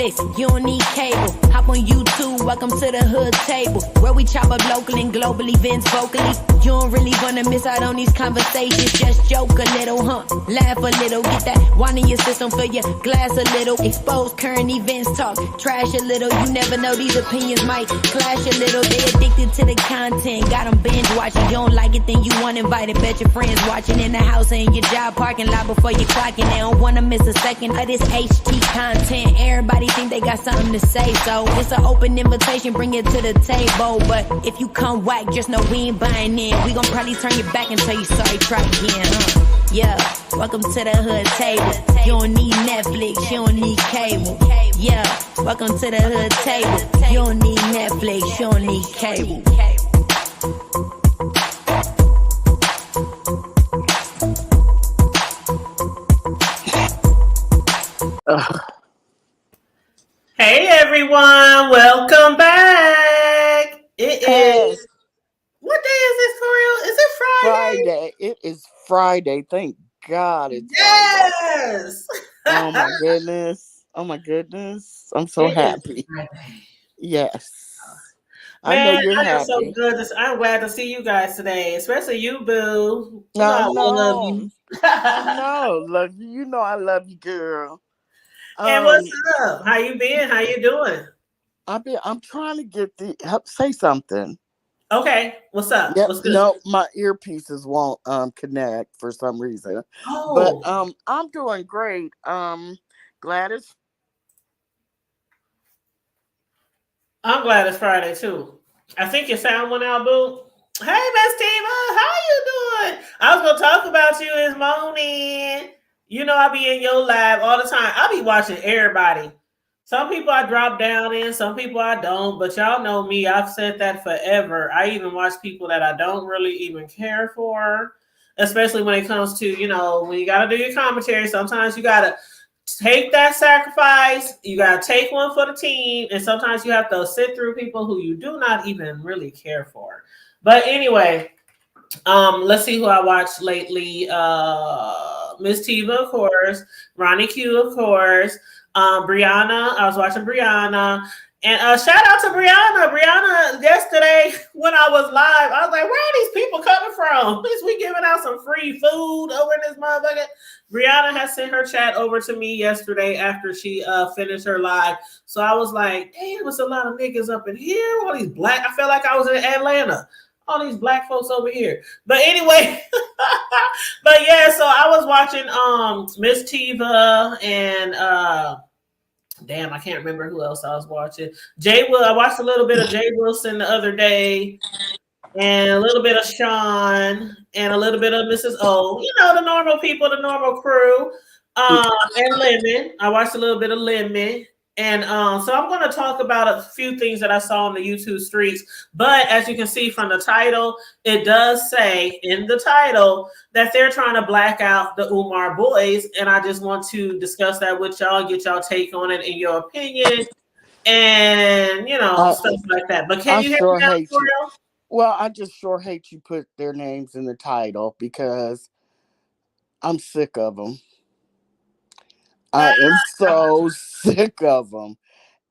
Netflix, you don't need cable. Hop on YouTube, welcome to the hood table, where we chop up local and global events vocally. You don't really wanna miss out on these conversations. Just joke a little, laugh a little, get that wine in your system, fill your glass a little. Expose current events, talk trash a little. You never know, these opinions might clash a little. They addicted to the content, got them binge watching. You don't like it, then you want invited. Bet your friends watching in the house and your job parking lot before you clocking. They don't wanna miss a second of this HT content. Everybody think they got something to say, so it's an open invitation, bring it to the table. But if you come whack, just know we ain't buying in. We gon' probably turn your back and tell you sorry, try again, Yeah, welcome to the hood table. You don't need Netflix, you don't need cable. Yeah, welcome to the hood table. You don't need Netflix, you don't need cable. Hey everyone, welcome back. It is. What day is this for real? Is it Friday? Friday. It is Friday. Thank God it's yes. Friday. Oh my goodness. Oh my goodness. I'm so happy. Yes. Man, I know you're I am happy. so good. I'm glad to see you guys today, especially you, Boo. I love you. I know. Love you. You know I love you, girl. And what's up? How you been? How you doing? I'm trying to get say something. Okay, what's up? Yep. What's good? No, my earpieces won't connect for some reason. Oh. But I'm doing great. Gladys. I'm glad it's Friday too. I think your sound went out, Boo. Hey, Miss Tiva, how you doing? I was gonna talk about you this morning. You know I be in your live all the time. I be watching everybody. Some people I drop down in, some people I don't, but y'all know me. I've said that forever. I even watch people that I don't really even care for, especially when it comes to, when you got to do your commentary, sometimes you got to take that sacrifice. You got to take one for the team, and sometimes you have to sit through people who you do not even really care for. But anyway, let's see who I watched lately. Miss Tiva, of course. RonyiQ, of course. Brianna, I was watching Brianna, and shout out to Brianna. Brianna, yesterday when I was live, I was like, where are these people coming from? At least we giving out some free food over in this motherfucker. Brianna has sent her chat over to me yesterday after she finished her live. So I was like, damn, there's a lot of niggas up in here. All these black, I felt like I was in Atlanta. All these black folks over here. But anyway, but yeah, so I was watching Miss Tiva and damn, I can't remember who else I was watching. I watched a little bit of Jay Wilson the other day, and a little bit of Sean, and a little bit of Mrs. O. The normal people, the normal crew. And Lemon. I watched a little bit of Lemon. And so I'm going to talk about a few things that I saw on the YouTube streets. But as you can see from the title, it does say in the title that they're trying to black out the Umar boys. And I just want to discuss that with y'all, get y'all take on it in your opinion, and, stuff like that. But can you hear me out, for real? Well, I just sure hate you put their names in the title because I'm sick of them. I am so sick of them.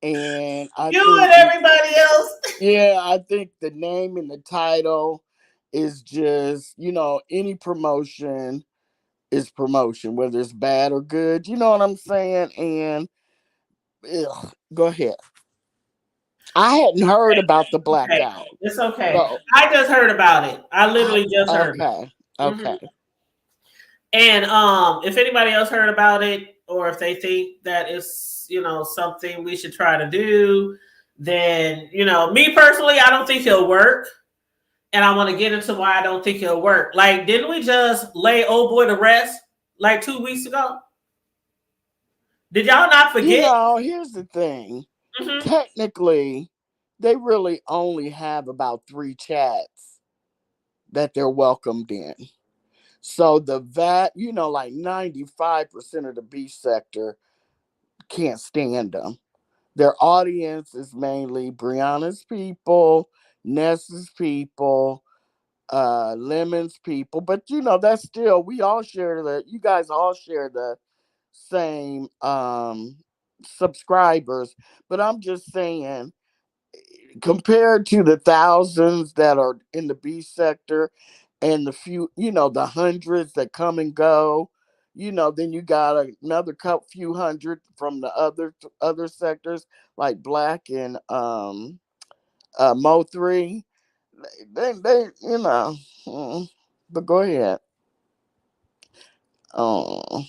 And everybody else. Yeah, I think the name and the title is just, any promotion is promotion, whether it's bad or good. You know what I'm saying? And go ahead. I hadn't heard about the blackout. It's okay. So, I just heard about it. I literally just heard it. Okay. Mm-hmm. And if anybody else heard about it, or if they think that it's, something we should try to do, then, me personally, I don't think it'll work. And I want to get into why I don't think it'll work. Like, didn't we just lay old boy to rest like 2 weeks ago? Did y'all not forget? Here's the thing. Mm-hmm. Technically, they really only have about 3 chats that they're welcomed in. So like 95% of the beach sector can't stand them. Their audience is mainly Brianna's people, Ness's people, Lemon's people. But that's still, you guys all share the same subscribers, but I'm just saying, compared to the thousands that are in the B sector and the few, the hundreds that come and go, then you got another few hundred from the other sectors like black and Mo 3. They but go ahead. Oh,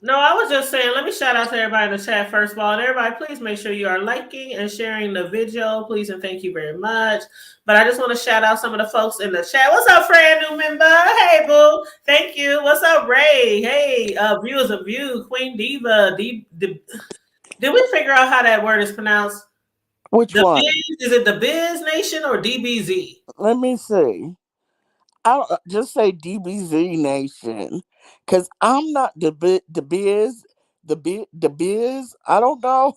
No, I was just saying, let me shout out to everybody in the chat first of all. And everybody, please make sure you are liking and sharing the video. Please and thank you very much. But I just want to shout out some of the folks in the chat. What's up, Fran, new member? Hey, boo. Thank you. What's up, Ray? Hey, Viewers of View, Queen Diva. Did we figure out how that word is pronounced? which The one? Biz, is it the Biz Nation or DBZ? Let me see. I'll just say DBZ Nation, because I'm not the biz, the biz. I don't know.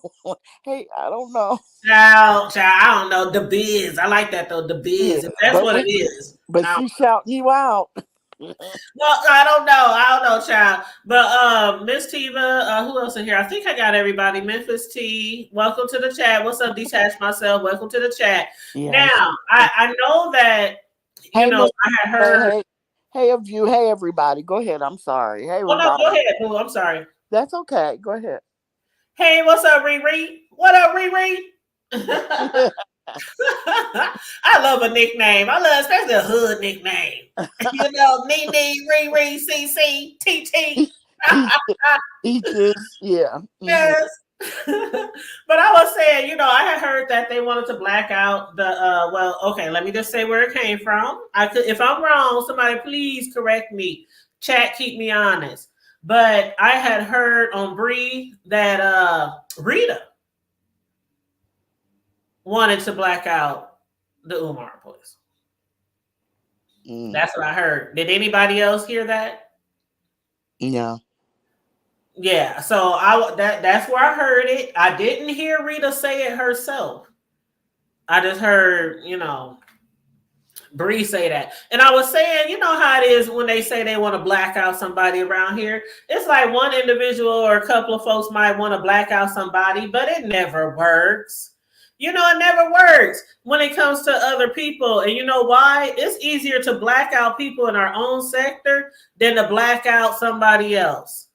Hey, I don't know. Child, I don't know. The Biz. I like that though. The Yeah, Biz. If that's what it is. but she shouting you out. Well, I don't know. I don't know, child. But Miss Tiva, who else in here? I think I got everybody. Memphis T, welcome to the chat. What's up, Detach Myself? Welcome to the chat. Yeah. Now, I know that Hey, Miss. I had heard. Hey, of you. Hey, everybody. Go ahead. I'm sorry. Hey, Oh no, everybody. go ahead, boo. I'm sorry. That's okay. Go ahead. Hey, what's up, Riri? What up, Riri? I love a nickname. I love especially a hood nickname. Nee, Riri, CC, TT. Peaches. Yeah. Yes. But I was saying, I had heard that they wanted to black out the well, okay, let me just say where it came from. If I'm wrong, somebody please correct me. Chat, keep me honest. But I had heard on Bree that Rita wanted to black out the Umar boys. That's what I heard. Did anybody else hear that? Yeah. Yeah, so that's where I heard it. I didn't hear Rita say it herself. I just heard, Bree say that. And I was saying, you know how it is when they say they want to black out somebody around here. It's like one individual or a couple of folks might want to black out somebody, but it never works. It never works when it comes to other people. And you know why? It's easier to black out people in our own sector than to black out somebody else.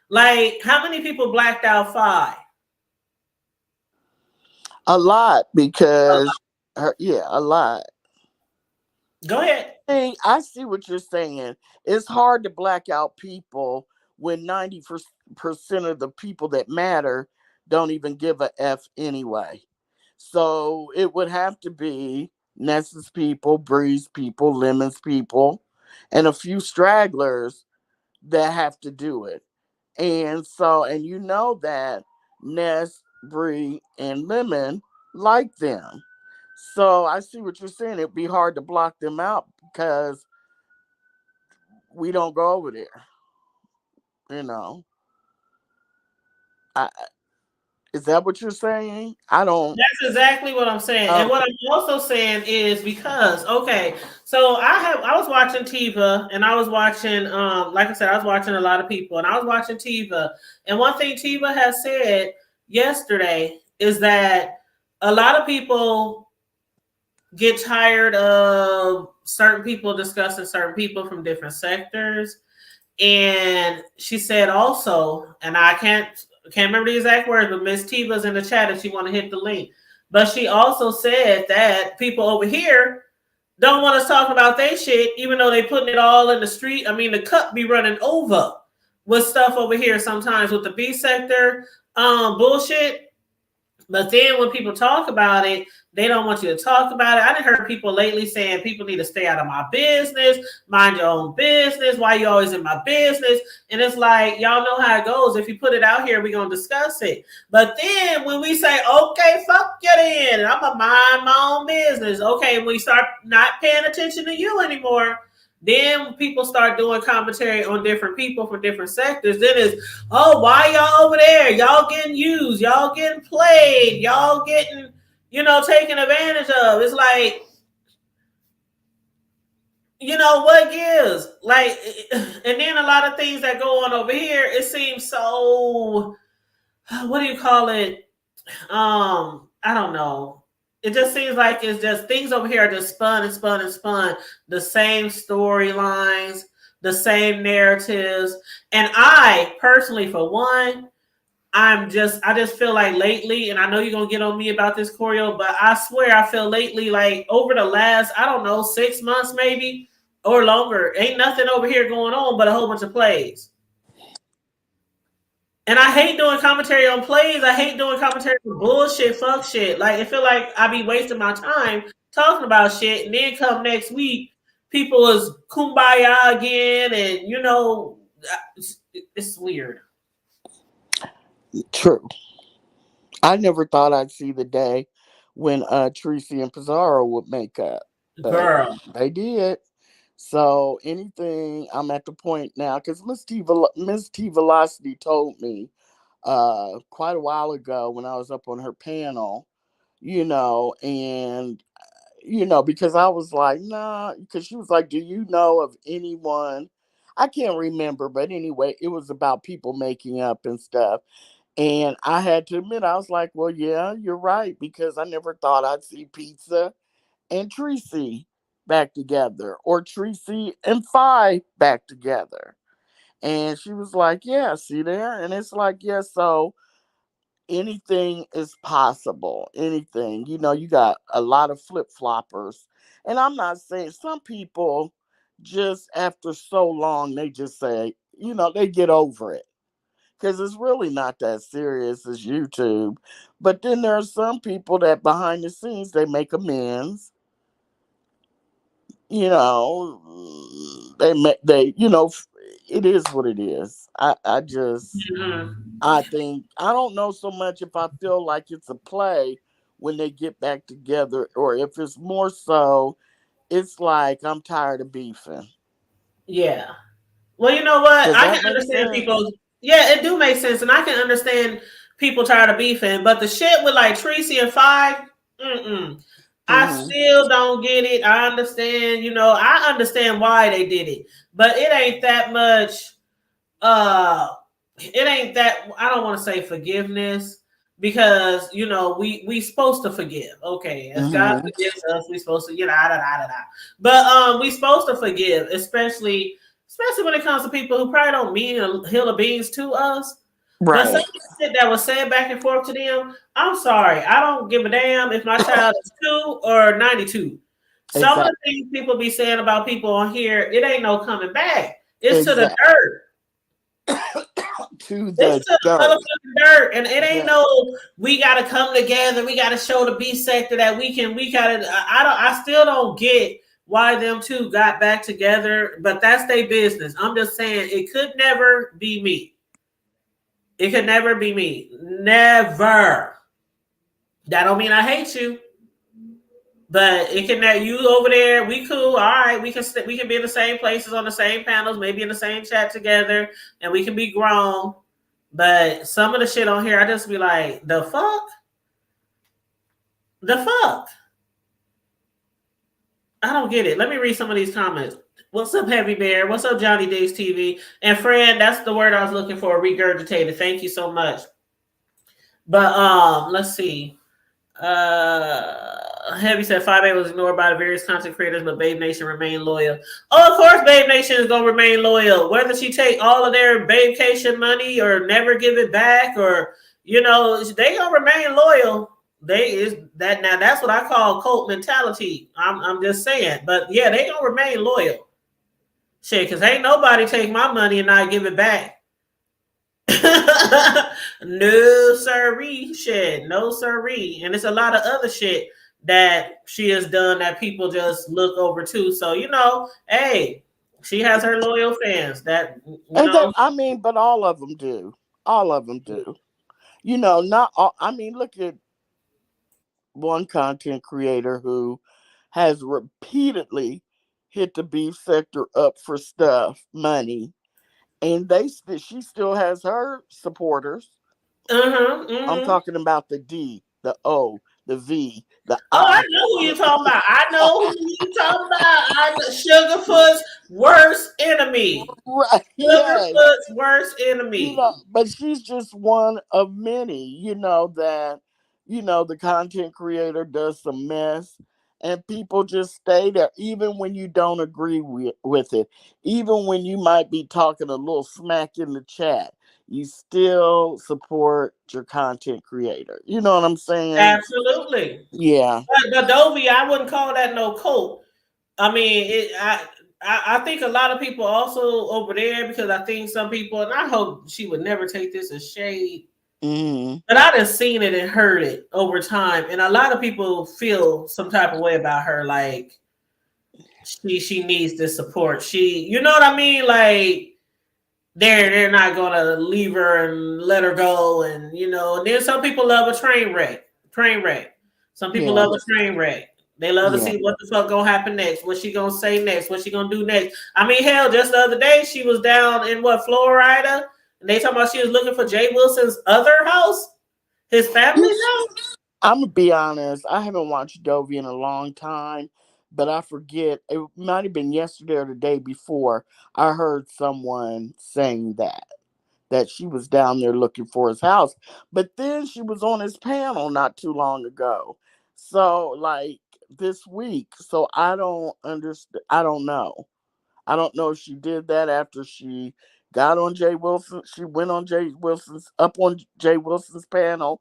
Like, how many people blacked out Phi? A lot, because a lot. Go ahead. I see what you're saying. It's hard to black out people when 90% of the people that matter don't even give a F anyway. So it would have to be Ness's people, Bree's people, Lemon's people, and a few stragglers that have to do it. And you know that Ness, Bree, and Lemon like them. So I see what you're saying. It'd be hard to block them out because we don't go over there. I, is that what you're saying? I don't. That's exactly what I'm saying. And what I'm also saying is because, okay, so I was watching Tiva and I was watching, like I said, I was watching a lot of people and I was watching Tiva. And one thing Tiva has said yesterday is that a lot of people get tired of certain people discussing certain people from different sectors. And she said also, and I can't remember the exact words, but Miss Tiva's in the chat if she want to hit the link. But she also said that people over here don't want us talking about their shit, even though they putting it all in the street. I mean, the cup be running over with stuff over here sometimes with the B sector bullshit. But then when people talk about it, they don't want you to talk about it. I done heard people lately saying people need to stay out of my business, mind your own business. Why you always in my business? And it's like, y'all know how it goes. If you put it out here, we're going to discuss it. But then when we say, okay, fuck you then, and I'm going to mind my own business. Okay, when we start not paying attention to you anymore, then people start doing commentary on different people from different sectors. Then it's, oh, why y'all over there? Y'all getting used. Y'all getting played. Y'all getting, taken advantage of. It's like, what gives? Like, and then a lot of things that go on over here, it seems so what do you call it? I don't know. It just seems like it's just things over here are just spun and spun and spun. The same storylines, the same narratives. And I personally, for one, I just feel like lately, and I know you're gonna get on me about this, choreo, but I swear I feel lately, like over the last, I don't know, 6 months maybe or longer, ain't nothing over here going on but a whole bunch of plays. And I hate doing commentary on plays. I hate doing commentary on bullshit, fuck shit. Like, I feel like I be wasting my time talking about shit, and then come next week, people is kumbaya again, and it's weird. True. I never thought I'd see the day when Tracy and Pizarro would make up, but Girl. they did. So anything, I'm at the point now because Miss T Velocity told me quite a while ago when I was up on her panel, and because I was like, nah, because she was like, do you know of anyone? I can't remember, but anyway, it was about people making up and stuff. And I had to admit, I was like, well, yeah, you're right, because I never thought I'd see Pizza and Tracy back together, or Tracy and Phi back together. And she was like, yeah, see there? And it's like, yeah, so anything is possible. Anything. You got a lot of flip floppers. And I'm not saying some people just after so long, they just say, they get over it because it's really not that serious as YouTube. But then there are some people that behind the scenes they make amends. You know, it is what it is. Mhm. I think I don't know so much if I feel like it's a play when they get back together, or if it's more so it's like I'm tired of beefing. Yeah. Well, you know what? Does I that can make understand sense? people. Yeah, it do make sense, and I can understand people tired of beefing. But the shit with like Tracy and Five, I Mm-hmm. still don't get it. I understand, I understand why they did it, but it ain't that much. Uh, it ain't that. I don't want to say forgiveness because we supposed to forgive. Okay, as God Mm-hmm. forgives us, we supposed to da da da da da. But we supposed to forgive, especially when it comes to people who probably don't mean a hill of beans to us. But some Right. of the shit that was said back and forth to them, I'm sorry. I don't give a damn if my child is 2 or 92. Some of Exactly. the things people be saying about people on here, it ain't no coming back. It's to the Exactly. dirt. To It's the to the dirt. motherfucking dirt. And it ain't Yeah. no, we gotta come together, we gotta show the B sector that we gotta I still don't get why them two got back together, but that's their business. I'm just saying it could never be me. It could never be me. Never. That don't mean I hate you. But it can that you over there, we cool. All right, we can be in the same places on the same panels, maybe in the same chat together, and we can be grown. But some of the shit on here, I just be like, the fuck. I don't get it. Let me read some of these comments. What's up, Heavy Bear? What's up, Johnny Days TV? And friend, that's the word I was looking for. Regurgitated. Thank you so much. But let's see. Heavy said 5A was ignored by the various content creators, but Babe Nation remained loyal. Oh, of course, Babe Nation is gonna remain loyal, whether she take all of their Babecation money or never give it back, or they gonna remain loyal. They is that now. That's what I call cult mentality. I'm just saying, but yeah, they gonna remain loyal. Shit, because ain't nobody take my money and not give it back. No sirree, shit, no sirree, and it's a lot of other shit that she has done that people just look over to. So hey, she has her loyal fans. That And but all of them do. All of them do. Not all. I mean, look at one content creator who has repeatedly hit the beef sector up for stuff, money, and she still has her supporters. I'm uh-huh. talking about the D, the O, the V, the Oh, I I. know who you're talking about. I know who you talking about. I know Sugarfoot's worst enemy. enemy. Right. Yes. Silverfoot's worst enemy. But she's just one of many, that, the content creator does some mess and people just stay there, even when you don't agree with it, even when you might be talking a little smack in the chat, you still support your content creator. You know what I'm saying? Absolutely. Yeah. But Dovey, I wouldn't call that no cult. I mean, I think a lot of people also over there, because I think some people, and I hope she would never take this as shade, but I done seen it and heard it over time, and a lot of people feel some type of way about her, like she needs this support. You know what I mean? Like they're not gonna leave her and let her go, and and then some people love a train wreck. Some people Yeah. love a train wreck. They love to Yeah. see what the fuck gonna happen next, what she gonna say next, what she gonna do next. I mean, hell, just the other day she was down in Florida, and they talking about she was looking for Jay Wilson's other house, his family's house. I'm gonna be honest. I haven't watched Dovey in a long time, but I forget. It might have been yesterday or the day before. I heard someone saying that she was down there looking for his house, but then she was on his panel not too long ago. So like this week. So I don't understand. I don't know. I don't know if she did that after she got on Jay Wilson. She went on Jay Wilson's panel.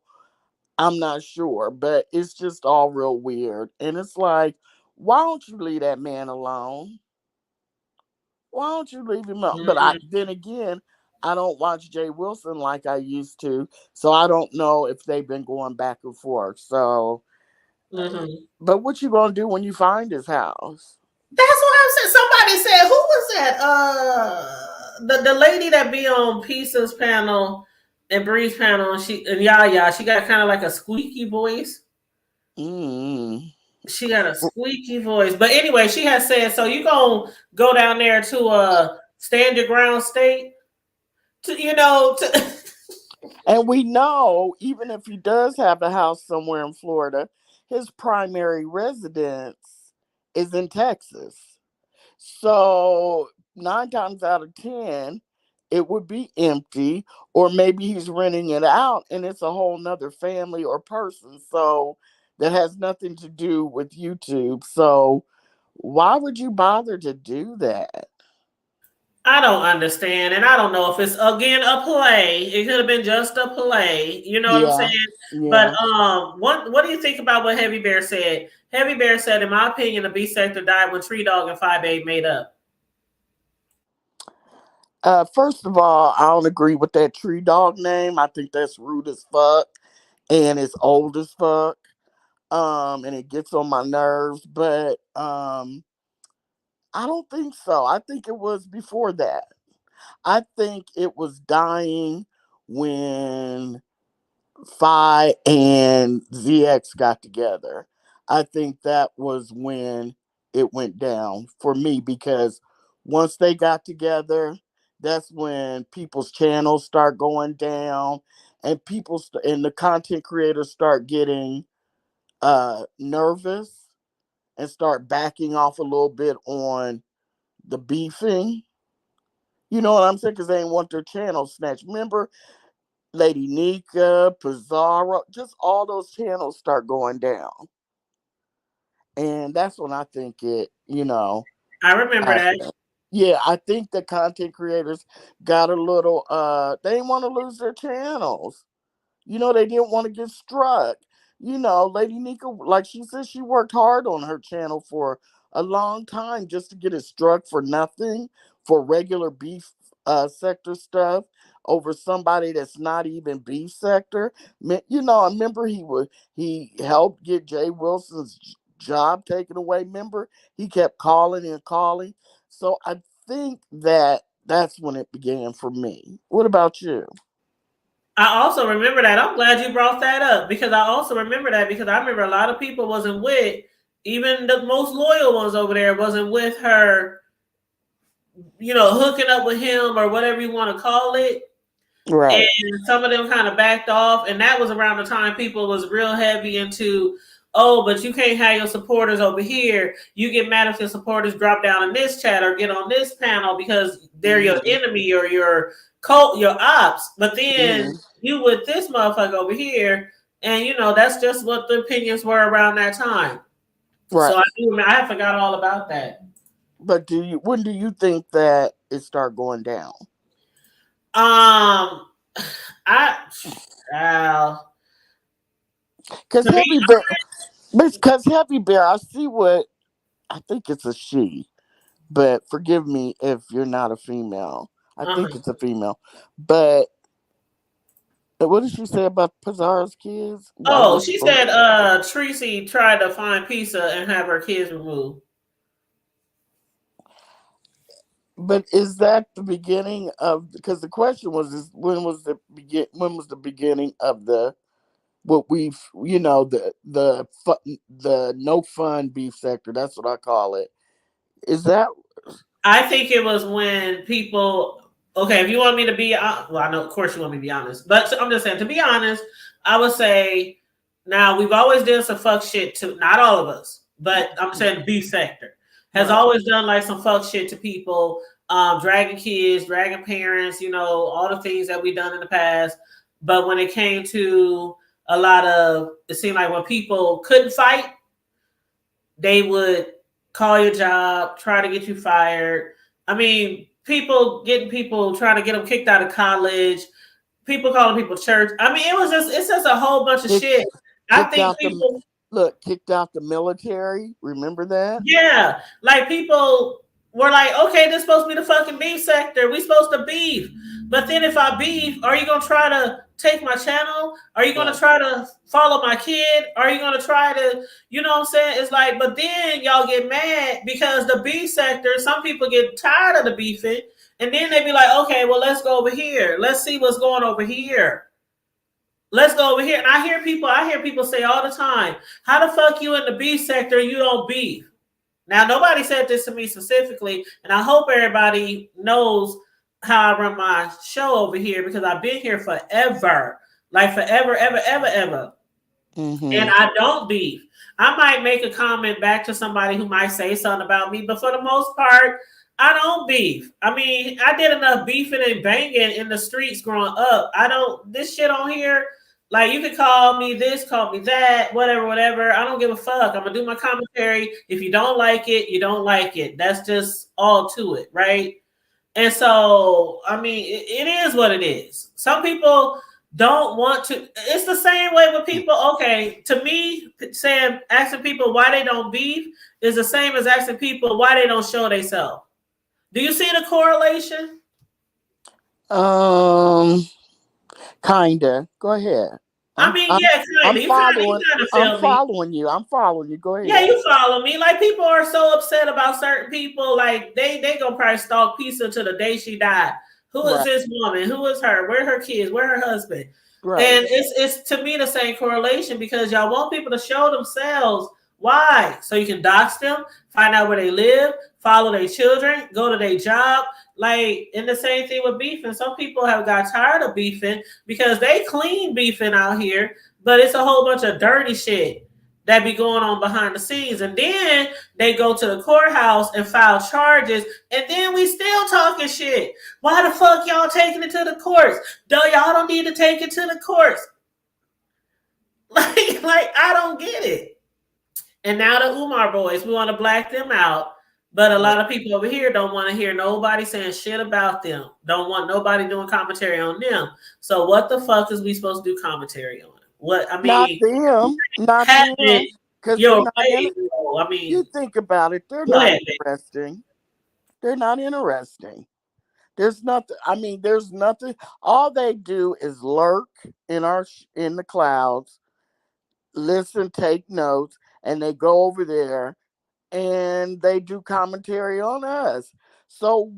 I'm not sure, but it's just all real weird. And it's like, why don't you leave that man alone? Why don't you leave him alone? But Mm-hmm. then again, I don't watch Jay Wilson like I used to, so I don't know if they've been going back and forth. So, Mm-hmm. but what you gonna do when you find his house? That's what I'm saying. Somebody said, who was that? The lady that be on Pisa's panel and Bree's panel, and she got kind of like a squeaky voice. Mm. She got a squeaky voice. But anyway, she has said, so you gonna go down there to stand your ground state to And we know, even if he does have a house somewhere in Florida, his primary residence is in Texas. So 9 times out of 10, it would be empty, or maybe he's renting it out and it's a whole nother family or person. So that has nothing to do with YouTube. So why would you bother to do that? I don't understand, and I don't know if it's again a play. It could have been just a play. You know what I'm Yeah. saying? But Yeah. what do you think about what Heavy Bear said? Heavy Bear said, in my opinion, the B sector died when Tree Dog and 5'8" made up. First of all, I don't agree with that Tree Dog name. I think that's rude as fuck and it's old as fuck. And it gets on my nerves, but I don't think so. I think it was before that. I think it was dying when Phi and ZX got together. I think that was when it went down for me, because once they got together, that's when people's channels start going down and and the content creators start getting nervous and start backing off a little bit on the beefing. You know what I'm saying? Because they ain't want their channel snatched. Remember, Lady Nika, Pizarro, just all those channels start going down. And that's when I think I remember that. happened. Yeah, I think the content creators got a little, they didn't want to lose their channels. They didn't want to get struck. Lady Nika, like she said, she worked hard on her channel for a long time just to get it struck for nothing, for regular beef sector stuff, over somebody that's not even beef sector. I remember he helped get Jay Wilson's job taken away. Remember, he kept calling and calling. So I think that's when it began for me. What about you? I also remember that. I'm glad you brought that up, because I also remember that, because I remember a lot of people wasn't with, even the most loyal ones over there wasn't with her, hooking up with him or whatever you want to call it. Right. And some of them kind of backed off, and that was around the time people was real heavy into, oh, but you can't have your supporters over here. You get mad if your supporters drop down in this chat or get on this panel because they're your enemy or your cult, your ops. But then you with this motherfucker over here, and that's just what the opinions were around that time. Right. So I forgot all about that. But when do you think that it start going down? Because Heavy Bear, I see what I think it's a she, but forgive me if you're not a female. I think it's a female, but what did she say about Pizarro's kids? Oh, she said Tracy tried to find pizza and have her kids removed. But is that the beginning of? Because the question was, when was the beginning of the what we've the no fun beef sector? That's what I call it. Is that? I think it was when people. Okay, if you want me to be, well, I know, of course, you want me to be honest, but I'm just saying, to be honest, I would say, now we've always done some fuck shit to, not all of us, but I'm saying beef sector has always done like some fuck shit to people, dragging kids, dragging parents, all the things that we've done in the past. But when it came to a lot of, it seemed like when people couldn't fight, they would call your job, try to get you fired. I mean, trying to get them kicked out of college, people calling people church. I mean, it's just a whole bunch of shit. I think people kicked out the military. Remember that? Yeah. Like people were like, okay, this is supposed to be the fucking beef sector. We supposed to beef. But then if I beef, are you going to try to take my channel? Are you going to try to follow my kid? Are you going to try to, you know what I'm saying? It's like, but then y'all get mad because the beef sector, some people get tired of the beefing. And then they be like, okay, well, let's go over here. Let's see what's going over here. Let's go over here. And I hear people say all the time, how the fuck you in the beef sector and you don't beef? Now, nobody said this to me specifically, and I hope everybody knows how I run my show over here because I've been here forever. Like forever, ever, ever, ever. Mm-hmm. And I don't beef. I might make a comment back to somebody who might say something about me, but for the most part, I don't beef. I mean, I did enough beefing and banging in the streets growing up. This shit on here, like you could call me this, call me that, whatever. I don't give a fuck. I'm going to do my commentary. If you don't like it, you don't like it. That's just all to it, right? And so, I mean, it is what it is. Some people don't want to. It's the same way with people. Okay, to me, asking people why they don't beef is the same as asking people why they don't show themselves. Do you see the correlation? Kinda. Go ahead. Kinda. I'm following you. Go ahead. Yeah, you follow me. Like people are so upset about certain people. Like they gonna probably stalk Pizza to the day she died. Who is this woman? Who is her? Where are her kids? Where her husband? Right. And it's to me the same correlation because y'all want people to show themselves. Why? So you can dox them, find out where they live, follow their children, go to their job. Like, and the same thing with beefing. Some people have got tired of beefing because they clean beefing out here, but it's a whole bunch of dirty shit that be going on behind the scenes. And then they go to the courthouse and file charges, and then we still talking shit. Why the fuck y'all taking it to the courts? Y'all don't need to take it to the courts. Like I don't get it. And now the Umar boys, we want to black them out. But a lot of people over here don't want to hear nobody saying shit about them. Don't want nobody doing commentary on them. So what the fuck is we supposed to do commentary on? What I mean, not them. Because you think about it, they're not interesting. They're not interesting. There's nothing. I mean, there's nothing. All they do is lurk in the clouds, listen, take notes, and they go over there and they do commentary on us. So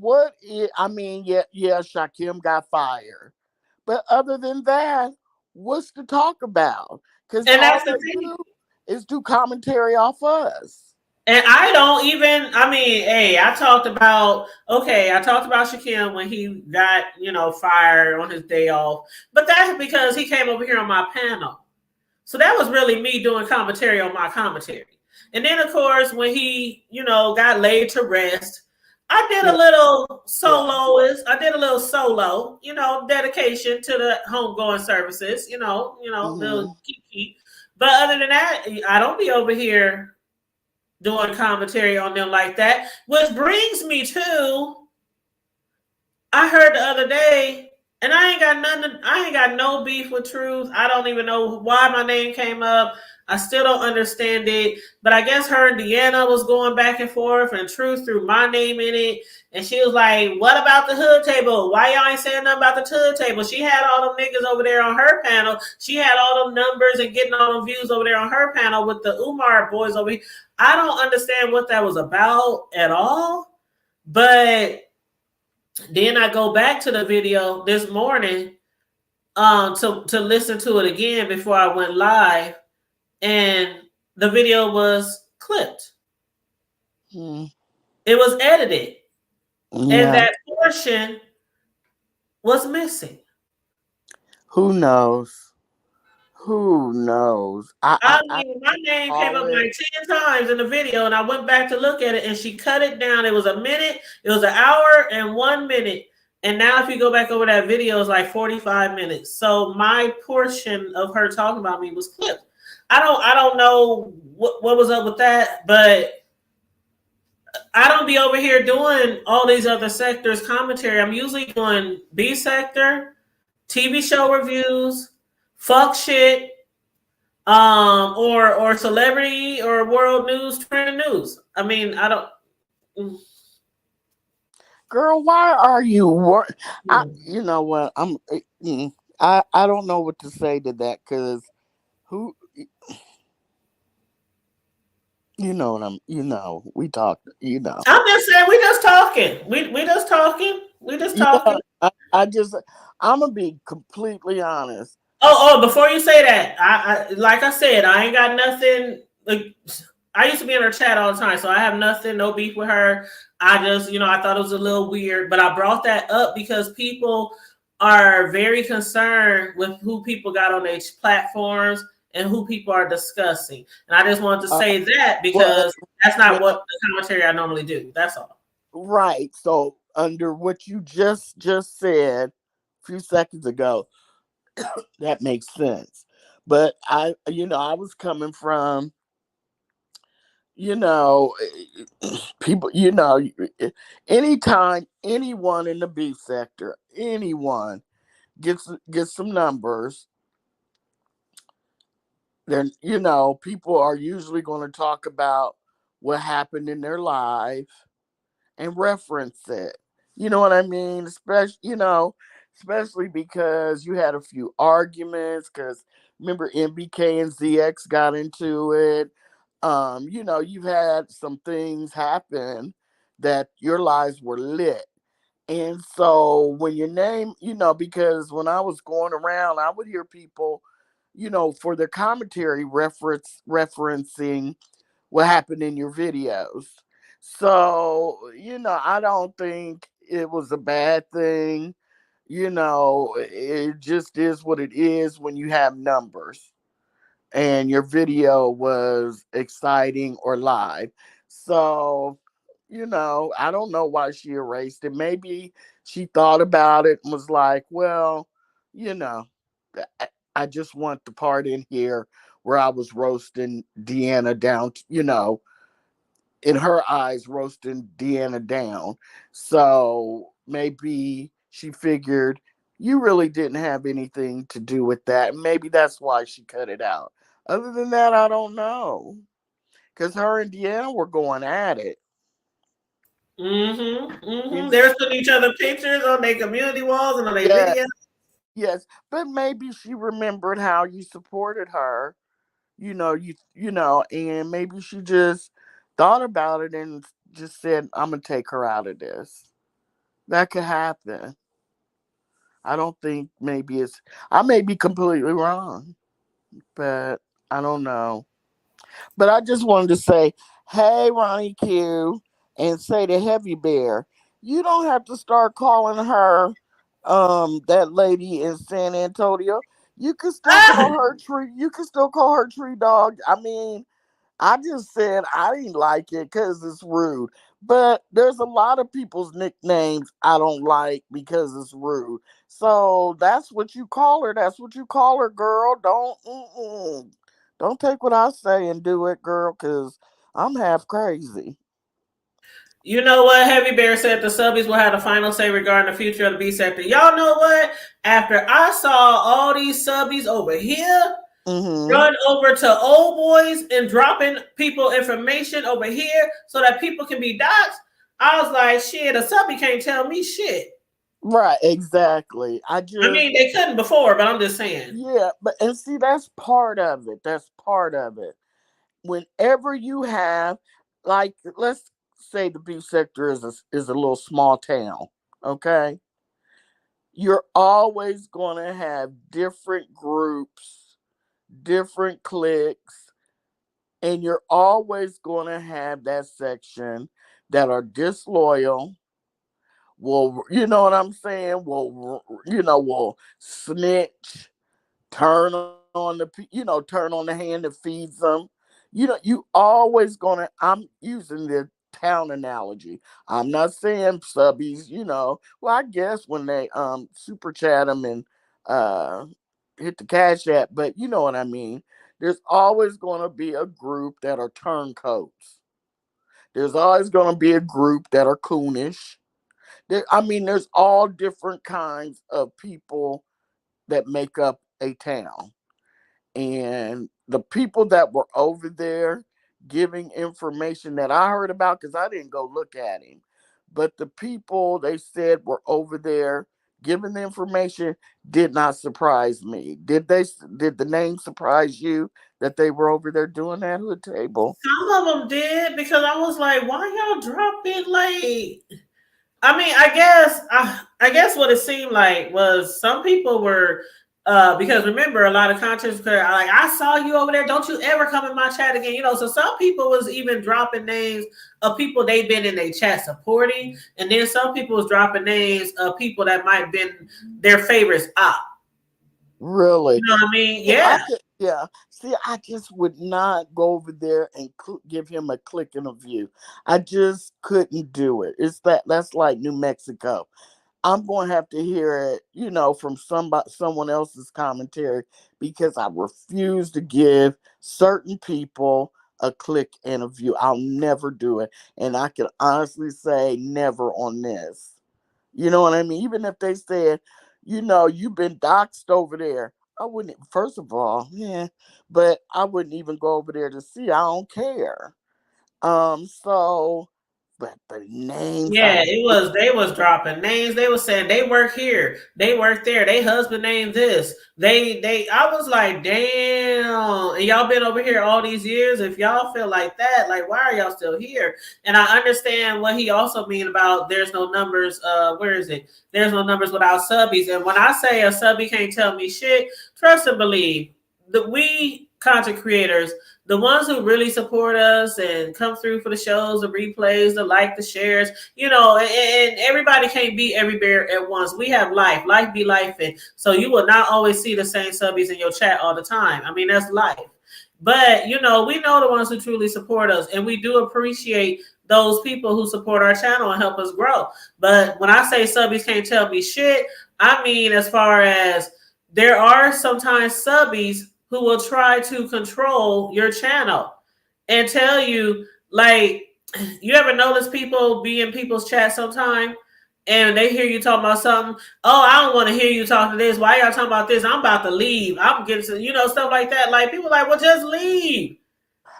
Shakim got fired. But other than that, what's to talk about? Because all they do is do commentary off us. And I don't even, I talked about Shakim when he got, fired on his day off. But that's because he came over here on my panel. So that was really me doing commentary on my commentary. And then, of course, when he, got laid to rest, I did a Yeah. little Yeah. soloist. I did a little solo, dedication to the homegoing services, Mm-hmm. little kiki. But other than that, I don't be over here doing commentary on them like that. Which brings me to, I heard the other day, and I ain't got nothing. I ain't got no beef with Truth. I don't even know why my name came up. I still don't understand it. But I guess her and Deanna was going back and forth, and Truth threw my name in it. And she was like, "What about the hood table? Why y'all ain't saying nothing about the hood table?" She had all them niggas over there on her panel. She had all them numbers and getting all them views over there on her panel with the Umar boys over here. I don't understand what that was about at all. But then I go back to the video this morning to listen to it again before I went live, and the video was clipped. Mm-hmm. It was edited, and Yeah. that portion was missing. Who knows? Who knows? I I mean, my name came call up it. like 10 times in the video, and I went back to look at it, and she cut it down. It was a minute. It was an hour and 1 minute. And now, if you go back over that video, it's like 45 minutes. So my portion of her talking about me was clipped. I don't know what was up with that, but I don't be over here doing all these other sectors commentary. I'm usually doing B sector, TV show reviews, fuck shit, or celebrity or world news, trending news. I mean, I don't. Girl, why are you you know what? I don't know what to say to that, because who, we talked, I'm just saying, we just talking. We just talking. We just talking. I'm gonna be completely honest. Before you say that, I like I said, I ain't got nothing. Like, I used to be in her chat all the time, so I have nothing, no beef with her. I just, I thought it was a little weird, but I brought that up because people are very concerned with who people got on their platforms and who people are discussing. And I just wanted to Uh, say that well, because that's not well, what the commentary I normally do. That's all. right. So under what you just said a few seconds ago, that makes sense. But I was coming from, you know, people, anytime anyone in the beef sector, anyone gets some numbers, then people are usually going to talk about what happened in their life and reference it. You know what I mean? Especially because you had a few arguments. Because remember, MBK and ZX got into it. You've had some things happen that your lives were lit. And so when your name, because when I was going around, I would hear people, for their commentary referencing what happened in your videos. So, I don't think it was a bad thing. It just is what it is when you have numbers and your video was exciting or live. So, I don't know why she erased it. Maybe she thought about it and was like, well, you know, I just want the part in here where I was roasting Deanna down, in her eyes, roasting Deanna down. So maybe she figured you really didn't have anything to do with that. Maybe that's why she cut it out. Other than that, I don't know. Because her and Deanna were going at it. And They're putting each other pictures on their community walls and on their yeah, videos. yes. But maybe she remembered how you supported her, and maybe she just thought about it and just said, I'm gonna take her out of this. That could happen. I don't think I may be completely wrong, but I don't know. But I just wanted to say, hey, RonyiQ, and say to Heavy Bear, you don't have to start calling her that lady in San Antonio. You can still call her tree. You can still call her tree dog. I mean, I just said I didn't like it because it's rude. But there's a lot of people's nicknames I don't like because it's rude. So that's what you call her. That's what you call her, girl. Don't take what I say and do it, girl, because I'm half crazy. You know what? Heavy Bear said the subbies will have the final say regarding the future of the B sector. Y'all know what? After I saw all these subbies over here Mm-hmm. run over to old boys and dropping people information over here so that people can be doxxed, I was like, shit, a subby can't tell me shit. Right, exactly. I mean, they couldn't before, but I'm just saying. Yeah, but and see, that's part of it. That's part of it. Whenever you have, like, let's say the beef sector is a little small town, okay? You're always going to have different groups, different cliques, and you're always going to have that section that are disloyal. Will, you know what I'm saying? Will snitch, turn on turn on the hand that feeds them. You always gonna. I'm using the town analogy. I'm not saying subbies. Well, I guess when they super chat them and uh hit the cash app, but you know what I mean. There's always gonna be a group that are turncoats. There's always gonna be a group that are coonish. I mean, there's all different kinds of people that make up a town. And the people that were over there giving information that I heard about, because I didn't go look at him, but the people they said were over there giving the information did not surprise me. Did the name surprise you that they were over there doing that at the table? Some of them did because I was like, why y'all drop it late? I mean, I guess what it seemed like was some people were because remember a lot of content like I saw you over there. Don't you ever come in my chat again? So some people was even dropping names of people they've been in their chat supporting, and then some people was dropping names of people that might have been their favorites up. Really? You know what I mean? See, Yeah. yeah. See, I just would not go over there and give him a click and a view. I just couldn't do it. That's like New Mexico. I'm going to have to hear it, from someone else's commentary because I refuse to give certain people a click and a view. I'll never do it, and I can honestly say never on this. You know what I mean? Even if they said, you've been doxxed over there, I wouldn't. First of all, yeah, but I wouldn't even go over there to see. I don't care. So, but names, Yeah, it was. They was dropping names. They was saying they work here, they work there. They husband named this. They. I was like, damn. And y'all been over here all these years. If y'all feel like that, like, why are y'all still here? And I understand what he also mean about there's no numbers. Where is it? There's no numbers without subbies. And when I say a subby can't tell me shit, trust and believe that we content creators, the ones who really support us and come through for the shows, the replays, the like, the shares, and everybody can't be every bear at once. We have life be life. And so you will not always see the same subbies in your chat all the time. I mean, that's life. But, we know the ones who truly support us, and we do appreciate those people who support our channel and help us grow. But when I say subbies can't tell me shit, I mean, as far as there are sometimes subbies who will try to control your channel and tell you, like, you ever notice people be in people's chat sometime and they hear you talking about something? Oh, I don't want to hear you talk to this. Why y'all talking about this? I'm about to leave. I'm getting to, stuff like that. Like, people like, well, just leave.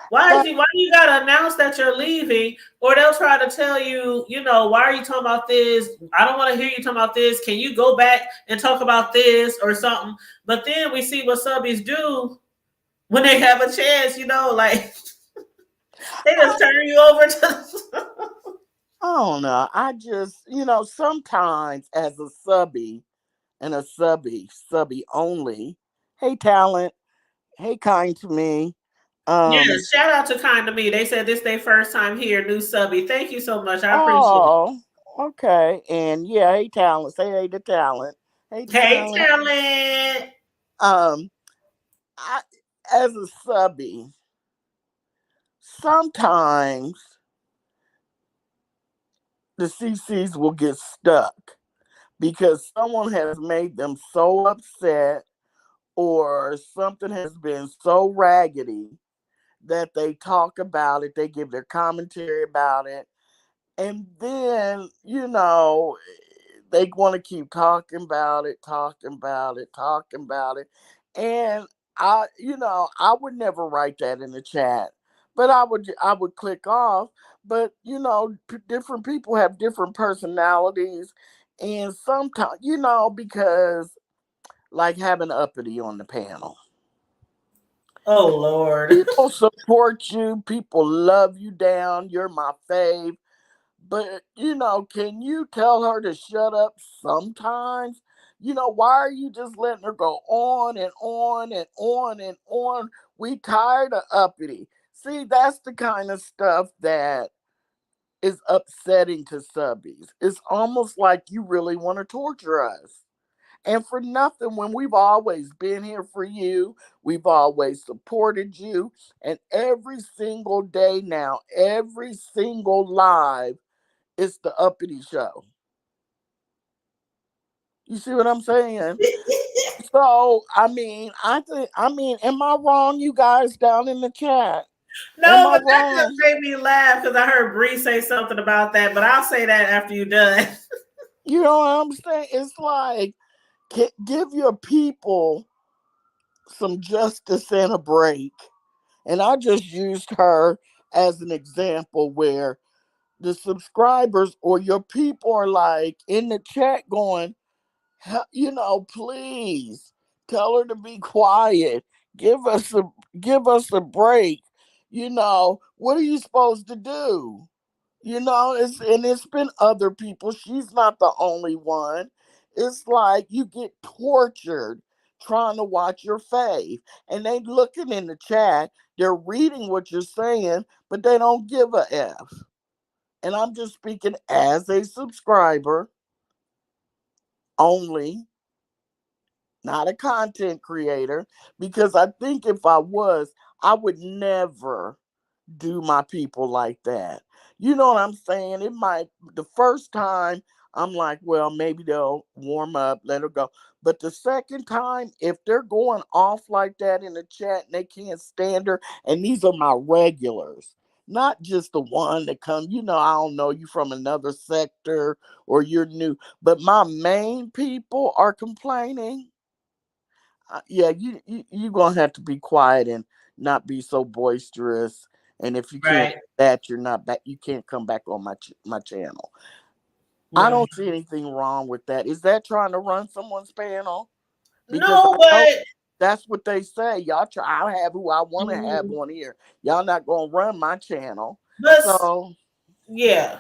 Why do you gotta announce that you're leaving? Or they'll try to tell you, why are you talking about this? I don't want to hear you talking about this. Can you go back and talk about this or something? But then we see what subbies do when they have a chance, like they just turn you over to I don't know. I just, sometimes as a subby and a subby only, hey talent, hey kind to me. Yes, Um, shout out to Kind to Me. They said this their first time here, new subby. Thank you so much. I appreciate it. oh, okay. And yeah, hey talent, say hey to talent. Hey Hey talent. talent. Um, I, as a subby, sometimes the CCs will get stuck because someone has made them so upset or something has been so raggedy that they talk about it, they give their commentary about it, and then, they want to keep talking about it, talking about it, talking about it. And I would never write that in the chat, but I would click off. But different people have different personalities, and sometimes, because like having uppity on the panel. Oh Lord. People support you, people love you down, you're my fave. But, can you tell her to shut up sometimes? Why are you just letting her go on and on and on and on? We tired of uppity. See, that's the kind of stuff that is upsetting to subbies. It's almost like you really want to torture us. And for nothing, when we've always been here for you, we've always supported you. And every single day now, every single live, it's the uppity show. You see what I'm saying? So, am I wrong, you guys down in the chat? Am No, I but that just wrong? made me laugh because I heard Bree say something about that, but I'll say that after you're done. You know what I'm saying? It's like, give your people some justice and a break. And I just used her as an example where the subscribers or your people are like in the chat going, please tell her to be quiet. Give us a give us a break. What are you supposed to do? It's been other people. She's not the only one. It's like you get tortured trying to watch your fave. And they looking in the chat, they're reading what you're saying, but they don't give a F. And I'm just speaking as a subscriber only, not a content creator, because I think if I was, I would never do my people like that. You know what I'm saying? It might, the first time, I'm like, well, maybe they'll warm up, let her go. But the second time, if they're going off like that in the chat and they can't stand her, and these are my regulars, not just the one that come, I don't know you from another sector or you're new, but my main people are complaining. Yeah, you gonna have to be quiet and not be so boisterous. And if you can't Right. do that, you're not back. You can't come back on my channel. I Right. don't see anything wrong with that. Is that trying to run someone's panel? Because No, I know but that's what they say. Y'all try. I'll have who I want to have mm, on here. Y'all not gonna run my channel. but So yeah.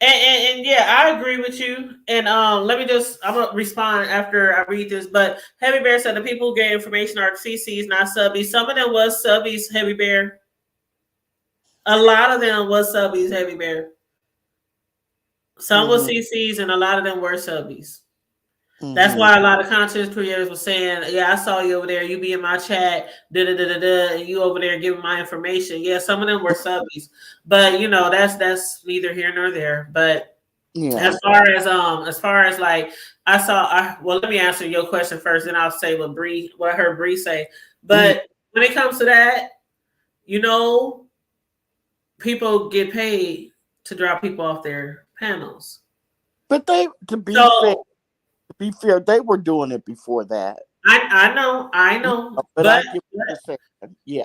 And yeah, I agree with you. And I'm gonna respond after I read this. But Heavy Bear said the people who get information are CCs, not subbies. Some of them was subbies, Heavy Bear. A lot of them was subbies, Heavy Bear. Some was mhm, CCs and a lot of them were subbies. That's mhm, why a lot of content creators were saying, "Yeah, I saw you over there. You be in my chat, da da da da da, and you over there giving my information." Yeah, some of them were subbies, but that's neither here nor there. But yeah. as far as like well, let me answer your question first, then I'll say what I heard Bree say. Mhm. But when it comes to that, you know, people get paid to drop people off their panels. But So be fair, they were doing it before that. I know, But I get what you're saying. Yeah.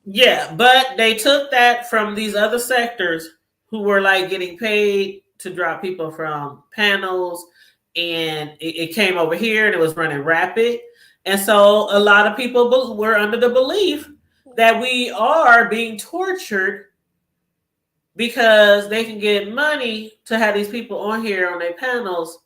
yeah, but they took that from these other sectors who were like getting paid to drop people from panels, and it came over here and it was running rapid. And so a lot of people were under the belief that we are being tortured because they can get money to have these people on here on their panels.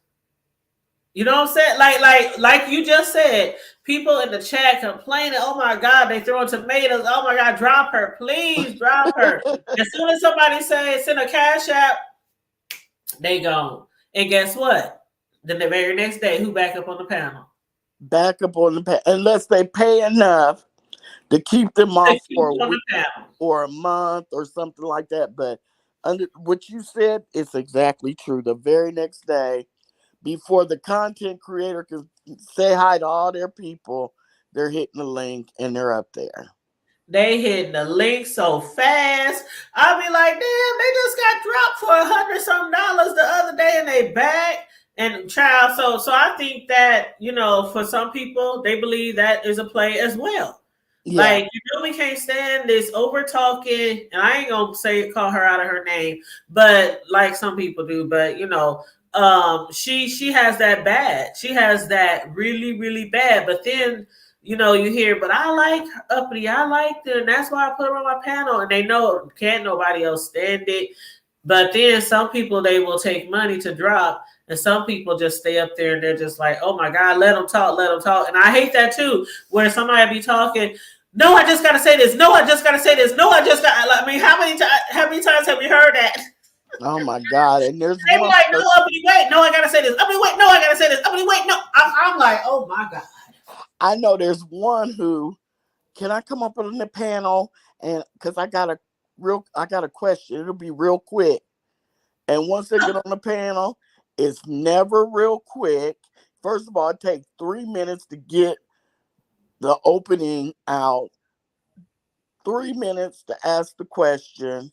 You know what I'm saying? Like you just said, people in the chat complaining, "Oh my God, they throwing tomatoes. Oh my God, drop her. Please drop her." As soon as somebody says send a cash app, they gone. And guess what? Then the very next day, who back up on the panel? back up on the panel unless they pay enough to keep them They off keep for a on the week panel. or a month or something like that. But under what you said, it's exactly true. The very next day, before the content creator can say hi to all their people, they're hitting the link and they're up there. They hitting the link so fast. I'll be like, damn, they just got dropped for $100 the other day and they back. And child, so I think that, for some people, they believe that is a play as well. Yeah. Like, we can't stand this over talking, and I ain't gonna call her out of her name, but like some people do, but she has that bad. She has that really, really bad. But then, you hear, but I like uppity, I like her, and that's why I put her on my panel. And they know can't nobody else stand it. But then some people they will take money to drop, and some people just stay up there and they're just like, oh my God, let them talk, let them talk. And I hate that too, where somebody be talking. No, I just gotta say this. No, I just gotta say this. No, I just got. I mean, how many times have we heard that? Oh my God. And there's They be one like, no, uppity, wait. No, I gotta say this. Uppity, wait. No, I gotta say this. Uppity, wait. No, I'm like, oh my God. I know there's one who can I come up on the panel and because I got a question. It'll be real quick. And once they get on the panel, it's never real quick. First of all, it takes 3 minutes to get the opening out, 3 minutes to ask the question,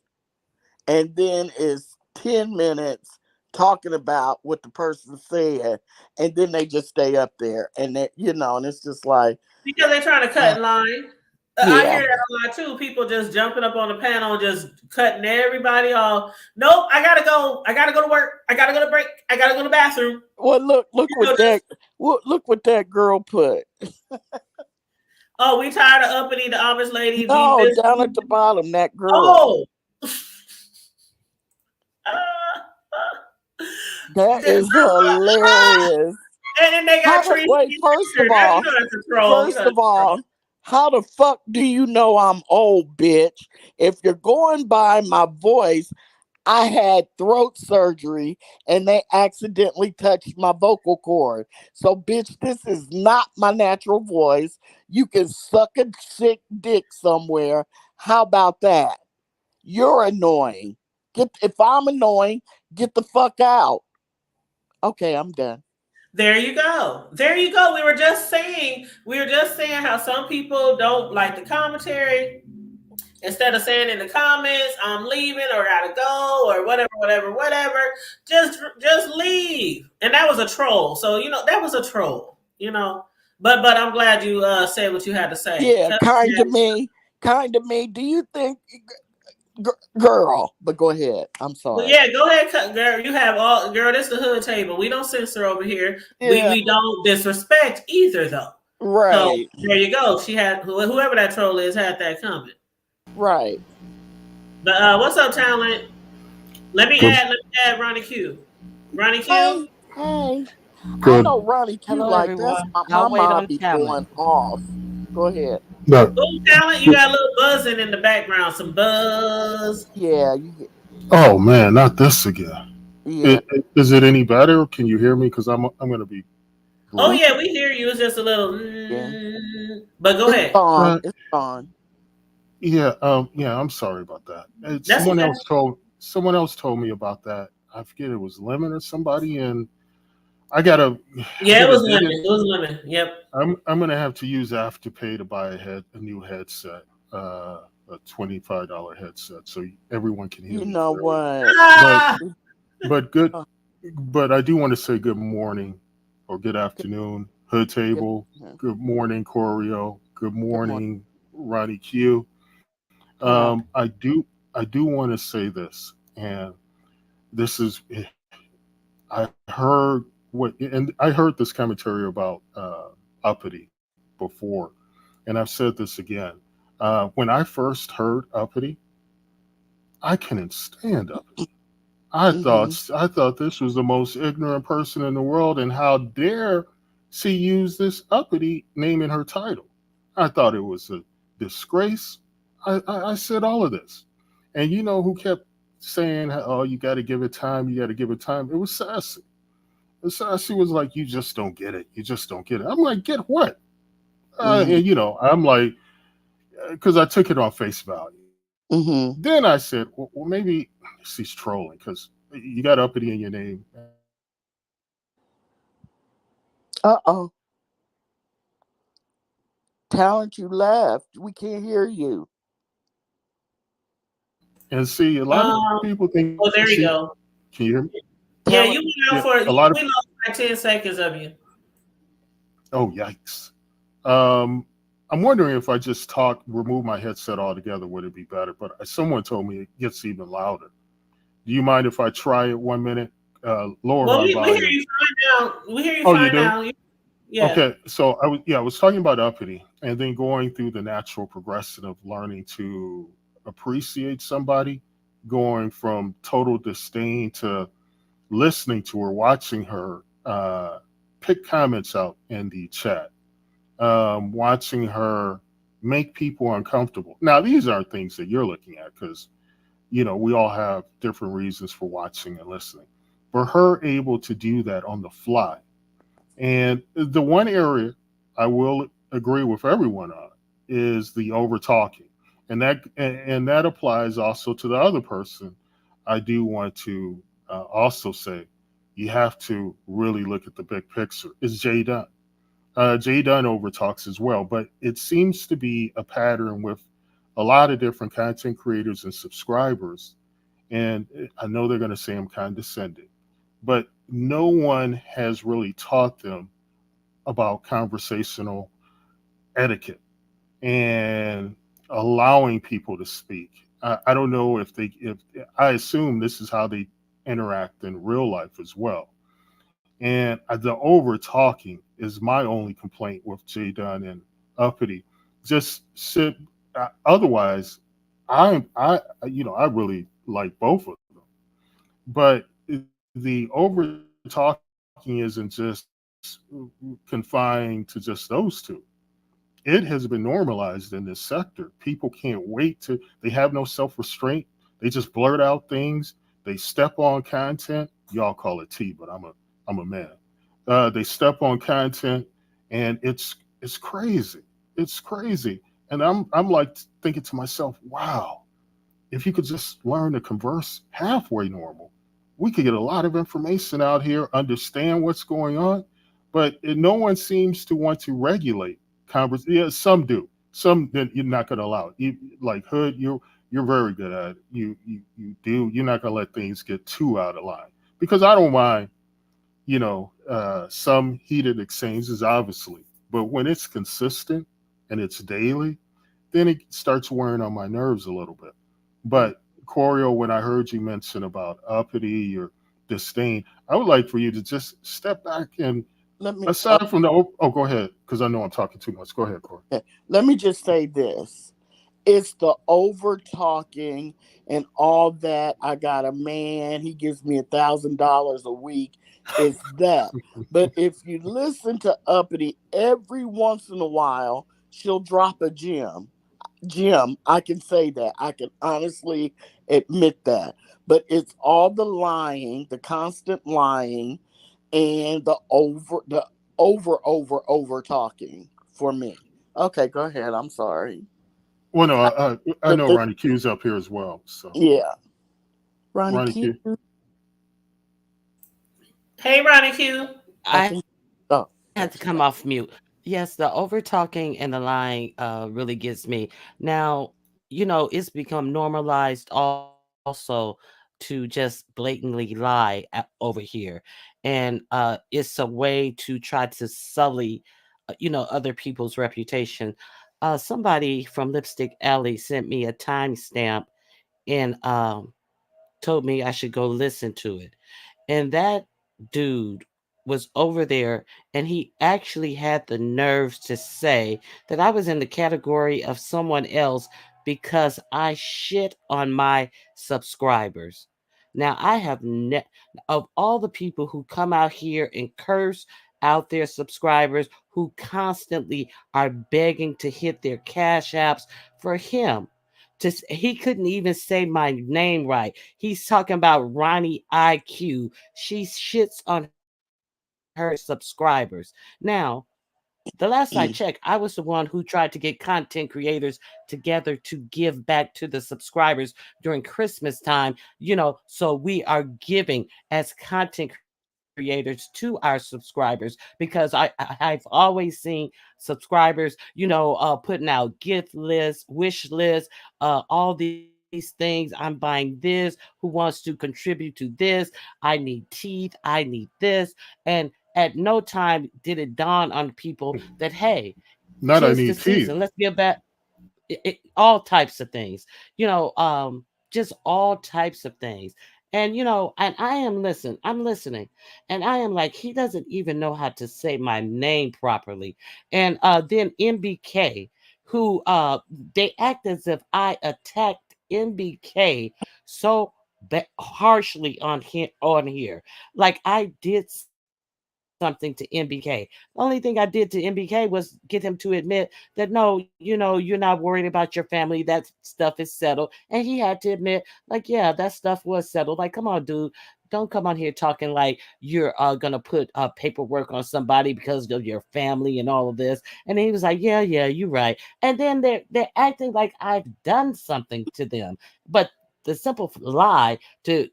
and then it's 10 minutes talking about what the person said, and then they just stay up there, and and it's just like Because they're trying to cut in line. I yeah. hear that a lot too. People just jumping up on the panel and just cutting everybody off. Nope, I gotta go. I gotta go to work. I gotta go to break. I gotta go to the bathroom. Well, look what that girl put. Oh, we tired of uppity the Amish lady being No, this. down at the bottom, that girl. Oh, That is hilarious. and then they got trees. Wait, first of all, That's a troll. how the fuck do you know I'm old, bitch? If you're going by my voice, I had throat surgery and they accidentally touched my vocal cord. So, bitch, this is not my natural voice. You can suck a sick dick somewhere. How about that? You're annoying. If I'm annoying, get the fuck out. Okay, I'm done. There you go. There you go. We were just saying how some people don't like the commentary. Instead of saying in the comments, I'm leaving or gotta go or whatever, just leave. And that was a troll. So that was a troll. But I'm glad you said what you had to say. Yeah, kind of me. Kind of me. Do you think, girl? But go ahead. I'm Well, sorry. yeah, go ahead, girl. You have all, girl. This the hood table. We don't censor over here. Yeah, We don't disrespect either, though. So right, there you go. She had whoever that troll is had that comment. right. But what's up, talent? Let me add RonyiQ. RonyiQ. Hey. I Good. know Ronnie Q Hello, like that's everyone. my I'll wait mom on be talent. going off. Go ahead. No. Oh, talent, you got a little buzzing in the background. Some buzz. Yeah, Oh man, not this again. yeah. Is it any better? Can you hear me? Because I'm gonna be Oh We brief. yeah, we hear you. It's just a little. yeah. But go It's ahead. gone. Uh, It's gone. yeah. I'm sorry about that. That's okay. Someone else told me about that. I forget it was Lemon or somebody, and I gotta I Yeah, it gotta was dig lemon. it. It was lemon. Yep. I'm gonna have to use Afterpay to buy a new headset, a $25 headset, so everyone can hear You me know clearly. what? But Ah, but good. Uh, But I do want to say good morning or good afternoon, Hood Good, Table. Good morning, Choreo. Good good morning. morning, Ronnie Q. Hi. I do want to say this, and this is I heard and I heard this commentary about uppity before, and I've said this again. When I first heard uppity, I couldn't stand uppity. Mm-hmm. I thought this was the most ignorant person in the world, and how dare she use this uppity name in her title? I thought it was a disgrace. I said all of this, and who kept saying, "Oh, you got to give it time. You got to give it time." It was Sassy. So she was like, "You just don't get it. You just don't get it." I'm like, "Get what?" Mm-hmm. And I'm like, because I took it on face value. Mm-hmm. Then I said, well, maybe she's trolling because you got uppity in your name. Uh-oh. Talent, you left. We can't hear you. And see, a lot of Um. people think, Oh, there see, you go. can you hear me? Yeah, Talent. you went Yeah, out for a lot of, we lost like 10 seconds of you. oh, yikes. Um, I'm wondering if I just talk, remove my headset altogether, would it be better? But someone told me it gets even louder. Do you mind if I try it 1 minute? Lower Well, my we hear volume. you fine now. We hear you Oh, you fine do? now. Yeah. Okay, so I was talking about uppity, and then going through the natural progression of learning to appreciate somebody, going from total disdain to listening to her, watching her pick comments out in the chat, watching her make people uncomfortable. Now, these aren't things that you're looking at because we all have different reasons for watching and listening. For her able to do that on the fly, and the one area I will agree with everyone on is the over talking, and that applies also to the other person. I do want to also say you have to really look at the big picture. Is Jay Dunn? Jay Dunn over talks as well, but it seems to be a pattern with a lot of different content creators and subscribers. And I know they're going to say I'm condescending, but no one has really taught them about conversational etiquette and allowing people to speak. I don't know if I assume this is how they interact in real life as well. And the over talking is my only complaint with Jay Dunn and Uppity. Just sit. Otherwise, I really like both of them. But the over talking isn't just confined to just those two. It has been normalized in this sector. People can't wait to, they have no self restraint. They just blurt out things. They step on content. Y'all call it tea, but I'm a man. They step on content, and it's crazy. It's crazy. And I'm like thinking to myself, wow, if you could just learn to converse halfway normal, we could get a lot of information out here, understand what's going on. But no one seems to want to regulate conversation. Yeah, some do. Some that you're not going to allow. Like Hood, you're very good at it. You do. You're not going to let things get too out of line because I don't mind. Some heated exchanges, obviously, but when it's consistent and it's daily, then it starts wearing on my nerves a little bit. But Corio, when I heard you mention about uppity or disdain, I would like for you to just step back and Let me aside from the go ahead because I know I'm talking too much. Go ahead, Corey. okay. Let me just say this. It's the over talking and all that. I got a man, he gives me $1,000 a week. It's that. But if you listen to Uppity, every once in a while, she'll drop a gem. Jim, I can say that. I can honestly admit that. But it's all the lying, the constant lying, and the over talking for me. Okay, go ahead. I'm sorry. Well, no, I The, know the Ronnie Q's up here as well. So yeah, Ronnie Ronnie Q. Q. Hey, Ronnie Q. I I think. had to come off Oh, mute. there she Yes, the over talking and the lying really gets me. Now, it's become normalized also to just blatantly lie over here. And it's a way to try to sully other people's reputation. Somebody from Lipstick Alley sent me a timestamp and told me I should go listen to it. And that dude was over there and he actually had the nerves to say that I was in the category of someone else because I shit on my subscribers. Now, of all the people who come out here and curse out their subscribers, who constantly are begging to hit their cash apps for him. He couldn't even say my name right. He's talking about Ronnie IQ. She shits on her her subscribers. Now, the last I checked, I was the one who tried to get content creators together to give back to the subscribers during Christmas time, so we are giving as content creators to our subscribers because I've always seen subscribers, putting out gift lists, wish lists, all these things. I'm buying this. Who wants to contribute to this? I need teeth. I need this. And at no time did it dawn on people that, hey, Not I 'tis the need teeth. season. Let's give back all types of things, just all types of things. And and I'm listening, and I am like, he doesn't even know how to say my name properly. And then MBK, who they act as if I attacked MBK so harshly on here, like I did something to MBK. The only thing I did to MBK was get him to admit that no, you're not worried about your family. That stuff is settled. And he had to admit, like, yeah, that stuff was settled. Like, come on, dude. Don't come on here talking like you're gonna put paperwork on somebody because of your family and all of this. And then he was like, yeah, you're right. And then they're acting like I've done something to them. But the simple lie to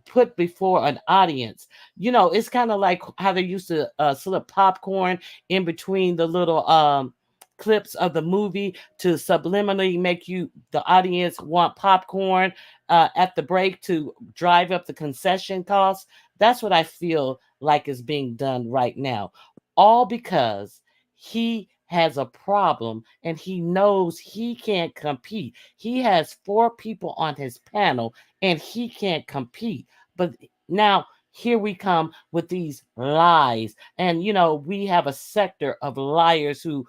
put before an audience. It's kind of like how they used to slip popcorn in between the little clips of the movie to subliminally make the audience, want popcorn at the break to drive up the concession costs. That's what I feel like is being done right now. All because he has a problem and he knows he can't compete. He has four people on his panel and he can't compete. But now here we come with these lies. And, we have a sector of liars who,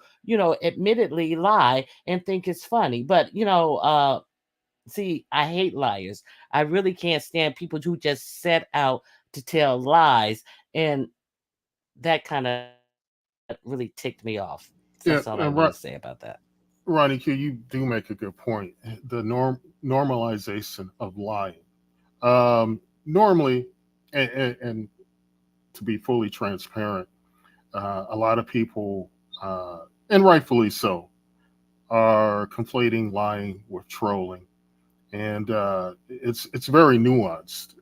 admittedly lie and think it's funny. But, see, I hate liars. I really can't stand people who just set out to tell lies. And that kind of really ticked me off. That's all I want to Yeah, say about that. Ronnie Q, you do make a good point. The normalization of lying. Normally, and to be fully transparent, a lot of people, and rightfully so, are conflating lying with trolling, and it's very nuanced,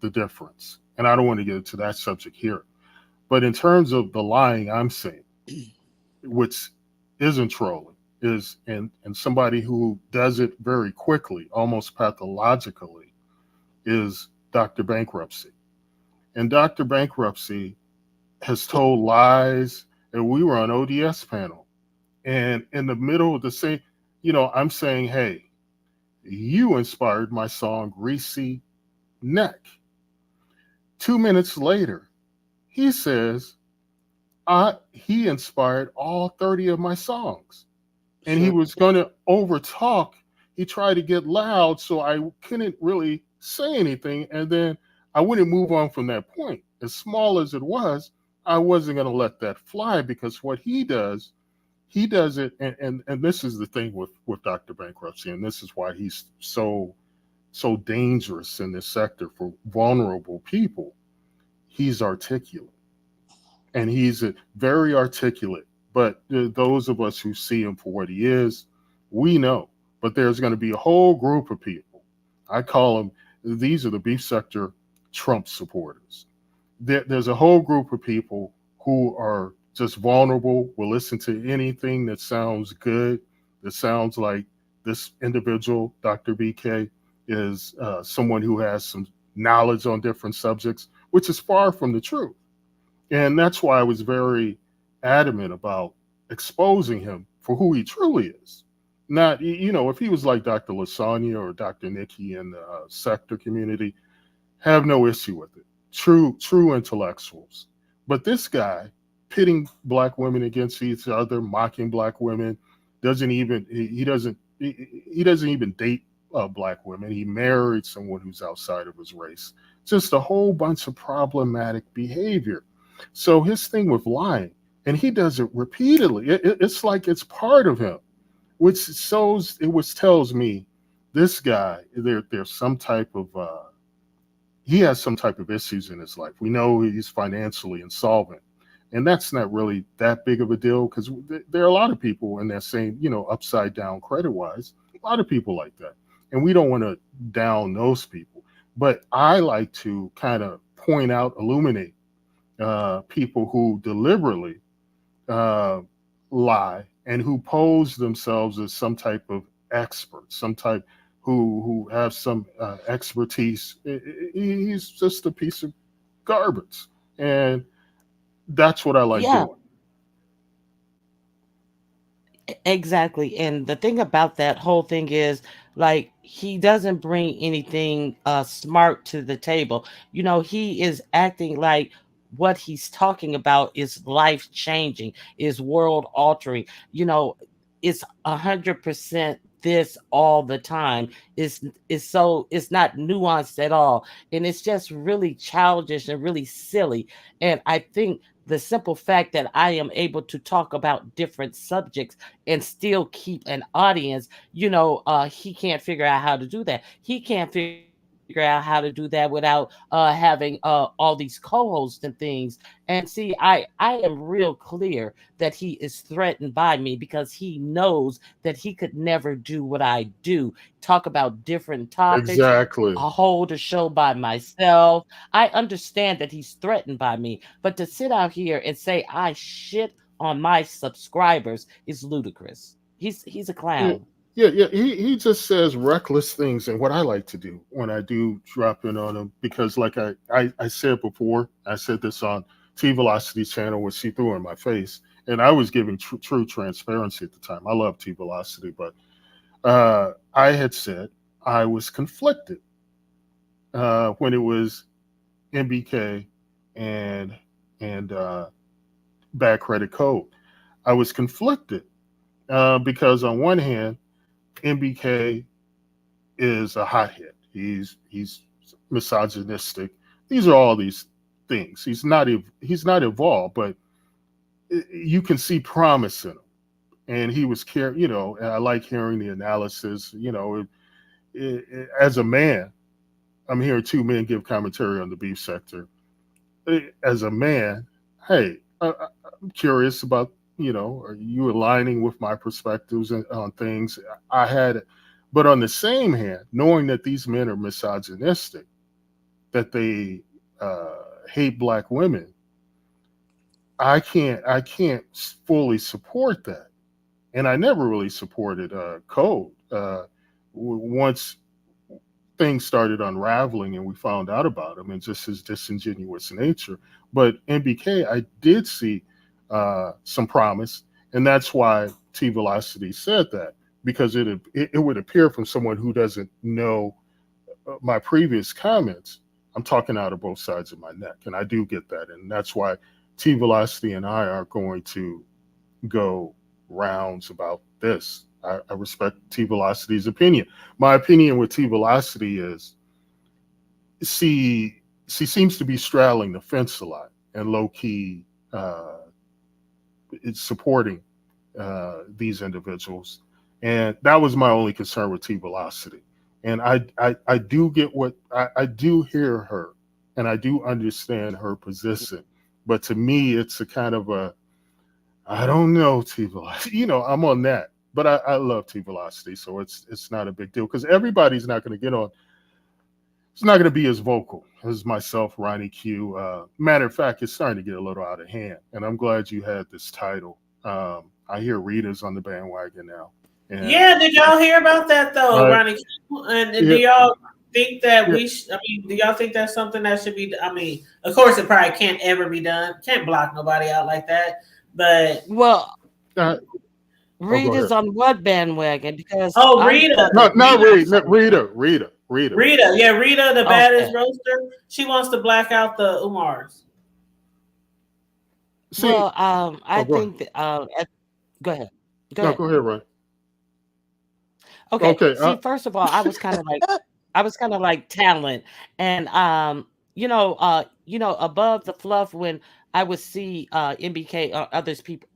the difference. And I don't want to get into that subject here, but in terms of the lying I'm saying, which isn't trolling, is and somebody who does it very quickly, almost pathologically, is Dr. Bankruptcy. And Dr. Bankruptcy has told lies, and we were on ODS panel. And in the middle of the same, I'm saying, hey, you inspired my song Greasy Neck. 2 minutes later, he says, he inspired all 30 of my songs. And he was going to overtalk. He tried to get loud, so I couldn't really say anything. And then I wouldn't move on from that point. As small as it was, I wasn't going to let that fly, because what he does it. And this is the thing with Dr. Bankruptcy. And this is why he's so dangerous in this sector for vulnerable people. He's articulate, and he's very articulate. But those of us who see him for what he is, we know. But there's going to be a whole group of people. I call them, these are the beef sector Trump supporters. There's a whole group of people who are just vulnerable, will listen to anything that sounds good, that sounds like this individual, Dr. BK, is someone who has some knowledge on different subjects, which is far from the truth. And that's why I was very adamant about exposing him for who he truly is. Not, if he was like Dr. Lasagna or Dr. Nikki in the sector community, have no issue with it. True intellectuals. But this guy, pitting Black women against each other, mocking Black women, he doesn't even date Black women. He married someone who's outside of his race. Just a whole bunch of problematic behavior. So his thing with lying, and he does it repeatedly. It's like it's part of him, which tells me this guy, there's some type of he has some type of issues in his life. We know he's financially insolvent, and that's not really that big of a deal because there are a lot of people in that same, upside down credit wise. A lot of people like that, and we don't want to down those people. But I like to kind of point out, illuminate people who deliberately uh, lie and who pose themselves as some type of expert, some type who have some expertise. He's just a piece of garbage, and that's what I like Yeah, doing. exactly. And the thing about that whole thing is, like, he doesn't bring anything smart to the table. He is acting like what he's talking about is life changing, is world altering. It's 100% this all the time. It's not nuanced at all. And it's just really childish and really silly. And I think the simple fact that I am able to talk about different subjects and still keep an audience, he can't figure out how to do that. He can't figure out how to do that without having all these co-hosts and things. And see, I am real clear that he is threatened by me because he knows that he could never do what I do, talk about different topics, Exactly. hold a show by myself. I understand that he's threatened by me, but to sit out here and say I shit on my subscribers is ludicrous. He's a Yeah, clown. yeah. He just says reckless things, and what I like to do when I do drop in on him, because like I said before, I said this on T Velocity's channel, which she threw in my face, and I was giving true transparency at the time. I love T Velocity, but I had said I was conflicted when it was MBK and and bad credit code. I was conflicted because on one hand, MBK is a hothead. He's misogynistic. These are all these things. He's not evolved, but you can see promise in him. And he was care. And I like hearing the analysis. As a man, I'm hearing two men give commentary on the beef sector. As a man, hey, I'm curious about, are you aligning with my perspectives on things? I had, but on the same hand, knowing that these men are misogynistic, that they hate black women, I can't fully support that, and I never really supported Code. Once things started unraveling and we found out about him and just his disingenuous nature. But MBK, I did see some promise, and that's why T Velocity said that, because it would appear from someone who doesn't know my previous comments. I'm talking out of both sides of my neck, and I do get that, and that's why T Velocity and I are going to go rounds about this. I respect T Velocity's opinion. My opinion with T Velocity is she seems to be straddling the fence a lot and low key it's supporting these individuals, and that was my only concern with T Velocity. And I do get what I do hear her, and I do understand her position, but to me, it's a kind of a I don't know T Velocity. I'm on that, but I love T Velocity, so it's not a big deal because everybody's not going to get on. It's not going to be as vocal as myself, RonyiQ. Matter of fact, it's starting to get a little out of hand, and I'm glad you had this title. I hear Rita's on the bandwagon now, and Yeah, did y'all hear about that though, I Ronnie? And do yeah, y'all think that yeah, I mean, do y'all think that's something that should be? I mean, of course, it probably can't ever be done. Can't block nobody out like that. But Well, uh, oh, go Rita's ahead. on what bandwagon? Because oh, I Rita, thought No, that not Rita, Rita's. Rita. Rita, yeah, Rita, the baddest Okay. roaster. She wants to black out the Umars. See, Well, I oh, go ahead. think that, go ahead. Go No, ahead. go ahead, Ron. Okay. Okay. See, first of all, I was kind of like talent, and above the fluff when I would see MBK or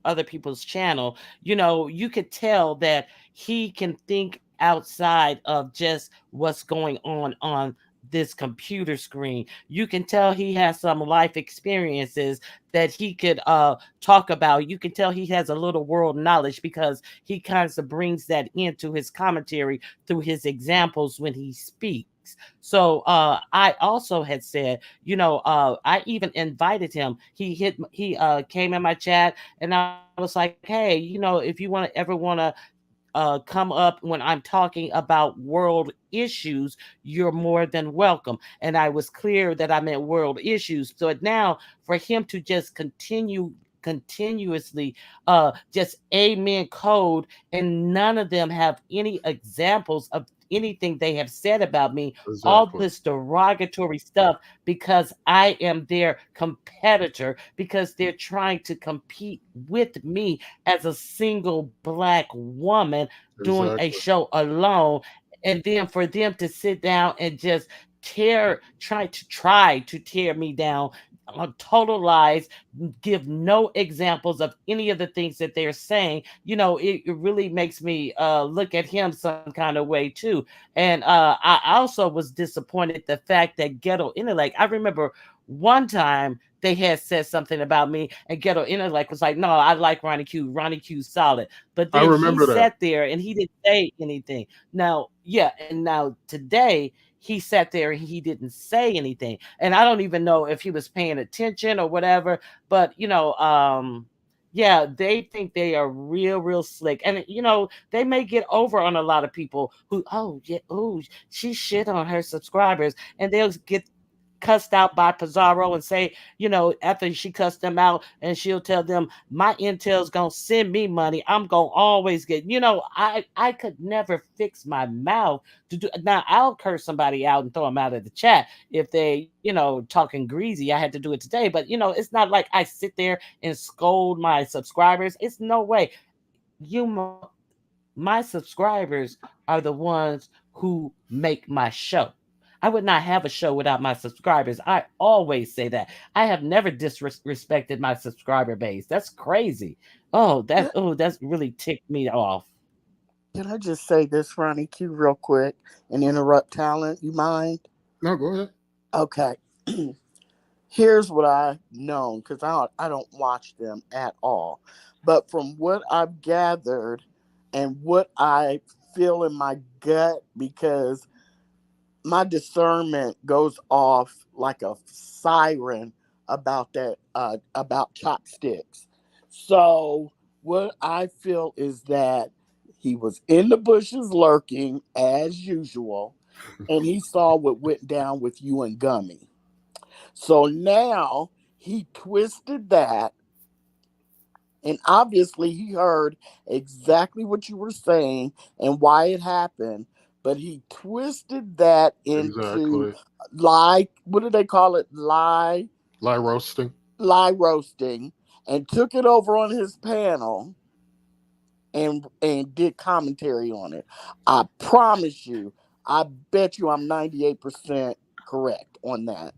other people's channel, you could tell that he can think outside of just what's going on this computer screen. You can tell he has some life experiences that he could talk about. You can tell he has a little world knowledge because he kind of brings that into his commentary through his examples when he speaks. So I also had said, I even invited him. He came in my chat, and I was like, hey, if you ever want to come up when I'm talking about world issues, you're more than welcome. And I was clear that I meant world issues. So now for him to just continuously just amen code, and none of them have any examples of anything they have said about me, all Exactly. this derogatory stuff, because I am their competitor, because they're trying to compete with me as a single black woman doing a Exactly. show alone. And then for them to sit down and just try to tear me down on total lies, give no examples of any of the things that they're saying, it really makes me look at him some kind of way too. And I also was disappointed the fact that Ghetto Intellect, I remember one time they had said something about me, and Ghetto Intellect was like, no, I like Ronnie Q. Ronnie Q's solid. But I then he remember that. sat there and he didn't say anything. Now, yeah, and now today he sat there and he didn't say anything. And I don't even know if he was paying attention or whatever. But yeah, they think they are real, real slick. And they may get over on a lot of people who, oh yeah, oh, she shit on her subscribers, and they'll get cussed out by Pizarro and say, after she cussed them out, and she'll tell them, my intel's gonna send me money. I'm gonna always get, I could never fix my mouth to do. Now I'll curse somebody out and throw them out of the chat if they, talking greasy. I had to do it today, but it's not like I sit there and scold my subscribers. It's no way. You My subscribers are the ones who make my show. I would not have a show without my subscribers. I always say that. I have never disrespected my subscriber base. That's crazy. That's really ticked me off. Can I just say this, Ronnie Q, real quick and interrupt talent? You mind? No, go ahead. Okay. Here's what I've known, because I don't watch them at all. But from what I've gathered and what I feel in my gut, because my discernment goes off like a siren about that, about chopsticks. So what I feel is that he was in the bushes lurking as usual, and he saw what went down with you and Gummy. So now he twisted that, and obviously he heard exactly what you were saying and why it happened, but he twisted that into Exactly. lie. What do they call it? Lie roasting. Lie roasting, and took it over on his panel and did commentary on it. I promise you. I bet you I'm 98% correct on that.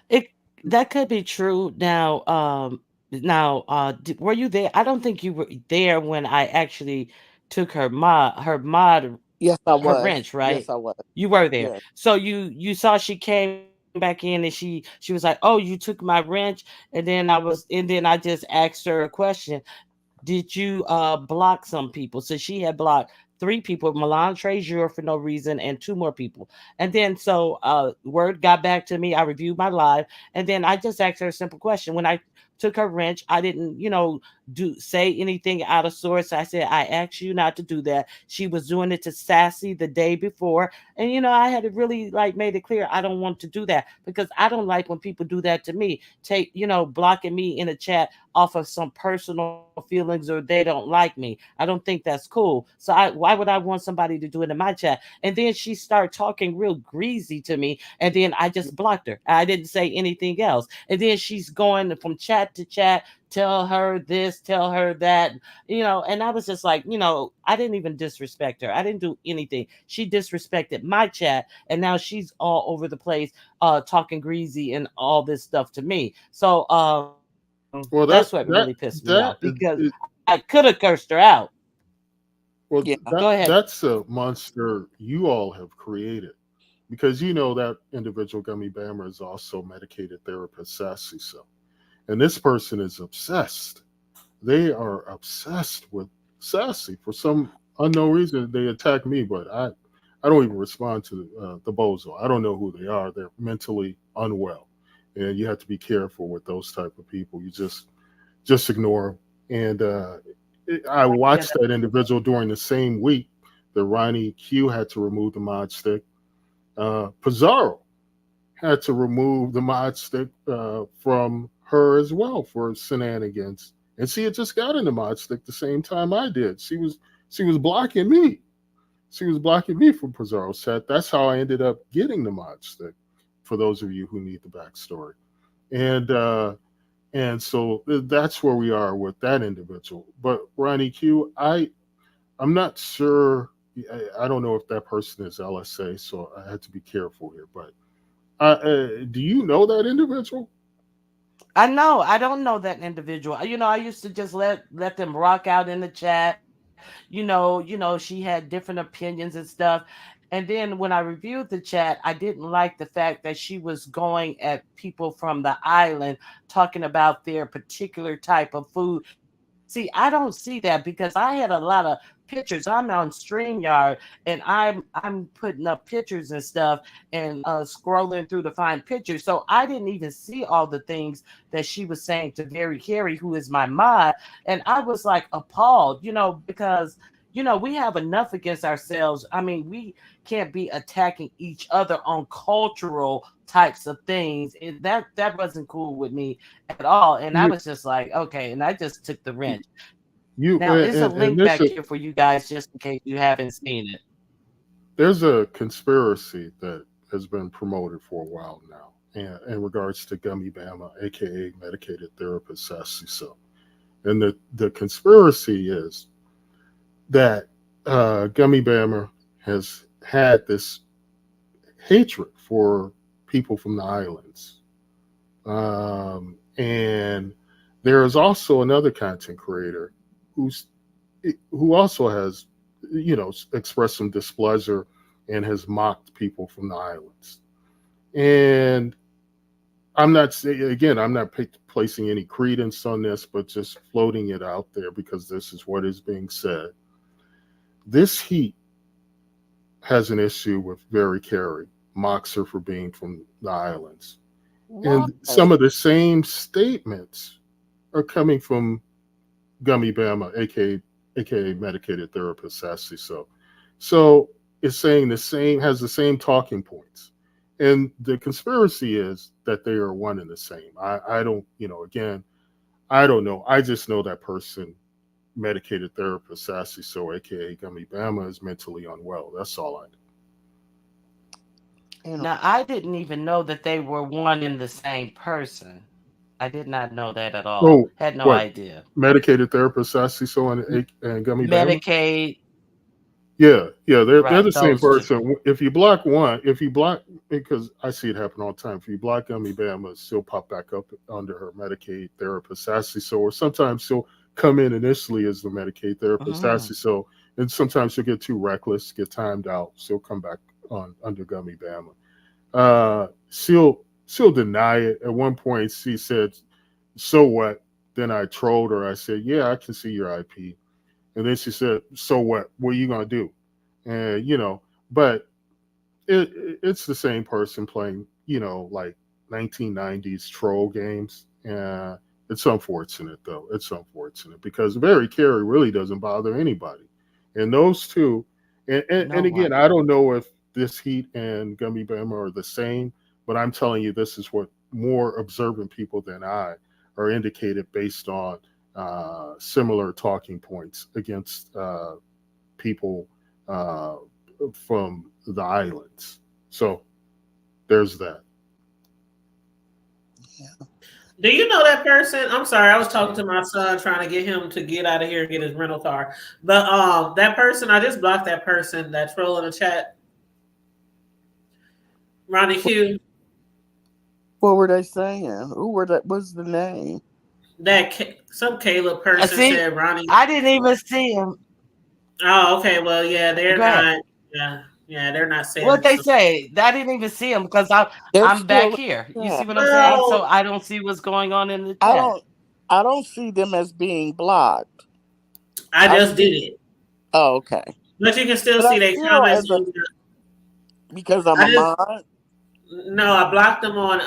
It That could be true. Were you there? I don't think you were there when I actually took Yes, I her was. wrench, Yes, right? I was. You were there. Yes. So you saw she came back in, and she was like, "Oh, you took my wrench." And then I just asked her a question. Did you block some people? So she had blocked three people, Milan Treasure for no reason, and two more people. And then so word got back to me. I reviewed my live, and then I just asked her a simple question. When I took her wrench, I didn't, do say anything out of sorts. I said, I asked you not to do that. She was doing it to Sassy the day before. And I had to really like made it clear I don't want to do that, because I don't like when people do that to me. Blocking me in a chat off of some personal feelings, or they don't like me. I don't think that's cool. So why would I want somebody to do it in my chat? And then she started talking real greasy to me, and then I just blocked her. I didn't say anything else. And then she's going from chat to chat, tell her this, tell her that, and I was just like, I didn't even disrespect her. I didn't do anything. She disrespected my chat, and now she's all over the place talking greasy and all this stuff to me. So that's what Well, really pissed me off, because that is, I could have cursed her out. well, Yeah. Go ahead. that's a monster you all have created. because you know that individual Gummy Bammer is also medicated therapist Sassy. So, and this person is obsessed. They are obsessed with Sassy for some unknown reason. They attack me, but I don't even respond to the bozo. I don't know who they are. They're mentally unwell, and you have to be careful with those type of people. You just ignore them. And I Yeah, watched that individual during the same week that RonyiQ had to remove the mod stick. Pizarro had to remove the mod stick from her as well for shenanigans. And she had just got in the mod stick the same time I did. She was blocking me. She was blocking me from Pizarro set. That's how I ended up getting the mod stick. For those of you who need the backstory, and so that's where we are with that individual. But Ronnie Q, I'm not sure. I don't know if that person is LSA, so I had to be careful here. But do you know that individual? I know. I don't know that individual. I used to just let them rock out in the chat. She had different opinions and stuff. And then when I reviewed the chat, I didn't like the fact that she was going at people from the island talking about their particular type of food. See, I don't see that because I had a lot of pictures. I'm on StreamYard and I'm putting up pictures and stuff and scrolling through to find pictures. So I didn't even see all the things that she was saying to Very Carrie, who is my mod. And I was like appalled, because we have enough against ourselves. I mean, we can't be attacking each other on cultural types of things. That wasn't cool with me at all. And I You, was just like, okay, and I just took the wrench. you, Now, is a and link this back here for you guys just in case you haven't seen it. there's a conspiracy that has been promoted for a while now, in regards to Gummy Bama, aka medicated therapist Sassy. So, and the conspiracy is that Gummy Bammer has had this hatred for people from the islands. And there is also another content creator who's who also has, expressed some displeasure and has mocked people from the islands. And I'm not saying, again, I'm not placing any credence on this, but just floating it out there because this is what is being said. This heat has an issue with Very Carey, mocks her for being from the islands. What? And some of the same statements are coming from Gummy Bama, aka medicated therapist Sassy. So it's saying has the same talking points. And the conspiracy is that they are one and the same. I don't, again, I don't know. I just know that person, medicated therapist Sassy, so aka Gummy Bama, is mentally unwell. That's all I You know, Now, I didn't even know that they were one and the same person. I did not know that at know. all. Oh, Had no what? idea. Medicated therapist Sassy, so M- and Gummy Bama? Medicaid, Yeah, they're right? the same Those two. person. If you block one, if you block, because I see it happen all the time. If you block Gummy Bama, she'll pop back up under her Medicaid therapist Sassy. So, or sometimes she'll come in initially as the Medicaid therapist Hmm. Sassy. So, and sometimes she'll get too reckless, get timed out. She'll come back on under Gummy Bama. She'll deny it. At one point, she said, "So what?" Then I trolled her. I said, "Yeah, I can see your IP." And then she said, "So what? What are you gonna do?" And but it's the same person playing, like 1990s troll games. It's unfortunate though. It's unfortunate because Barry Carey really doesn't bother anybody, and those two, and No again, one. I don't know if this Heat and Gummy Bama are the same, but I'm telling you, this is what more observant people than I are indicated based on similar talking points against people uh, from the islands. So there's that. yeah. Do you know that person? I'm sorry, I was talking to my son trying to get him to get out of here and get his rental car. But that person, I just blocked that person that troll in the chat. Ronnie Q. What were they saying? Who were that? What's the name? Some Caleb I person see. said Ronnie. I didn't even see him. Oh, okay. Well, yeah, they're Go ahead. not. Yeah. Yeah, they're not saying What it's they the. say? I didn't even see them because They're I'm back still here. in You the see chat. what I'm I saying? So Well, I don't see what's going on in the I chat. don't I don't see them as being blocked. I I just did see. it, Oh, okay. but you can still But I see their still, comments as a on. because I'm I a just mod. no, I blocked them on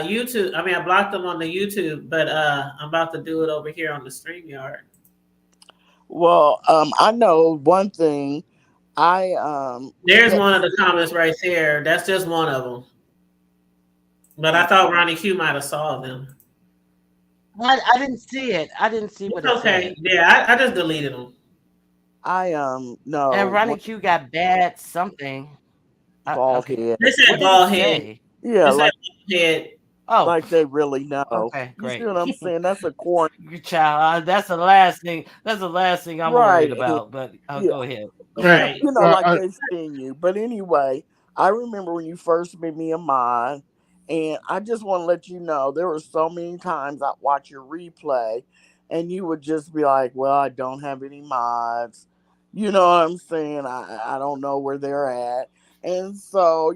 YouTube. I mean, I blocked them on the YouTube, but I'm about to do it over here on the StreamYard. Well, I know one thing. I There's kept one of the seeing. comments right there. That's just one of them. But I thought Okay. Ronnie Q might have saw them. I didn't see it. I didn't see what It's it okay. said. Yeah, I just deleted them. I And know Ronnie one Q got bad something. bald Okay. head. They What said did it bald head. say? Yeah, It said like bald head. Oh, like they really know. okay, You see great. what I'm saying? That's a corny. Your child. That's the last thing. That's the last thing I'm Right. worried And about. But yeah. go ahead. Go And ahead. Right. like I, they've seen you. But anyway, I remember when you first made me a mod, and I just want to let you know there were so many times I watch your replay, and you would just be like, "Well, I don't have any mods." You know what I'm saying? I don't know where they're at, and so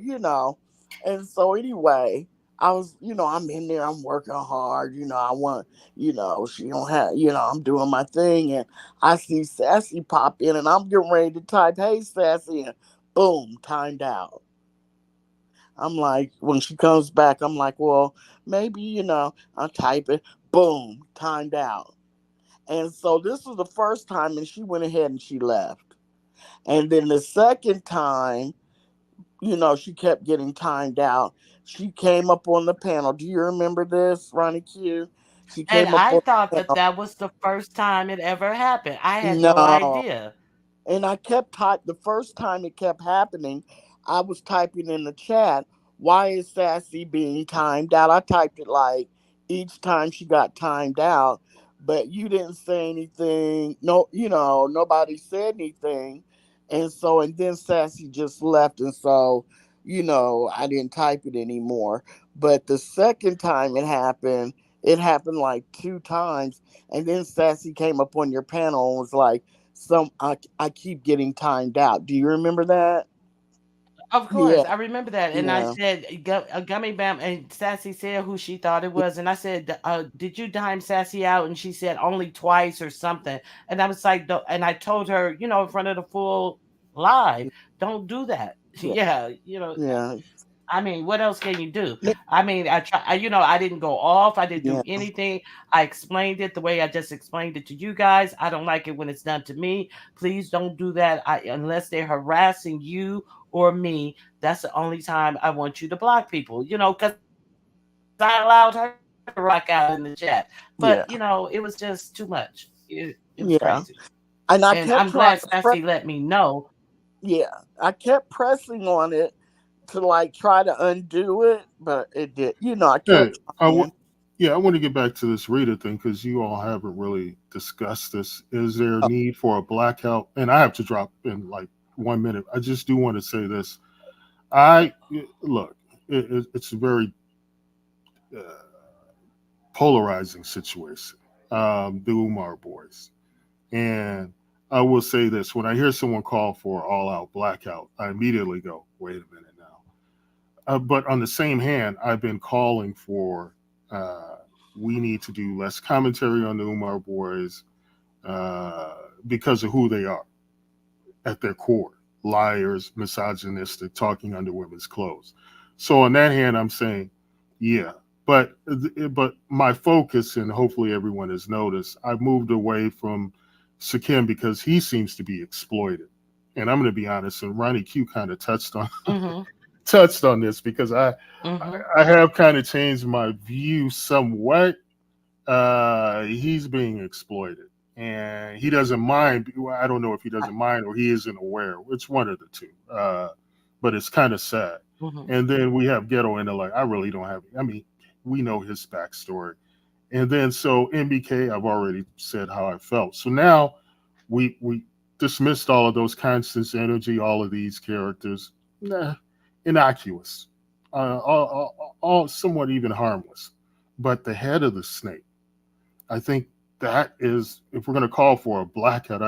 anyway. I was, I'm in there, I'm working hard, I want, she don't have, I'm doing my thing, and I see Sassy pop in, and I'm getting ready to type, "Hey, Sassy," and boom, timed out. I'm like, when she comes back, I'm like, well, maybe, I'll type it, boom, timed out. And so this was the first time, and she went ahead and she left. And then the second time, she kept getting timed out. She came up on the panel. Do you remember this, Ronnie Q? She And came up I on thought the that panel. that was the first time it ever happened. I had no No. idea. And I kept the first time it kept happening, I was typing in the chat, "Why is Sassy being timed out?" I typed it like each time she got timed out, but you didn't say anything. No, nobody said anything. And then Sassy just left, and so, I didn't type it anymore. But the second time it happened like two times, and then Sassy came up on your panel and was like, I keep getting timed out. Do you remember that? Of Yeah, course, I remember that, and I yeah, said, Gummy Bam," and Sassy said who she thought it was, and I said, "Did you dime Sassy out?" And she said only twice or something, and I was like, and I told her, in front of the full live, don't do that. yeah, Yeah, yeah, I mean, what else can you do? N- I mean, I didn't go off. I didn't do yeah, anything. I explained it the way I just explained it to you guys. I don't like it when it's done to me. Please don't do that. Unless they're harassing you or me, that's the only time I want you to block people, because I allowed her to rock out in the chat. But, yeah, it was just too much. It was yeah. crazy. And I And kept I'm trying glad to Sassy let me know. yeah, I kept pressing on it to like try to undo it, but it did. I hey, kept I w- trying. yeah, I want to get back to this Rita thing because you all haven't really discussed this. Is there a Oh, need for a blackout? And I have to drop in like 1 minute. I just do want to say this. I look, it's a very uh, polarizing situation. The Umar boys, and I will say this: when I hear someone call for all-out blackout, I immediately go, "Wait a minute now." But on the same hand, I've been calling for uh, we need to do less commentary on the Umar boys uh, because of who they are at their core: liars, misogynistic, talking under women's clothes. So on that hand, I'm saying, yeah. But my focus, and hopefully everyone has noticed, I've moved away from Sakim because he seems to be exploited. And I'm going to be honest, and Ronnie Q kind of Mm-hmm. touched on this because Mm-hmm. I have kind of changed my view somewhat. He's being exploited, and he doesn't mind. I don't know if he doesn't mind or he isn't aware. It's one of the two. But it's kind of sad. Mm-hmm. And then we have Ghetto Intellect. I really don't have. I mean, we know his backstory. And then so MBK, I've already said how I felt. So now we dismissed all of those Constance Energy, all of these characters. Nah, innocuous, all somewhat even harmless. But the head of the snake, I think that is, if we're going to call for a blackout,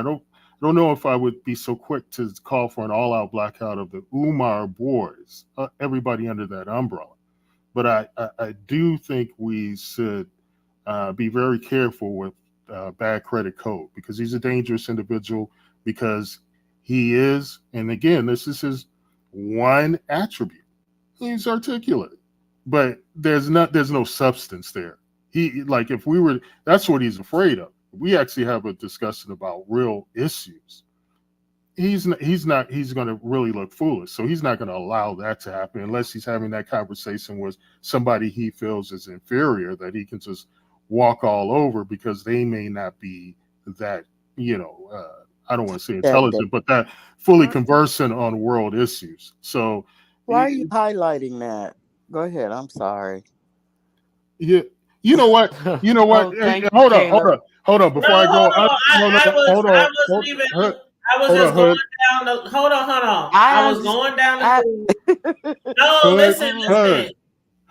I don't know if I would be so quick to call for an all-out blackout of the Umar boys, everybody under that umbrella. But I do think we should be very careful with bad credit code because he's a dangerous individual because he is, and again, this is his one attribute. He's articulate, but there's no substance there. He like if we were that's what he's afraid of. We actually have a discussion about real issues. He's going to really look foolish. So he's not going to allow that to happen unless he's having that conversation with somebody he feels is inferior that he can just walk all over because they may not be that, I don't want to say That intelligent, but that fully conversant on world issues. So why are you highlighting that? Go ahead. I'm sorry. yeah, you know what? You know what? Oh, Hey, thank you, hold on, hold Caleb. on, hold on. No, Before I hold go, on. no, no, hold I on, wasn't even. I was hold on, just going hood, down the. Hold on, hold on. I I was understand. going down the I thing. No, hood, listen, mhm. listen. hood,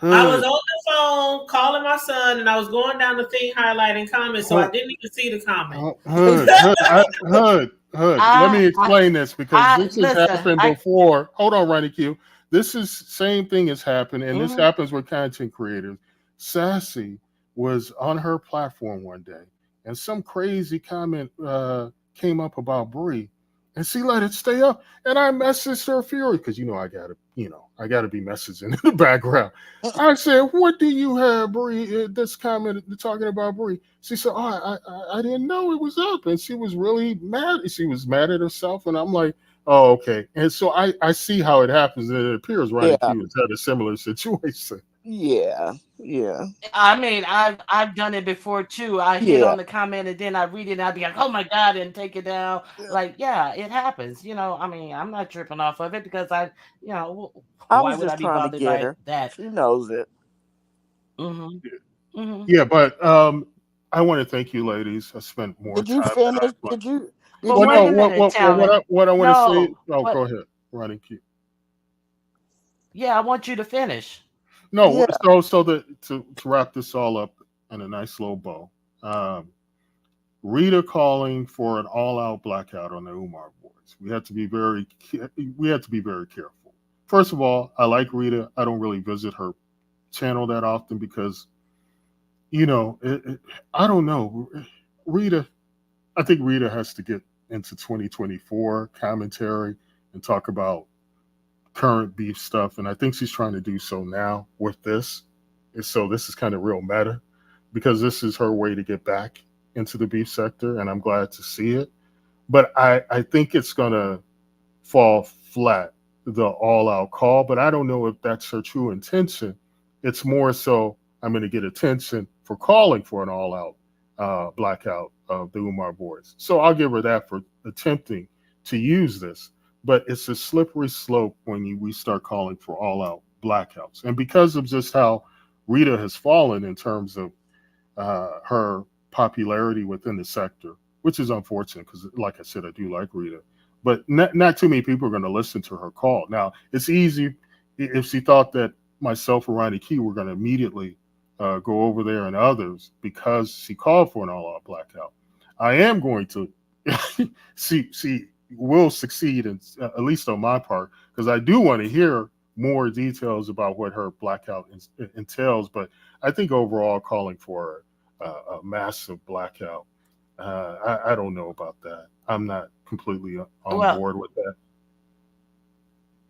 I was hood. on the phone calling my son, and I was going down the thing highlighting comments, so I Hood, didn't even see the comment. Hood. Let me I, explain this because this has listen. happened before. Hold on, RonyiQ. This is same thing has happened, and this Mhm. happens with content creators. Sassy was on her platform one day, and some crazy comment came up about Brie, and she let it stay up. And I messaged her fury because I gotta be messaging in the background. I said, "What do you have, Bree? This comment talking about Bree?" She said, "Oh, I didn't know it was up," and she was really mad. She was mad at herself, and I'm like, "Oh, okay." And so I see how it happens, and it appears Ronnie Yeah, Q has had a similar situation. yeah, yeah, I mean, I've done it before too. I hit yeah. on the comment and then I read it and I'd be like, "Oh my god," and take it down. Like, yeah, it happens. I mean, I'm not tripping off of it because I why was would I just be trying to bothered get by her. that? She knows it. Mhm. Mhm. Yeah, but I want to thank you, ladies. I spent more Did you time than I finish? planned. Did But you Well, wait no, a finish? minute, talent. what I want to say. No. Oh, What go ahead, Ronnie Q. Yeah, I want you to finish. No, Yeah. to wrap this all up in a nice little bow. Um, Rita calling for an all-out blackout on the Umar boys. We had to be very careful. First of all, I like Rita. I don't really visit her channel that often because you know I don't know Rita. I think Rita has to get into 2024 commentary and talk about current beef stuff, and I think she's trying to do so now with this. And so this is kind of real meta because this is her way to get back into the beef sector, and I'm glad to see it. But I think it's gonna fall flat, the all out call. But I don't know if that's her true intention. It's more so I'm going to get attention for calling for an all out blackout of the Umar boys. So I'll give her that for attempting to use this. But it's a slippery slope when we start calling for all out blackouts. And because of just how Rita has fallen in terms of her popularity within the sector, which is unfortunate because, like I said, I do like Rita. But not too many people are going to listen to her call. Now, it's easy if she thought that myself or Ronnie Key were going to immediately go over there and others because she called for an all-out blackout. I am going to she will succeed, in, at least on my part, because I do want to hear more details about what her blackout entails. But I think overall, calling for a massive blackout. I don't know about that. I'm not completely on Well, board with that.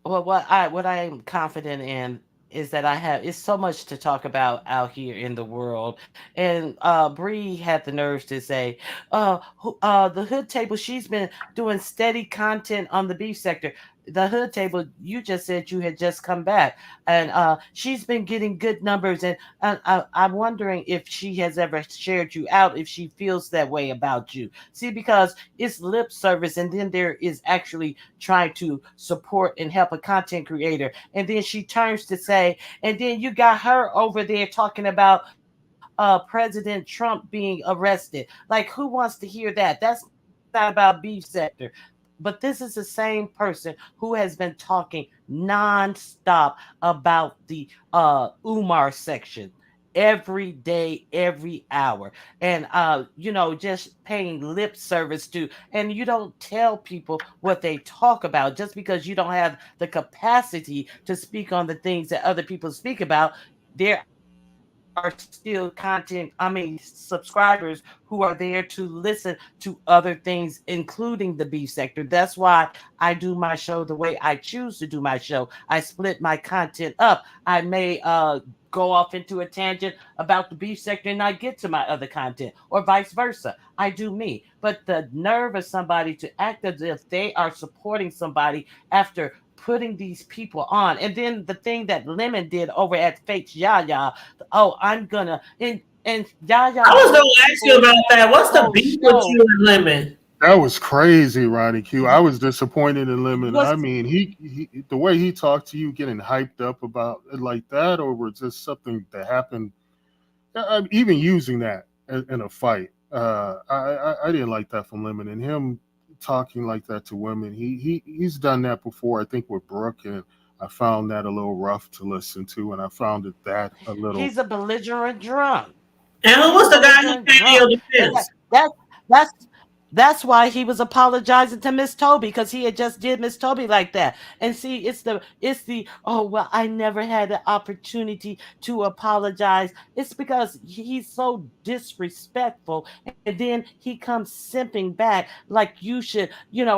what I am confident in is that I have it's so much to talk about out here in the world. And Bree had the nerves to say, the hood table, she's been doing steady content on the beef sector. The hood table, you just said you had just come back, and she's been getting good numbers. And I'm wondering if she has ever shared you out, if she feels that way about you. See, because it's lip service, and then there is actually trying to support and help a content creator. And then she turns to say, and then you got her over there talking about President Trump being arrested. Like, who wants to hear that? That's not about beef sector. But this is the same person who has been talking nonstop about the Umar section. every day, every hour. And just paying lip service to, and you don't tell people what they talk about just because you don't have the capacity to speak on the things that other people speak about. There are still subscribers who are there to listen to other things, including the beef sector. That's why I do my show the way I choose to do my show. I split my content up. I may go off into a tangent about the beef sector and I get to my other content, or vice versa. I do me. But the nerve of somebody to act as if they are supporting somebody after putting these people on. And then the thing that Lemon did over at Fate's Yaya, oh, I'm gonna and I Yaya was paid gonna ask you for about that. the What's the whole beef with show. you and Lemon? That was crazy, Ronnie Q. I was disappointed in Lemon. I Was mean, he the way he talked to you, getting hyped up about it like that, over just something that happened. Even using that in a fight, I didn't like that from Lemon, and him talking like that to women. He's done that before. I think with Brooke, and I found that a little rough to listen to, and I found it that a little. he's a belligerent drunk. And who He's was a the guy who belligerent came to your drunk. And defense? that's that's why he was apologizing to Miss Toby, because he had just did Miss Toby like that. And see, it's the oh well, I never had the opportunity to apologize. It's because he's so disrespectful, and then he comes simping back like you should,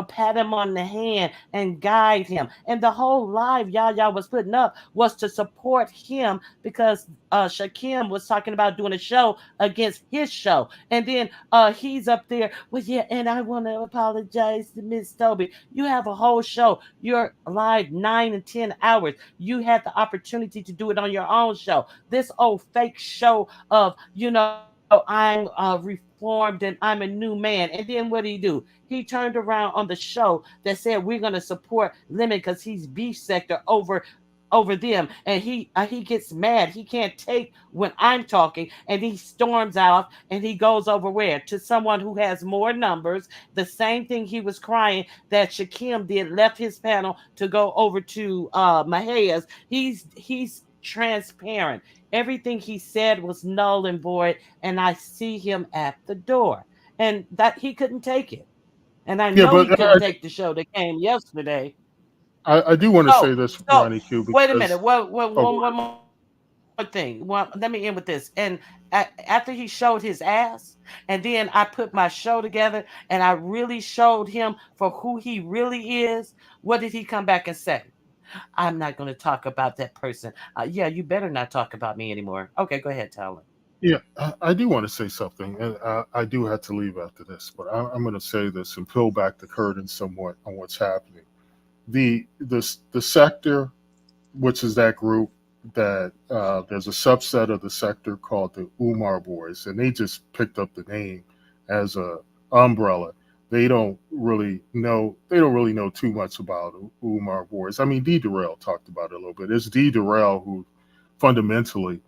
pat him on the hand and guide him. And the whole live Yaya was putting up was to support him, because Shakim was talking about doing a show against his show. And then he's up there, well, yeah, and I want to apologize to Miss Toby. You have a whole show. You're live 9 and 10 hours. You had the opportunity to do it on your own show. This old fake show of, I'm reformed and I'm a new man. And then what did he do? He turned around on the show that said we're going to support Lemon because he's beef sector over them, and he gets mad. He can't take when I'm talking, and he storms out and he goes over where to someone who has more numbers. The same thing he was crying that Shakim did, left his panel to go over to Mahia's. He's transparent. Everything he said was null and void, and I see him at the door, and that he couldn't take it. And I Yeah, know he but couldn't take the show that came yesterday. I do want to So, say this, so Ronnie Q, wait a minute. because One more thing. Well, let me end with this. And after he showed his ass, and then I put my show together, and I really showed him for who he really is, what did he come back and say? I'm not going to talk about that person. Yeah, you better not talk about me anymore. Okay, go ahead, Tyler. yeah, I do want to say something, and I do have to leave after this, but I'm going to say this and peel back the curtain somewhat on what's happening. The sector, which is that group that there's a subset of the sector called the Umar Boys, and they just picked up the name as a umbrella. They don't really know too much about Umar Boys. I mean, D. Durrell talked about it a little bit. It's D. Durrell who fundamentally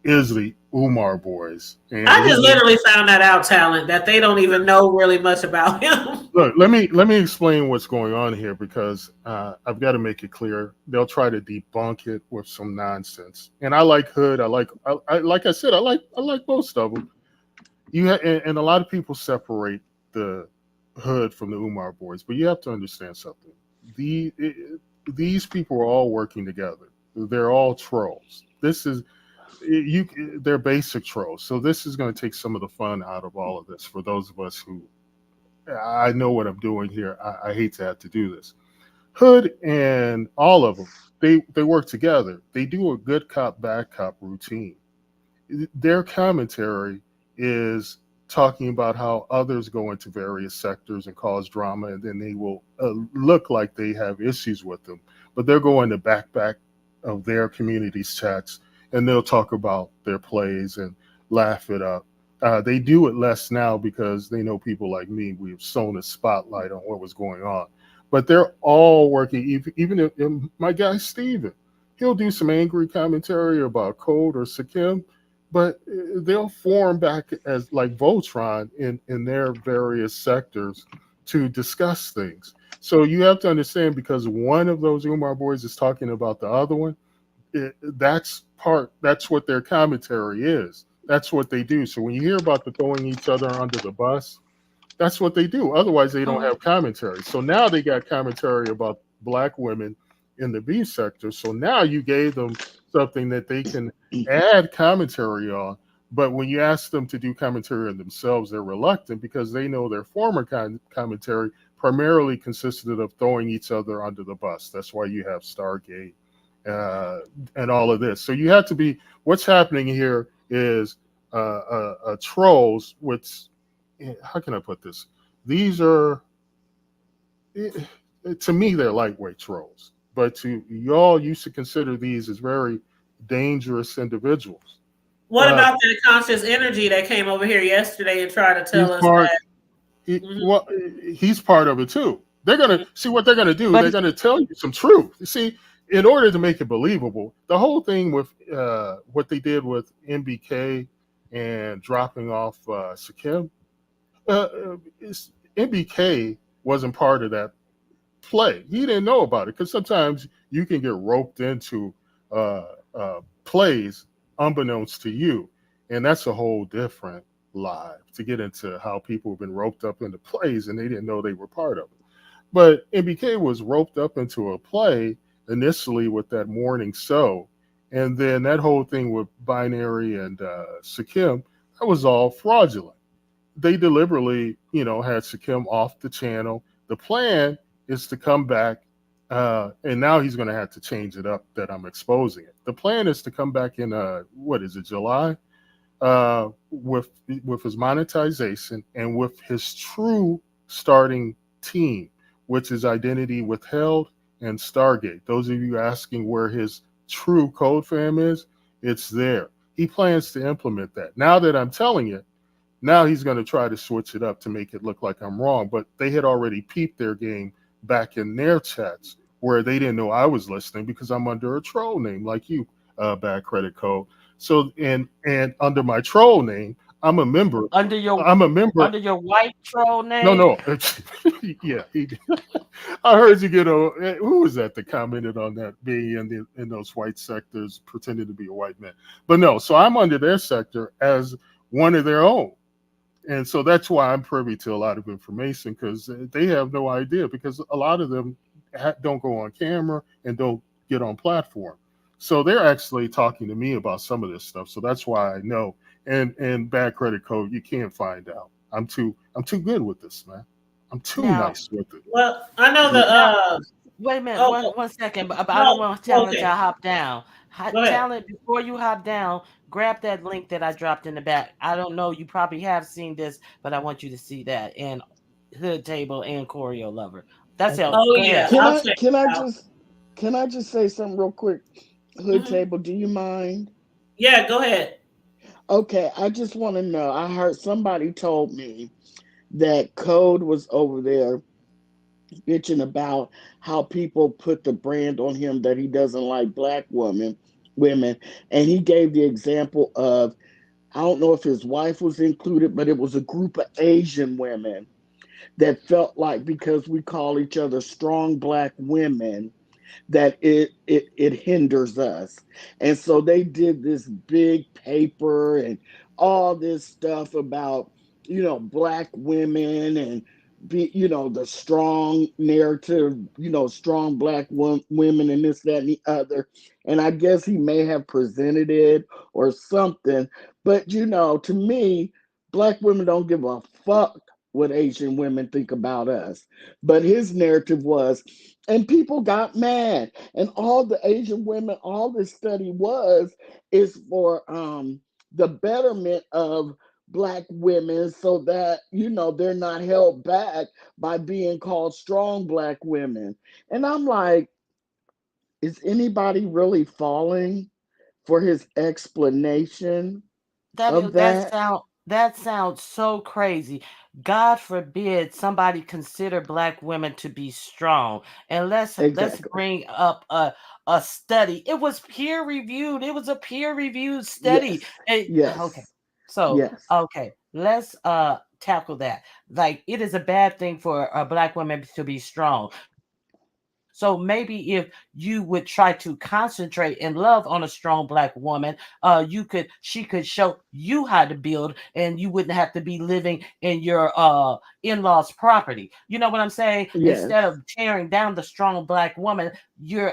is the Umar Boys, and I just literally found that out, talent, that they don't even know really much about him. look. Let me explain what's going on here, because I've got to make it clear. They'll try to debunk it with some nonsense, and I like Hood. Like I said, I like most of them. And a lot of people separate the Hood from the Umar Boys, but you have to understand something. The these people are all working together. They're all trolls. This is you. They're basic trolls. So this is going to take some of the fun out of all of this for those of us who I know what I'm doing here. I hate to have to do this. Hood and all of them, they work together. They do a good cop, bad cop routine. Their commentary is talking about how others go into various sectors and cause drama, and then they will look like they have issues with them, but they're going to back of their community's chats, and they'll talk about their plays and laugh it up. They do it less now because they know people like me. We've shown a spotlight on what was going on, but they're all working. Even if my guy Steven, he'll do some angry commentary about Code or Sakim, but they'll form back as like Voltron in their various sectors to discuss things. So you have to understand, because one of those Umar boys is talking about the other one, That's what their commentary is. That's what they do. So when you hear about the throwing each other under the bus, that's what they do. Otherwise, they don't have commentary. So now they got commentary about black women in the B sector. So now you gave them something that they can add commentary on. But when you ask them to do commentary on themselves, they're reluctant because they know their former commentary primarily consisted of throwing each other under the bus. That's why you have Stargate uh, and all of this. So you have to be. What's happening here is trolls, which how can I put this? These are, eh, to me, they're lightweight trolls, but to y'all used to consider these as very dangerous individuals. What Uh, about that conscious energy that came over here yesterday and tried to he's tell us part. that? Mhm. Well, he's part of it too. They're gonna see what they're gonna do. But They're gonna tell you some truth. You see, in order to make it believable, the whole thing with what they did with MBK and dropping off Sakim, MBK wasn't part of that play. He didn't know about it because sometimes you can get roped into plays unbeknownst to you, and that's a whole different live to get into how people have been roped up into plays and they didn't know they were part of it. But MBK was roped up into a play initially with that morning show, and then that whole thing with Binary and Sakim, that was all fraudulent. They deliberately, had Sakim off the channel. The plan is to come back, and now he's going to have to change it up that I'm exposing it. The plan is to come back in, what is it, July, with his monetization and with his true starting team, which is Identity Withheld and Stargate. Those of you asking where his true code fam is, it's there. He plans to implement that. Now that I'm telling you, now he's going to try to switch it up to make it look like I'm wrong. But they had already peeped their game back in their chats where they didn't know I was listening because I'm under a troll name like you, Bad Credit Code. So and under my troll name, I'm a member. under your I'm a member. under your white troll No, name. no. Yeah, I heard you get a. Who was that that commented on that being in those white sectors, pretending to be a white man? But no, so I'm under their sector as one of their own. And so that's why I'm privy to a lot of information because they have no idea because a lot of them don't go on camera and don't get on platform. So they're actually talking to me about some of this stuff. So that's why I know. And Bad Credit Code, you can't find out. I'm too good with this, man. I'm too Now, nice with it. Well, I know Yeah. the now, wait a minute, oh, one second, but I don't no, want talent to okay, hop down. go ahead. Talent, before you hop down, grab that link that I dropped in the back. I don't know, you probably have seen this, but I want you to see that. And Hood Table and Choreo Lover. That's it. Oh Go yeah, ahead. Can I'll I check can it I out. just can I just say something real quick? Hood Hmm. table, do you mind? Yeah, go ahead. Okay, I just want to know. I heard somebody told me that Code was over there bitching about how people put the brand on him that he doesn't like black women, and he gave the example of I don't know if his wife was included, but it was a group of Asian women that felt like because we call each other strong black women that it hinders us. And so they did this big paper and all this stuff about black women and the strong narrative, strong black women and this that and the other. And I guess he may have presented it or something, but to me, black women don't give a fuck what Asian women think about us. But his narrative was, and people got mad. And all the Asian women, all this study is for the betterment of black women so that they're not held back by being called strong black women. And I'm like, is anybody really falling for his explanation of that? That sounds so crazy. God forbid somebody consider black women to be strong. And let's Exactly. bring up a study. It was peer reviewed. It was a peer reviewed study. Yes. Okay. Yes. So, Yes. okay, let's tackle that. Like, it is a bad thing for black women to be strong. So maybe if you would try to concentrate and love on a strong black woman, she could show you how to build, and you wouldn't have to be living in your in-laws property. You know what I'm saying? Instead Yes. of tearing down the strong black woman, you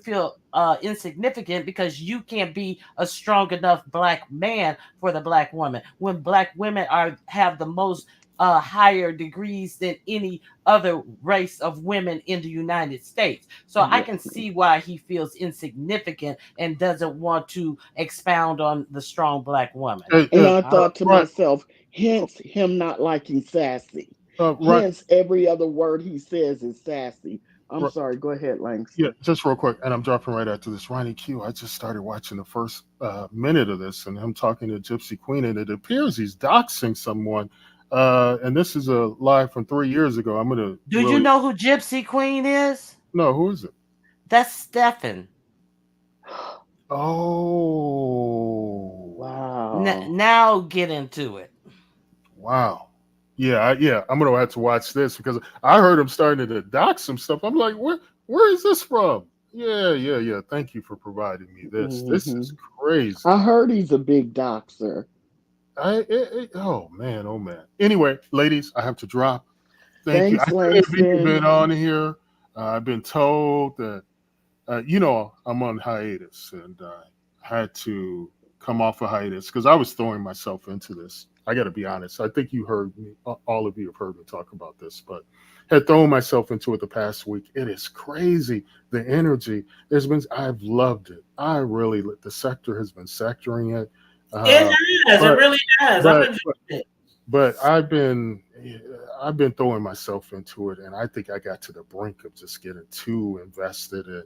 feel insignificant because you can't be a strong enough black man for the black woman, when black women are have the most higher degrees than any other race of women in the United States. So I can Exactly. see why he feels insignificant and doesn't want to expound on the strong black woman. Hey, And I I, thought to right, myself, hence him not liking sassy. right, Hence every other word he says is sassy. I'm right. sorry. Go ahead, Yeah, Langston. just real quick, and I'm dropping right after this. Ronnie Q. I just started watching the first minute of this, and him talking to Gypsy Queen, and it appears he's doxing someone. And this is a live from 3 years ago. I'm gonna do you really know who Gypsy Queen is? no. Who is it? That's Stefan. Oh, Wow. Now get into it. wow. Yeah, yeah. I'm gonna have to watch this because I heard him starting to dox some stuff. I'm like, where is this from? Yeah, yeah, yeah. Thank you for providing me this. This Hmm. is crazy. I heard he's a big doxer. Oh man, oh man. Anyway, ladies, I have to drop. Thank you. I Thanks, couldn't have even Langston. been on here. I've been told that I'm on hiatus, and I had to come off a hiatus because I was throwing myself into this. I got to be honest. I think you heard me. All of you have heard me talk about this, but had thrown myself into it the past week. It is crazy. The energy. I've loved it. I really. The sector has been sectoring it. It Uh, has. It but really has. I'm but enjoying it. but I've been throwing myself into it, and I think I got to the brink of just getting too invested. And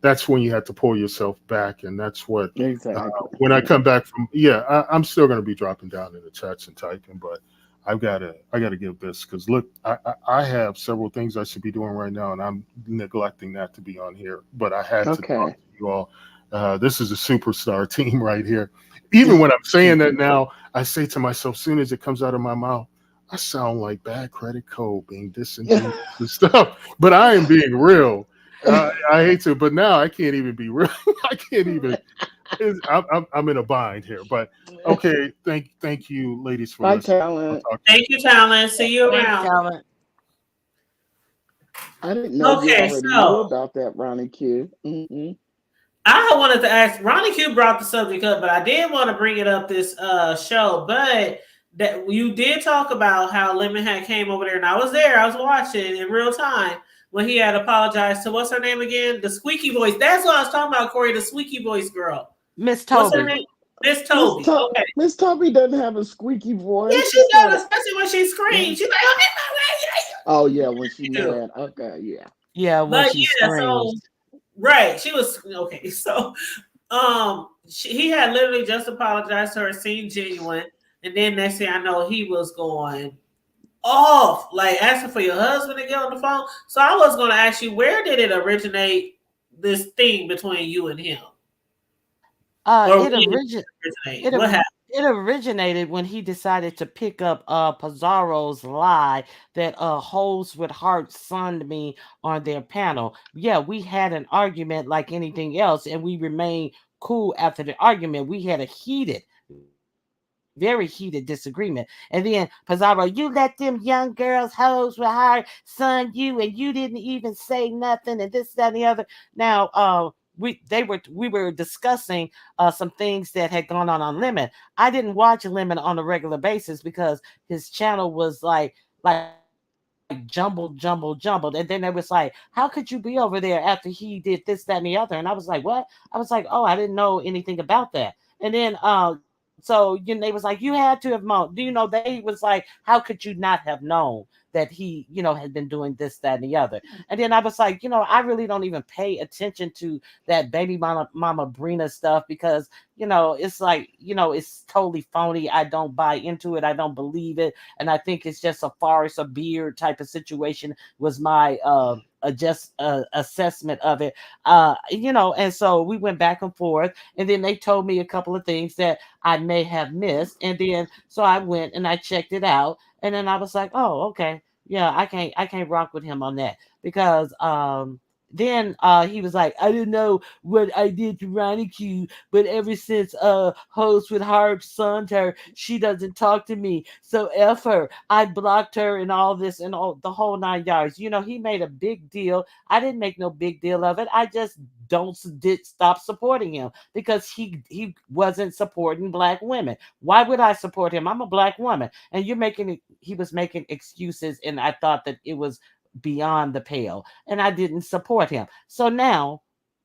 that's when you have to pull yourself back, and that's what Exactly. when I come back from I'm still going to be dropping down in the chats and typing, but I gotta give this because look, I have several things I should be doing right now, and I'm neglecting that to be on here. But I had to talk Okay. to you all. This is a superstar team right here. Even when I'm saying that now, I say to myself, soon as it comes out of my mouth, I sound like bad credit code being disingenuous and stuff. But I am being real. I hate to, but now I can't even be real. I can't even. I'm in a bind here. But okay, thank you, ladies, for Bye, listening. I'll talent. talk to you. Thank you, Talon. See you Thanks, around. Talent. I didn't know you Okay, already knew so about that, Ronnie Q. I wanted to ask Ronnie Q brought the subject up, but I did want to bring it up this show. But that you did talk about how Lemon had came over there, and I was there. I was watching in real time when he had apologized to what's her name again? The squeaky voice. That's what I was talking about, Corey. The squeaky voice girl. Miss What's her Toby. name? Miss Toby. Okay. Miss Toby doesn't have a squeaky Yeah, voice. she It's not does, a. especially when she screams. She's like, "Oh, Oh yeah, when she you do." mad. Okay, yeah. Yeah, when But she yeah, so screams. right, she was okay. So he had literally just apologized to her, seemed genuine, and then next thing I know, he was going off, like asking for your husband to get on the phone. So I was going to ask you, where did it originate? This thing between you and him, Uh, or when it did it origin originate? it What or- happened? it originated when he decided to pick up Pizarro's lie that hoes with hearts sunned me on their panel. Yeah, we had an argument like anything else, and we remained cool after the argument. We had a very heated disagreement. And then Pizarro, you let them young girls, hoes with heart son you, and you didn't even say nothing, and this, that, and the other. Now, we were discussing some things that had gone on Lemon. I didn't watch Lemon on a regular basis because his channel was like jumbled. And then it was like, how could you be over there after he did this, that, and the other? And I was like, what? I was like, oh, I didn't know anything about that. And then so they was like, you had to have known. Do you know they was like, how could you not have known that he, had been doing this, that, and the other? And then I was like, I really don't even pay attention to that baby mama Brina stuff because it's like, it's totally phony. I don't buy into it. I don't believe it. And I think it's just a farce, a beard type of situation was my just assessment of it. And so we went back and forth, and then they told me a couple of things that I may have missed. And then so I went and I checked it out, and then I was like, oh, okay. Yeah, I can't rock with him on that. because then he was like, I don't know what I did to RonyiQ, but ever since host with Harp sunned her, she doesn't talk to me. So F her. I blocked her and all this and all the whole 9 yards. He made a big deal. I didn't make no big deal of it. I just don't did stop supporting him because he wasn't supporting black women. Why would I support him? I'm a black woman. And he was making excuses, and I thought that it was beyond the pale, and I didn't support him. So now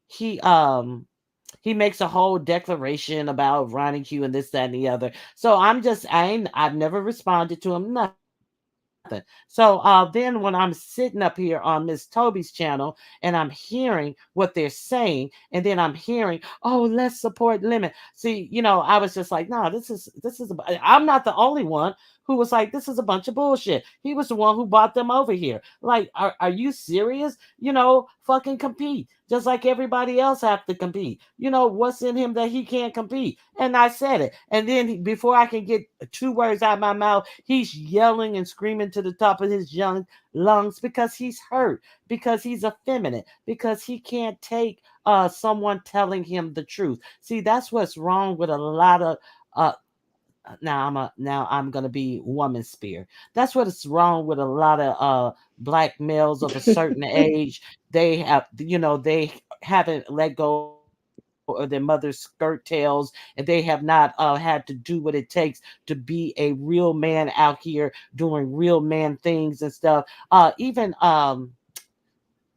he um he makes a whole declaration about Ronnie Q and this, that, and the other. So I've never responded to him, nothing. So then when I'm sitting up here on Miss Toby's channel and I'm hearing what they're saying, and then I'm hearing, oh, let's support Lemon. See, I was just like, no, I'm not the only one who was like, this is a bunch of bullshit. He was the one who brought them over here. Like, are you serious? Fucking compete. Just like everybody else have to compete. What's in him that he can't compete? And I said it. And then before I can get 2 words out of my mouth, he's yelling and screaming to the top of his young lungs because he's hurt, because he's effeminate, because he can't take someone telling him the truth. See, that's what's wrong with a lot of uh now I'm gonna be woman spear. That's what is wrong with a lot of black males of a certain age. They haven't let go of their mother's skirt tails, and they have not had to do what it takes to be a real man out here doing real man things and stuff. Even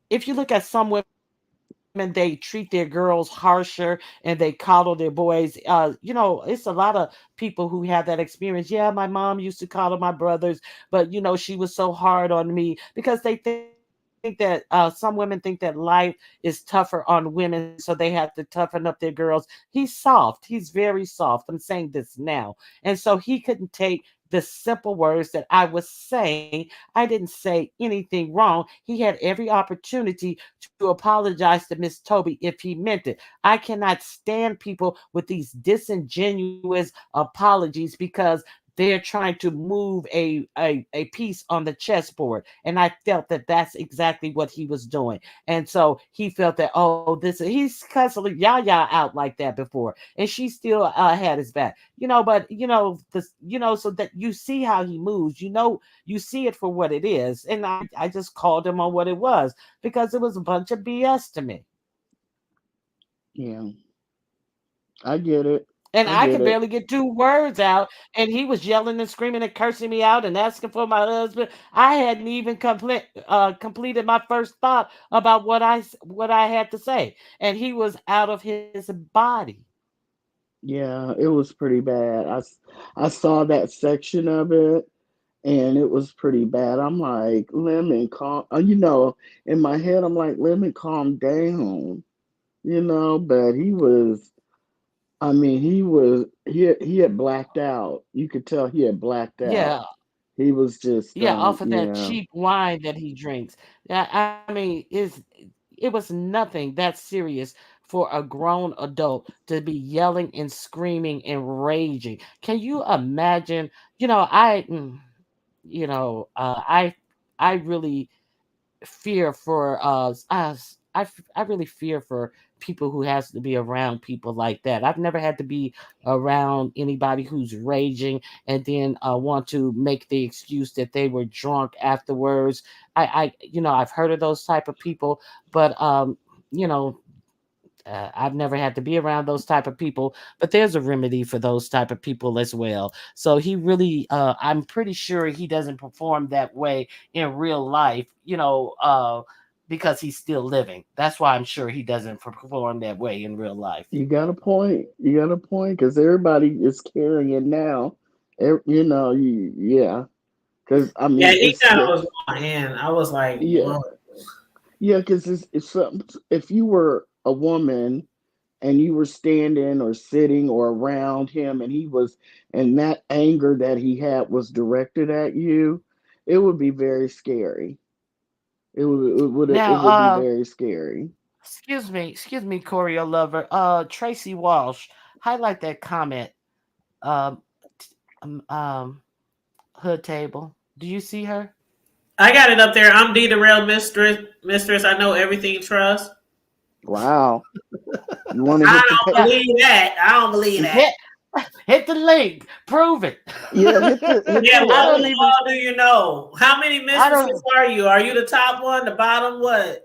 if you look at some women, they treat their girls harsher and they coddle their boys. It's a lot of people who have that experience. Yeah, my mom used to coddle my brothers, but she was so hard on me because they think that some women think that life is tougher on women, so they have to toughen up their girls. He's soft. He's very soft. I'm saying this now. And so he couldn't take the simple words that I was saying. I didn't say anything wrong. He had every opportunity to apologize to Miss Toby if he meant it. I cannot stand people with these disingenuous apologies because they're trying to move a piece on the chessboard. And I felt that that's exactly what he was doing. And so he felt that, oh, he's cussing Yaya out like that before. And she still had his back. So that you see how he moves, you see it for what it is. And I just called him on what it was because it was a bunch of BS to me. Yeah, I get it. And I I get could it. barely get 2 words out, and he was yelling and screaming and cursing me out and asking for my husband. I hadn't even completed my first thought about what I had to say, and he was out of his body. Yeah, it was pretty bad. I saw that section of it, and it was pretty bad. I'm like, Lemon, calm. In my head, I'm like, Lemon, calm down. But he was. I mean, he had blacked out. You could tell he had blacked out. Yeah, He was just yeah, off of that yeah. cheap wine that he drinks. I mean, it was nothing that serious for a grown adult to be yelling and screaming and raging. Can you imagine? You know, I, mm, you know, I really fear for us. I really fear for people who has to be around people like that. I've never had to be around anybody who's raging and then want to make the excuse that they were drunk afterwards. I've heard of those type of people, but you know, I've never had to be around those type of people, but there's a remedy for those type of people as well. So he really, I'm pretty sure he doesn't perform that way in real life, because he's still living. That's why I'm sure he doesn't perform that way in real life. You got a point. You got a point because everybody is carrying it now. Yeah. Because I Yeah, mean, he it's kind of was going in. I was like, yeah, whoa. yeah. Because it's something. If you were a woman and you were standing or sitting or around him, and that anger that he had was directed at you, it would be very scary. It Now, would be very scary. excuse me, Choreo lover. Tracy Walsh, highlight that comment. Um, t- um, Hood table. Do you see her? I got it up there. I'm D the real mistress. Mistress, I know everything. Trust. Wow. You want to I hit the don't Yeah, believe that. I don't believe that. hit hit the link. Prove it. yeah, hit the Yeah, I what don't link. even. all do you know? How many I mistresses don't. are you? Are you the top one, the bottom? What?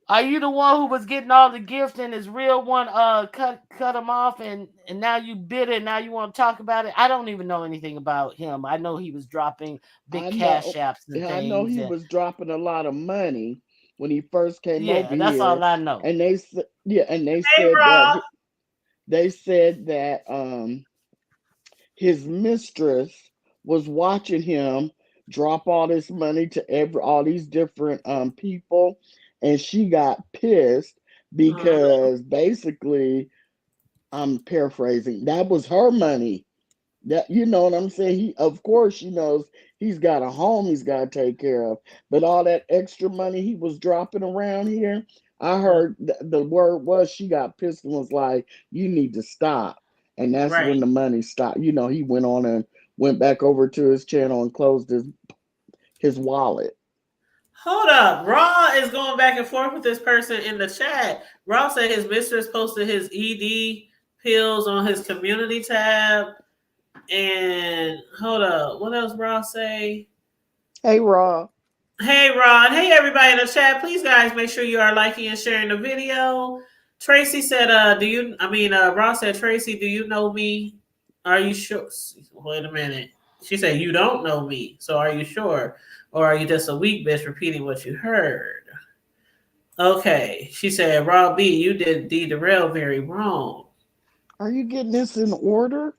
Are you the one who was getting all the gifts and his real one cut him off and now you bitter and now you want to talk about it? I don't even know anything about him. I know he was dropping big I cash know. apps and I know things he and was dropping a lot of money when he first came over yeah, that's all here, I know. and they said, yeah, and Hey, Rob. they said that his mistress was watching him drop all this money to all these different people, and she got pissed Uh, because basically, I'm paraphrasing, that was her money. That, you know what I'm saying? He, of course, she knows he's got a home he's got to take care of, but all that extra money he was dropping around here, I heard the word was she got pissed and was like, "You need to stop." And that's right. when the money stopped. You know, he went on and went back over to his channel and closed his wallet. Hold up. Raw is going back and forth with this person in the chat. Raw said his mistress posted his ED pills on his community tab. And hold up. What else Raw say? Hey, Raw. Hey, Ron. Hey, everybody in the chat. Please, guys, make sure you are liking and sharing the video. Tracy said, Ross said, Tracy, do you know me? Are you sure? Wait a minute. She said, you don't know me. So are you sure? Or are you just a weak bitch repeating what you heard? Okay. She said, Rob B, you did D Darrell very wrong. Are you getting this in order?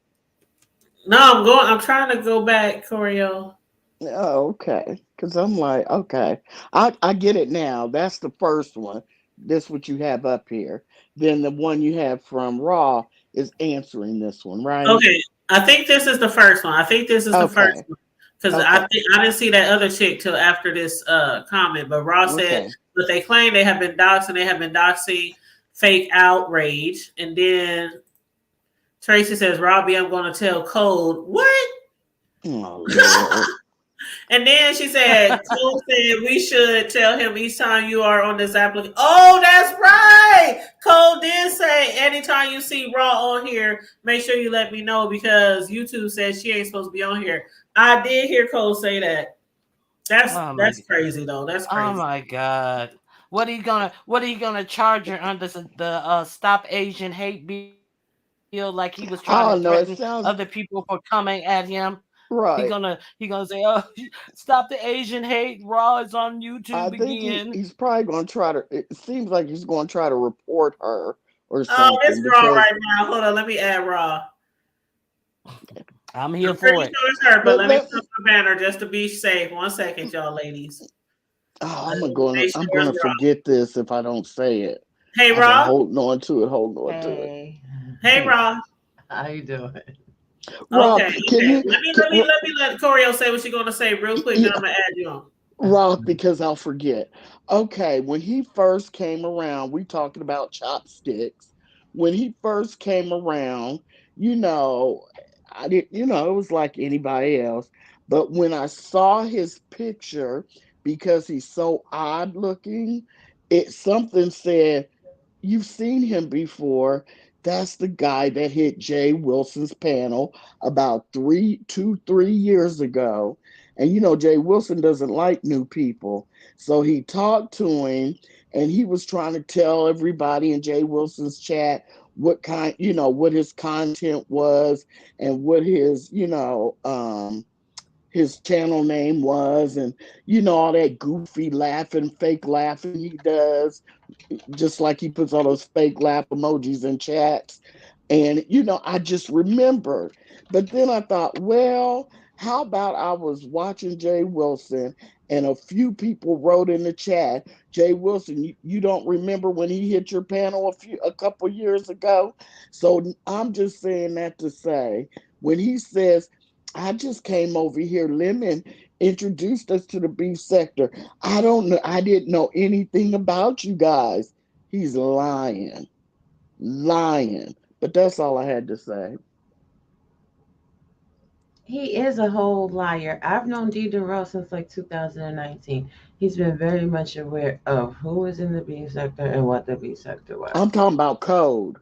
No, I'm trying to go back, Corio. Oh, okay. Because I'm like, okay, I get it now. That's the first one. This what you have up here. Then the one you have from Raw is answering this one, right? Okay, I think this is the first one. I think this is the first Okay. one because Okay. I didn't see that other chick till after this comment. But Ross said, Okay. but they claim they have been doxxed and they have been doxing fake outrage. And then Tracy says, Robbie, I'm going to tell Code what? Oh Lord. And then she said, Cole said we should tell him each time you are on this application. Oh, that's right. Cole did say anytime you see Raw on here, make sure you let me know because YouTube says she ain't supposed to be on here. I did hear Cole say that. Oh my That's crazy though. That's oh crazy. my god. What are you gonna charge her under the Stop Asian Hate bill like he was trying to threaten Oh other no, it people for sounds coming at him? right. He gonna say, "Oh, stop the Asian hate. Raw is on YouTube I think again." he's probably going to try to. It seems like he's going to try to report her or Oh, it's something Raw because. right now. Hold on, let me add Raw. I'm here I'm pretty for it. sure it's her, but But let me let put the banner just to be safe. 1 second, y'all ladies. oh, Let me make I'm sure gonna it's Raw. forget this if I don't say it. Hey, I've been Raw. holding on to it. Hey, Hey, Raw. how you doing? Okay, Rob, can okay. you Let me let Corio say what she's gonna say real quick, then I'm gonna add you on. Rob, because I'll forget. Okay, when he first came around, we talking about chopsticks. When he first came around, you know, I didn't, it was like anybody else. But when I saw his picture, because he's so odd looking, it something said, "You've seen him before." That's the guy that hit Jay Wilson's panel about 3 years ago. And Jay Wilson doesn't like new people. So he talked to him and he was trying to tell everybody in Jay Wilson's chat what his content was and what his channel name was, and all that goofy laughing, fake laughing he does, just like he puts all those fake laugh emojis in chats. And, I just remembered. But then I thought, well, how about I was watching Jay Wilson and a few people wrote in the chat, Jay Wilson, you don't remember when he hit your panel a couple years ago? So I'm just saying that to say, when he says, I just came over here, Lemon introduced us to the beef sector. I don't know. I didn't know anything about you guys. He's lying. Lying. But that's all I had to say. He is a whole liar. I've known D. Durrell since like 2019. He's been very much aware of who was in the B sector and what the B sector I'm was. talking about code.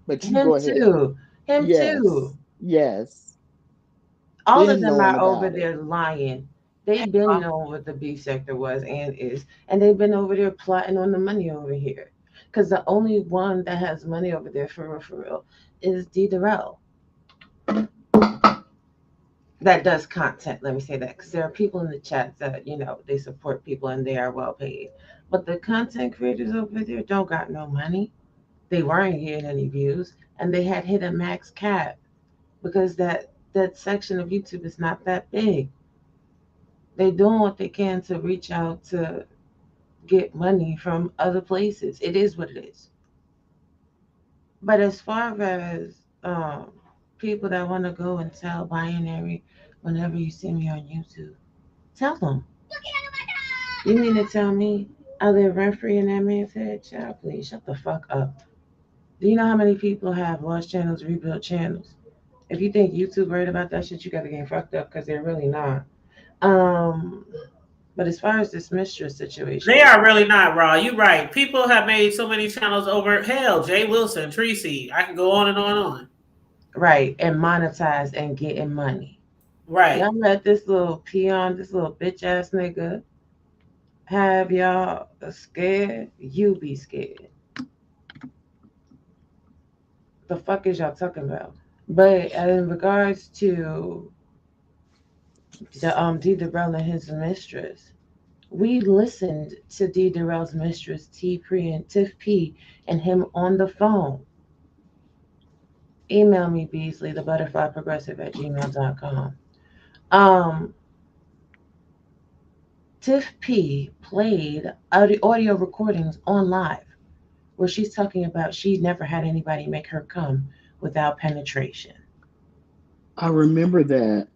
But you Him go ahead. too. Him too. Yes, yes. All of Been them knowing are over about it. there lying. Hey, They've been knowing what the B sector was and is, and they've been over there plotting on the money over here. Because the only one that has money over there for real, is D. Durrell. That does content. Let me say that because there are people in the chat that they support people and they are well paid, but the content creators over there don't got no money. They weren't getting any views, and they had hit a max cap because that section of YouTube is not that big. They doing what they can to reach out to get money from other places. It is what it is. But as far as um, people that want to go and tell binary whenever you see me on YouTube, tell them. You mean to tell me I live rent free in that man's head? Child, please shut the fuck up. Do you know how many people have lost channels, rebuilt channels? If you think YouTube worried about that shit, you got to get fucked up because they're really not. Um, but as far as this mistress situation They goes, are really not raw. You're right. People have made so many channels over. Hell, Jay Wilson, Tracy. I can go on and on and on. right, and monetize and getting money. Right. Y'all let this little peon, this little bitch ass nigga have y'all scared. You be scared. The fuck is y'all talking about? But in regards to the D. Durrell and his mistress, we listened to D. Durrell's mistress, T. Pre and Tiff P, and him on the phone. Email me, Beasley, the butterfly progressive at gmail.com. Um, Tiff P played audio recordings on live where she's talking about she never had anybody make her come without penetration. I remember that.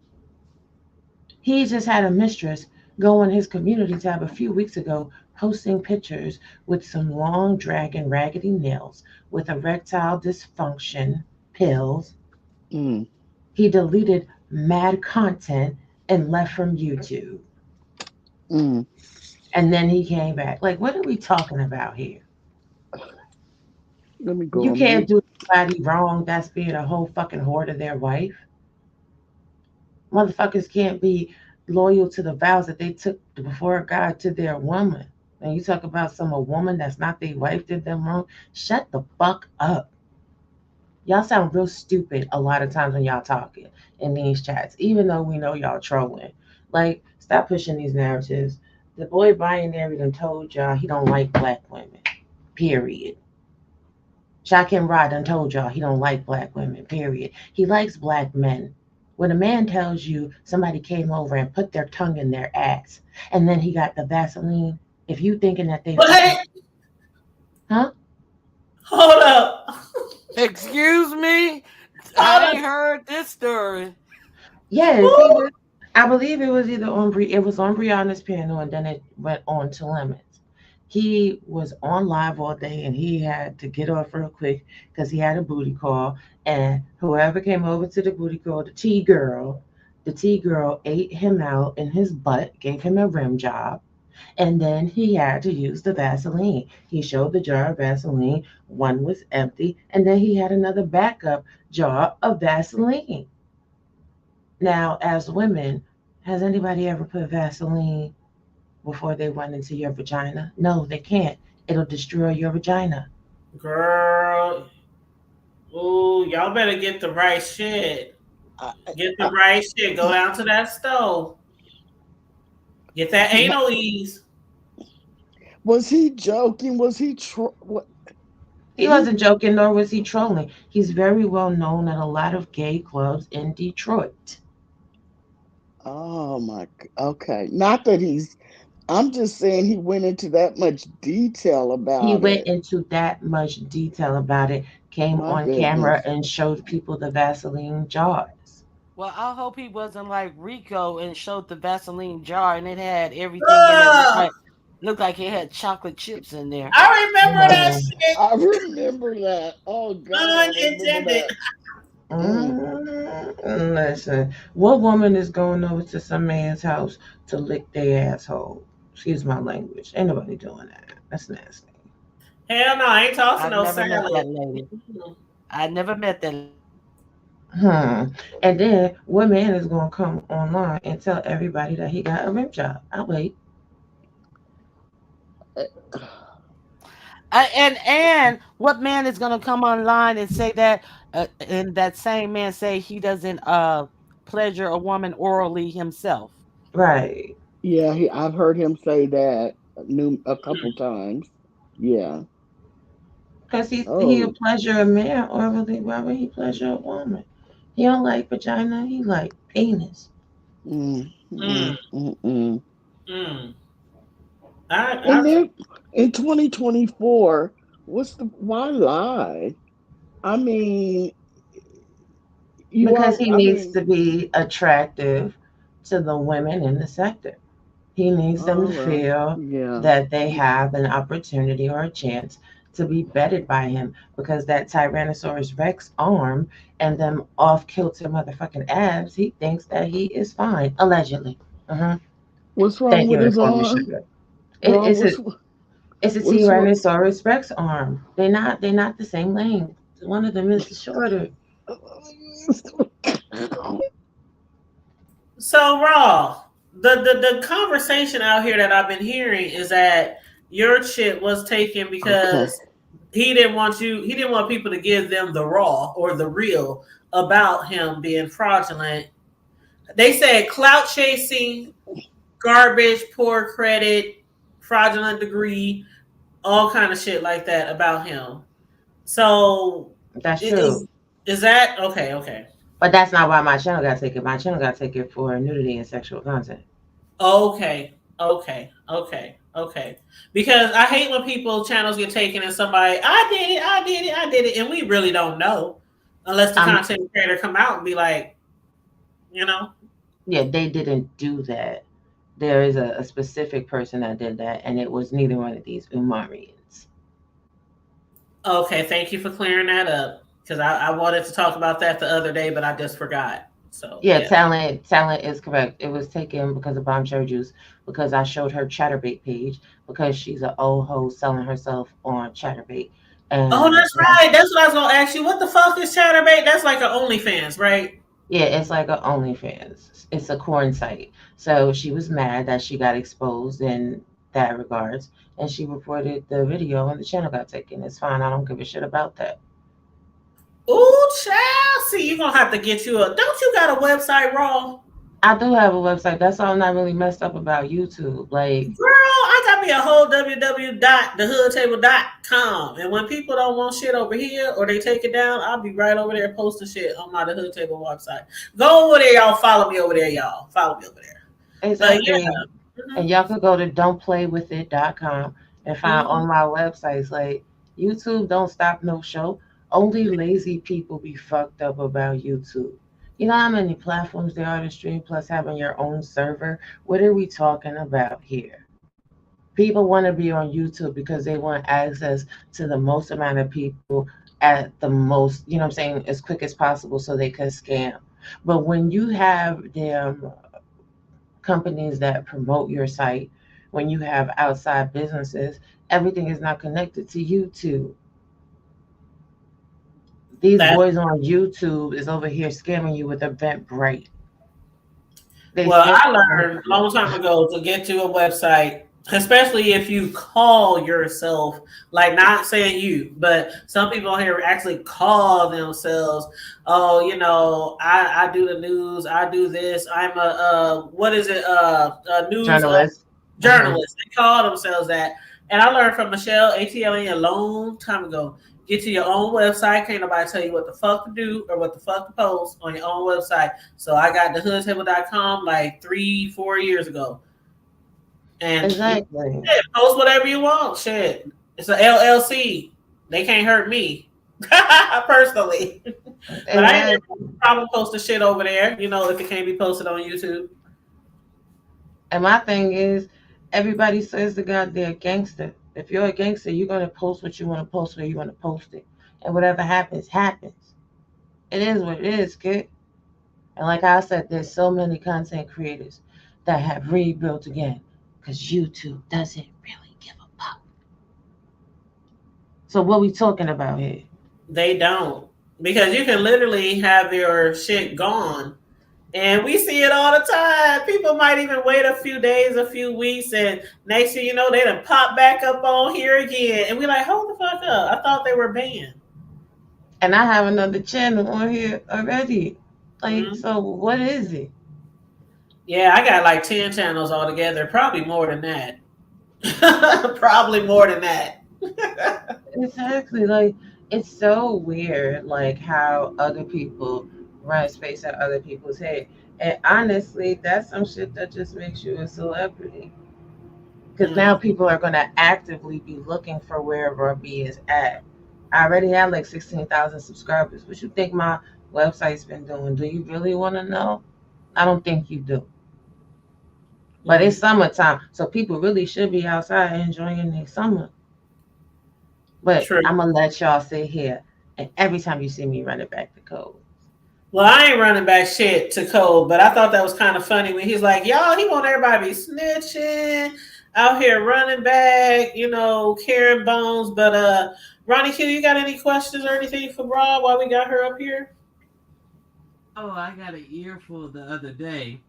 He just had a mistress go on his community tab a few weeks ago, posting pictures with some long, dragging, raggedy nails with erectile dysfunction pills. Mm, He deleted mad content and left from YouTube. mm. And then he came back. Like, what are we talking about here? Let me go You on can't mute. do anybody wrong that's being a whole fucking whore to their wife. Motherfuckers can't be loyal to the vows that they took before God to their woman. And you talk about a woman that's not their wife did them wrong. Shut the fuck up. Y'all sound real stupid a lot of times when y'all talking in these chats, even though we know y'all trolling. Like, stop pushing these narratives. The boy binary done told y'all he don't like black women. Period. Shakim Rod done told y'all he don't like black women. Period. He likes black men. When a man tells you somebody came over and put their tongue in their ass, and then he got the Vaseline, if you thinking that they fucking, What? huh? Hold up. excuse me? Hold I up. ain't heard this story. Yes, he Woo. was. I believe it was either on It was on Brianna's panel, and then it went on to Lemons. He was on live all day, and he had to get off real quick because he had a booty call. And whoever came over to the booty call, the T girl ate him out in his butt, gave him a rim job, and then he had to use the Vaseline. He showed the jar of Vaseline. One was empty, and then he had another backup jar of Vaseline. Now, as women, has anybody ever put Vaseline before they went into your vagina? No, they can't. It'll destroy your vagina. Girl. Ooh, y'all better get the right shit. I, Get the I, right shit. Go down to that stove. Get that no, anal ease. was he joking? Was he what He he? wasn't joking, nor was he trolling. He's very well known at a lot of gay clubs in Detroit. Oh my. Okay, not that he's. I'm just saying he went into that much detail He about went it. into that much detail about it, came My on camera goodness. and showed people the Vaseline jars. Well, I hope he wasn't like Rico and showed the Vaseline jar and it had everything in it. Ugh, Looked like it had chocolate chips in there. I remember that No. shit. I remember that. Oh God, I remember Unintended. that. Mm. Mm. Listen, what woman is going over to some man's house to lick their asshole? Excuse my language. Ain't nobody doing that. That's nasty. Hell no, I ain't tossing I've no never met salad. that lady. I never met that lady. And then what man is gonna come online and tell everybody that he got a rim job? I'll wait. And what man is gonna come online and say that, and that same man say he doesn't pleasure a woman orally himself? Right. Yeah, I've heard him say that a couple times. Yeah. Because he'll Oh. pleasure a man orally. Why would he pleasure a woman? He don't like vagina. He like penis. Mm, Mm, mm, mm, mm. mm. And I then in 2024, why lie? I mean, Because he I needs mean, to be attractive to the women in the sector. He needs them oh to well, feel yeah. that they have an opportunity or a chance to be betted by him because that Tyrannosaurus Rex arm and them off kilter motherfucking abs, he thinks that he is fine, allegedly. Uh-huh. What's wrong Thank with you, his Informer arm? Sugar. It, Ron, it's a it's a what's wrong? Tyrannosaurus Rex arm. They're not the same length. One of them is the shorter. So Raw, the conversation out here that I've been hearing is that your shit was taken Okay. because he didn't want people to give them the raw or the real about him being fraudulent. They said clout chasing, garbage, poor credit, fraudulent degree, all kind of shit like that about him. So That's true. is that okay? Okay. But that's not why my channel got taken. My channel got taken for nudity and sexual content. Okay, okay. Because I hate when people channels get taken and somebody, I did it, and we really don't know unless the I'm content creator come out and be like, you know. Yeah, they didn't do that. There is a specific person that did that, and it was neither one of these Umarians. Okay, thank you for clearing that up because I wanted to talk about that the other day, but I just forgot. So Yeah, yeah. talent is correct. It was taken because of Bomb Cherry Juice, because I showed her Chatterbait page, because she's an old hoe selling herself on Chatterbait. Oh, And that's right. That's what I was gonna ask you. What the fuck is Chatterbait? That's like an OnlyFans, right? yeah, it's like a OnlyFans. It's a corn site. So she was mad that she got exposed in that regards, and she reported the video, and the channel got taken. It's fine. I don't give a shit about that. Ooh, Chelsea, you gonna have to get you a. Don't you got a website, Raw? I do have a website. That's all I'm not really messed up about YouTube. Like, Girl, I got me a whole www.thehoodtable.com. And when people don't want shit over here or they take it down, I'll be right over there posting shit on my The Hood Table website. Go over there, y'all. Follow me over there, y'all. Follow me over there. But yeah. exactly. And y'all could go to don'tplaywithit.com and find Mm-hmm. all my websites. Like, YouTube don't stop no show. Only lazy people be fucked up about YouTube. You know how many platforms there are to stream, plus having your own server? What are we talking about here? People want to be on YouTube because they want access to the most amount of people at the most, you know what I'm saying, as quick as possible so they can scam. But when you have them companies that promote your site, when you have outside businesses, everything is not connected to YouTube. These That boys on YouTube is over here scamming you with Eventbrite. They Well, scam I you learned a with long time ago to get to a website, especially if you call yourself, like not saying you, but some people here actually call themselves, oh, I do the news, I do this, I'm what is it, a news journalists. Uh-huh. journalist. They call themselves that. And I learned from Michelle ATLE a long time ago. Get to your own website. Can't nobody tell you what the fuck to do or what the fuck to post on your own website. So I got thehoodtable.com like 3-4 years ago. And Exactly. post whatever you want. Shit. It's a LLC. They can't hurt me. Personally. But I ain't Exactly. no problem posting shit over there, if it can't be posted on YouTube. And my thing is, everybody says the goddamn gangster. If you're a gangster, you're gonna post what you want to post where you want to post it, and whatever happens, happens. It is what it is, kid. And like I said, there's so many content creators that have rebuilt again because YouTube doesn't really give a fuck. So what we talking about here? They don't. Because you can literally have your shit gone. And we see it all the time. People might even wait a few days, a few weeks, and next thing you know, they done pop back up on here again. And we like, hold the fuck up. I thought they were banned. And I have another channel on here already. Like, Mm-hmm. so what is it? Yeah, I got like 10 channels altogether. Probably more than that. Probably more than that. Exactly. Like, it's so weird, like how other people run space at other people's head. And honestly, that's some shit that just makes you a celebrity. Because now Mm, people are going to actively be looking for where Robbie is at. I already have like 16,000 subscribers. What you think my website's been doing? Do you really want to know? I don't think you do. But it's mm. summertime, so people really should be outside enjoying their summer. But True. I'm gonna let y'all sit here, and every time you see me running back the code, Well, I ain't running back shit to Cole, but I thought that was kind of funny when he's like, y'all, he want everybody to be snitching out here running back, carrying bones. But RonyiQ, you got any questions or anything for Rob while we got her up here? Oh, I got an earful the other day.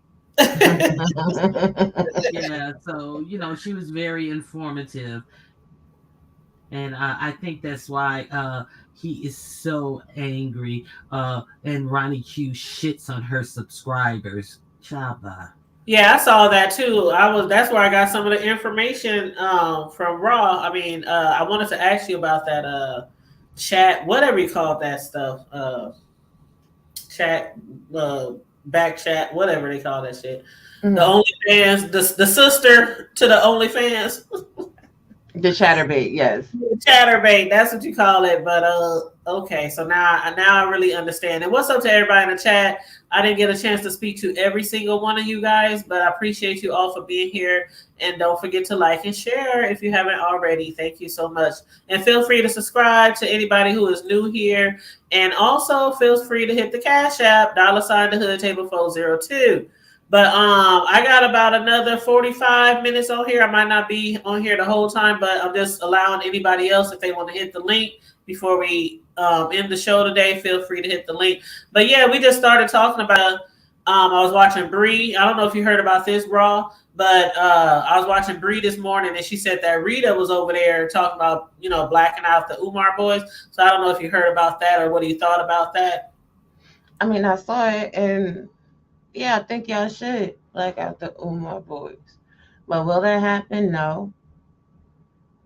Yeah, so she was very informative, and I think that's why he is so angry. And Ronnie Q shits on her subscribers. Chava. Yeah, I saw that too. That's where I got some of the information from Raw. I mean, I wanted to ask you about that chat, whatever you call that stuff. Chat, uh, back chat, whatever they call that shit. The Mhm. OnlyFans, the sister to the OnlyFans. The chatterbait, yes. Chatterbait, that's what you call it. But okay, so now I really understand. And what's up to everybody in the chat? I didn't get a chance to speak to every single one of you guys, but I appreciate you all for being here. And don't forget to like and share if you haven't already. Thank you so much. And feel free to subscribe to anybody who is new here. And also feel free to hit the Cash App, $ the hood table 402. But I got about another 45 minutes on here. I might not be on here the whole time, but I'm just allowing anybody else if they want to hit the link before we end the show today. Feel free to hit the link. But yeah, we just started talking about. I was watching Bree. I don't know if you heard about this, Raw, but I was watching Bree this morning, and she said that Rita was over there talking about blacking out the Umar boys. So I don't know if you heard about that or what you thought about that. I mean, I saw it, and yeah, I think y'all should black out the Umar boys. But will that happen? No,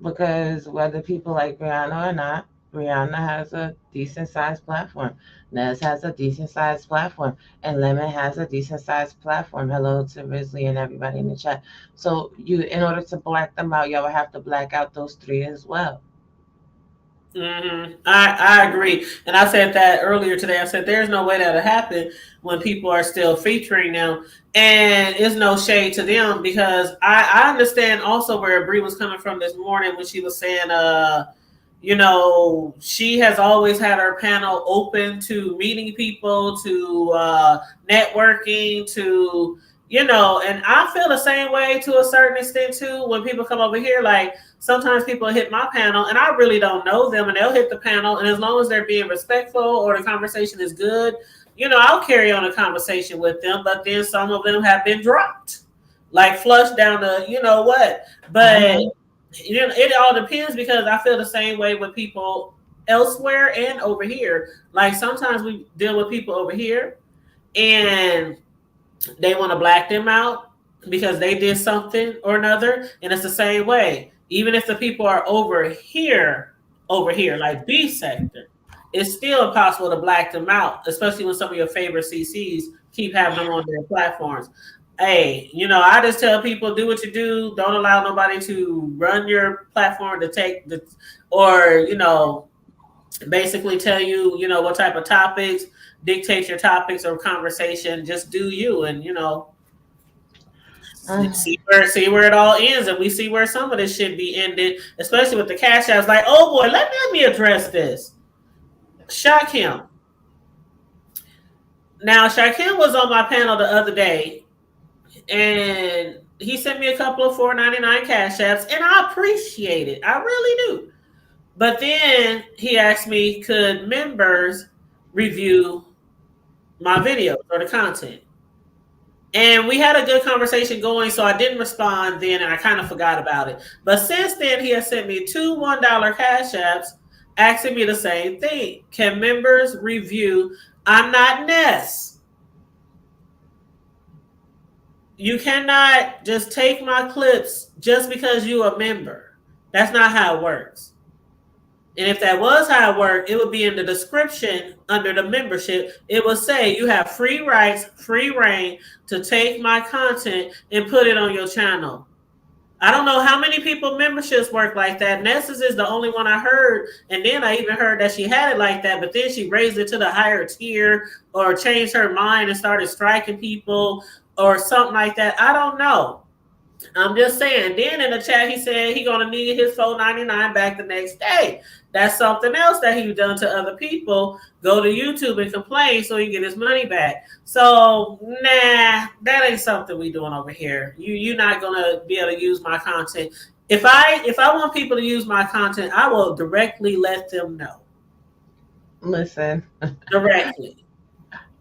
because whether people like Brianna or not, Brianna has a decent sized platform. Nez has a decent sized platform. And Lemon has a decent sized platform. Hello to Rizzly and everybody in the chat. So in order to black them out, y'all would have to black out those three as well. I agree, and I said that earlier today. I said there's no way that'll happen when people are still featuring them, and it's no shade to them because I understand also where Bree was coming from this morning when she was saying, she has always had her panel open to meeting people, to networking, to and I feel the same way to a certain extent too. When people come over here, like sometimes people hit my panel and I really don't know them and they'll hit the panel. And as long as they're being respectful or the conversation is good, I'll carry on a conversation with them. But then some of them have been dropped, like flushed down the, what. But, it all depends because I feel the same way with people elsewhere and over here. Like sometimes we deal with people over here and they want to black them out because they did something or another. And it's the same way. Even if the people are over here, like B sector, it's still impossible to black them out, especially when some of your favorite CCs keep having them on their platforms. Hey, I just tell people do what you do. Don't allow nobody to run your platform to take the, or, basically tell you, what type of topics, dictate your topics or conversation. Just do you, and see where it all ends, and we see where some of this should be ended, especially with the cash apps. Like, oh boy, let me address this. Shock him. Now, Shaquem was on my panel the other day, and he sent me a couple of 4.99 cash apps, and I appreciate it. I really do. But then he asked me, could members review my videos or the content? And we had a good conversation going, so I didn't respond then, and I kind of forgot about it. But since then, he has sent me two $1 cash apps asking me the same thing. Can members review I'm Not Ness? You cannot just take my clips just because you're a member. That's not how it works. And if that was how it worked, it would be in the description under the membership. It would say you have free rights, free reign to take my content and put it on your channel. I don't know how many people memberships work like that. Nessus is the only one I heard. And then I even heard that she had it like that, but then she raised it to the higher tier or changed her mind and started striking people or something like that. I don't know. I'm just saying. Then in the chat, he said he gonna need his $4.99 back the next day. That's something else that he's done to other people. Go to YouTube and complain so he can get his money back. So nah, that ain't something we doing over here. You're not gonna be able to use my content. If I want people to use my content, I will directly let them know. Listen, Directly.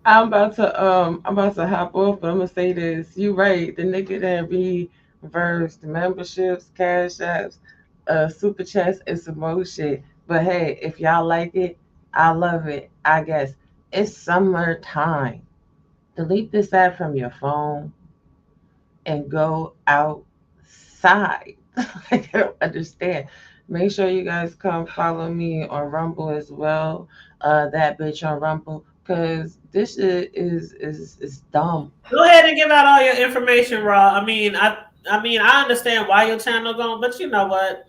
I'm about to hop off, but I'm gonna say this. You right. The nigga that reversed memberships, cash apps, super chats, and some more shit. But hey, if y'all like it, I love it. I guess it's summertime. Delete this app from your phone and go outside. I don't understand. Make sure you guys come follow me on Rumble as well. That bitch on Rumble, cause this shit is dumb. Go ahead and give out all your information, Raw. I understand why your channel going, but you know what?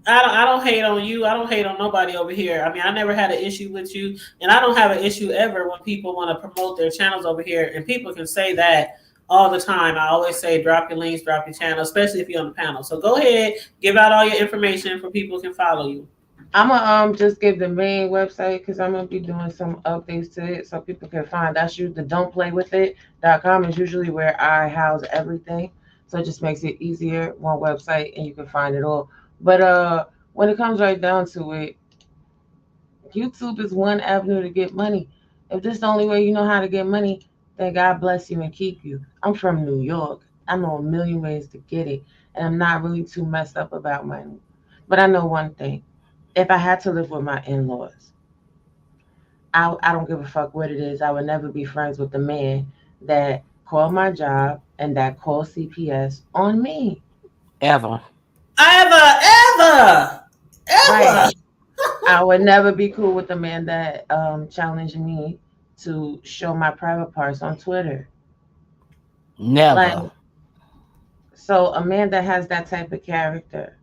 I don't hate on you. I don't hate on nobody over here. I mean, I never had an issue with you, and I don't have an issue ever when people want to promote their channels over here. And people can say that all the time. I always say, drop your links, drop your channel, especially if you're on the panel. So go ahead, give out all your information for people can follow you. I'm gonna just give the main website because I'm gonna be doing some updates to it so people can find. That's you the don'tplaywithit.com is usually where I house everything. So it just makes it easier, one website, and you can find it all. But when it comes right down to it, YouTube is one avenue to get money. If this is the only way you know how to get money, then God bless you and keep you. I'm from New York. I know a million ways to get it, and I'm not really too messed up about money. But I know one thing. If I had to live with my in-laws, I don't give a fuck what it is. I would never be friends with the man that called my job and that called CPS on me. Ever. Ever, Right. ever. I would never be cool with the man that challenged me to show my private parts on Twitter. Like, Never. so a man that has that type of character,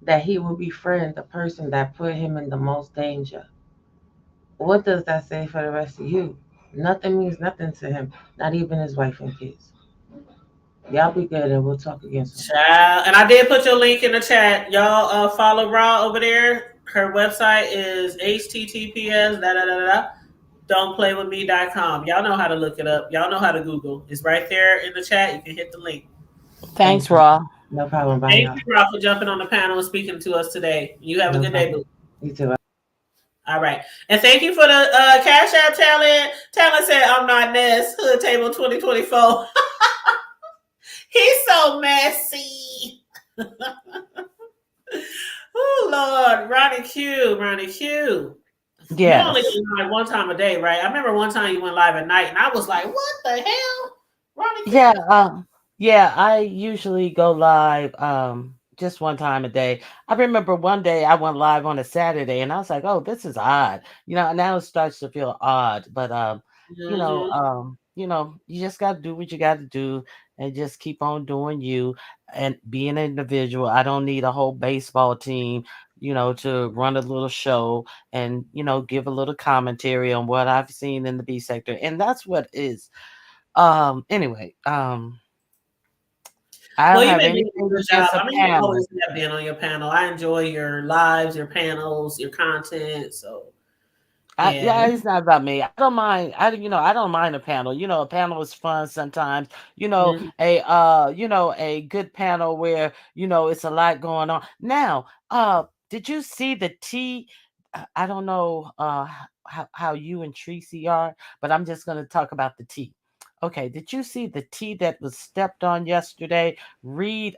that he will befriend the person that put him in the most danger. What does that say for the rest of you? Nothing means nothing to him, not even his wife and kids. Y'all be good and we'll talk again soon. Child. And I did put your link in the chat. Y'all follow Raw over there. Her website is https don'tplaywithme.com. Y'all know how to look it up. Y'all know how to Google. It's right there in the chat. You can hit the link. Thank Thanks, you. Raw. No problem. Bye, Thank y'all. you, Raw, for jumping on the panel and speaking to us today. You have a No good day, problem. boo. You too. All right. And thank you for the Cash App talent. Talent said, I'm not Ness. Hood Table 2024. He's so messy. Oh, Lord. RonyiQ. You only Yes. go live one time a day, right? I remember one time you went live at night, and I was like, what the hell? Yeah, RonyiQ? yeah, I usually go live just one time a day. I remember one day I went live on a Saturday and I was like, "Oh, this is odd." Now it starts to feel odd, but Mm-hmm. you just got to do what you got to do and just keep on doing you and be an individual. I don't need a whole baseball team, to run a little show and, give a little commentary on what I've seen in the B sector. And that's what is anyway, I Well, don't you have been doing a anything good job. against a I mean, you panel. always have been on your panel. I enjoy your lives, your panels, your content. So Yeah. Yeah, it's not about me. I don't mind. I don't mind a panel. A panel is fun sometimes. Mhm. A good panel where it's a lot going on. Now, did you see the tea? I don't know how you and Tracy are, but I'm just gonna talk about the tea. Okay, did you see the tea that was stepped on yesterday? Reed,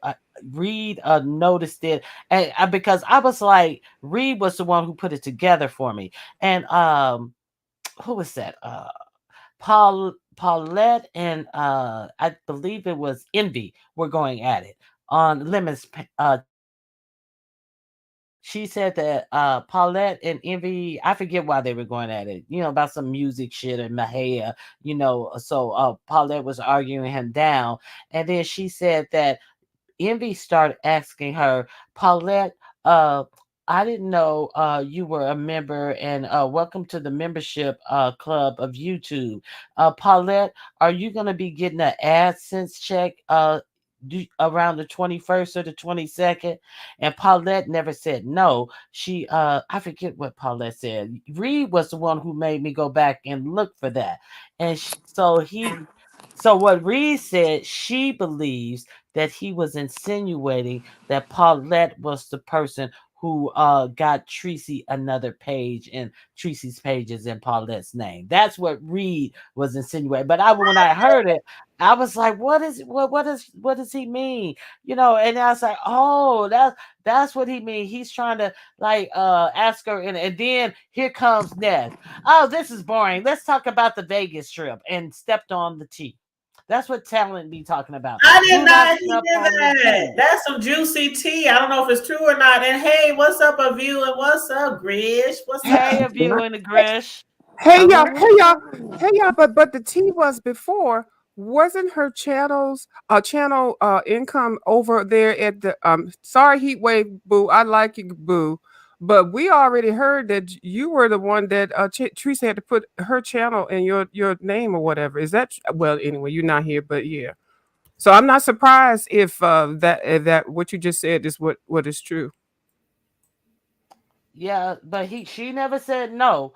Reed noticed it, and because I was like, Reed was the one who put it together for me, and who was that? Paulette and I believe it was Envy were going at it on Lemon's channel. She said that Paulette and Envy, I forget why they were going at it, about some music shit and Mahia, so Paulette was arguing him down. And then she said that Envy started asking her, Paulette, I didn't know you were a member, and welcome to the membership club of YouTube. Paulette, are you going to be getting an AdSense check around the 21st or the 22nd? And Paulette never said no. I forget what Paulette said. Reed was the one who made me go back and look for that. And so what Reed said, she believes that he was insinuating that Paulette was the person who got Tracy another page, and Tracy's page is in Paulette's name. That's what Reed was insinuating. But when I heard it, I was like, what does he mean? And I was like, oh, that's what he means. He's trying to like ask her, and then here comes Ness. Oh, this is boring. Let's talk about the Vegas trip, and stepped on the tea. That's what talent be talking about. I did Do not not step hear on the that. tea. That's some juicy tea. I don't know if it's true or not. And hey, what's up, a view? And what's up, Grish? What's Hey, up? of you in the Grish. Hey y'all, hey y'all, Oh, hey y'all. But the T was before. Wasn't her channel income over there at the sorry heat wave boo. I like you boo. But we already heard that you were the one that Teresa had to put her channel in your name or whatever. Is that well anyway, you're not here, but yeah. So I'm not surprised if that what you just said is what is true. yeah, but she never said no.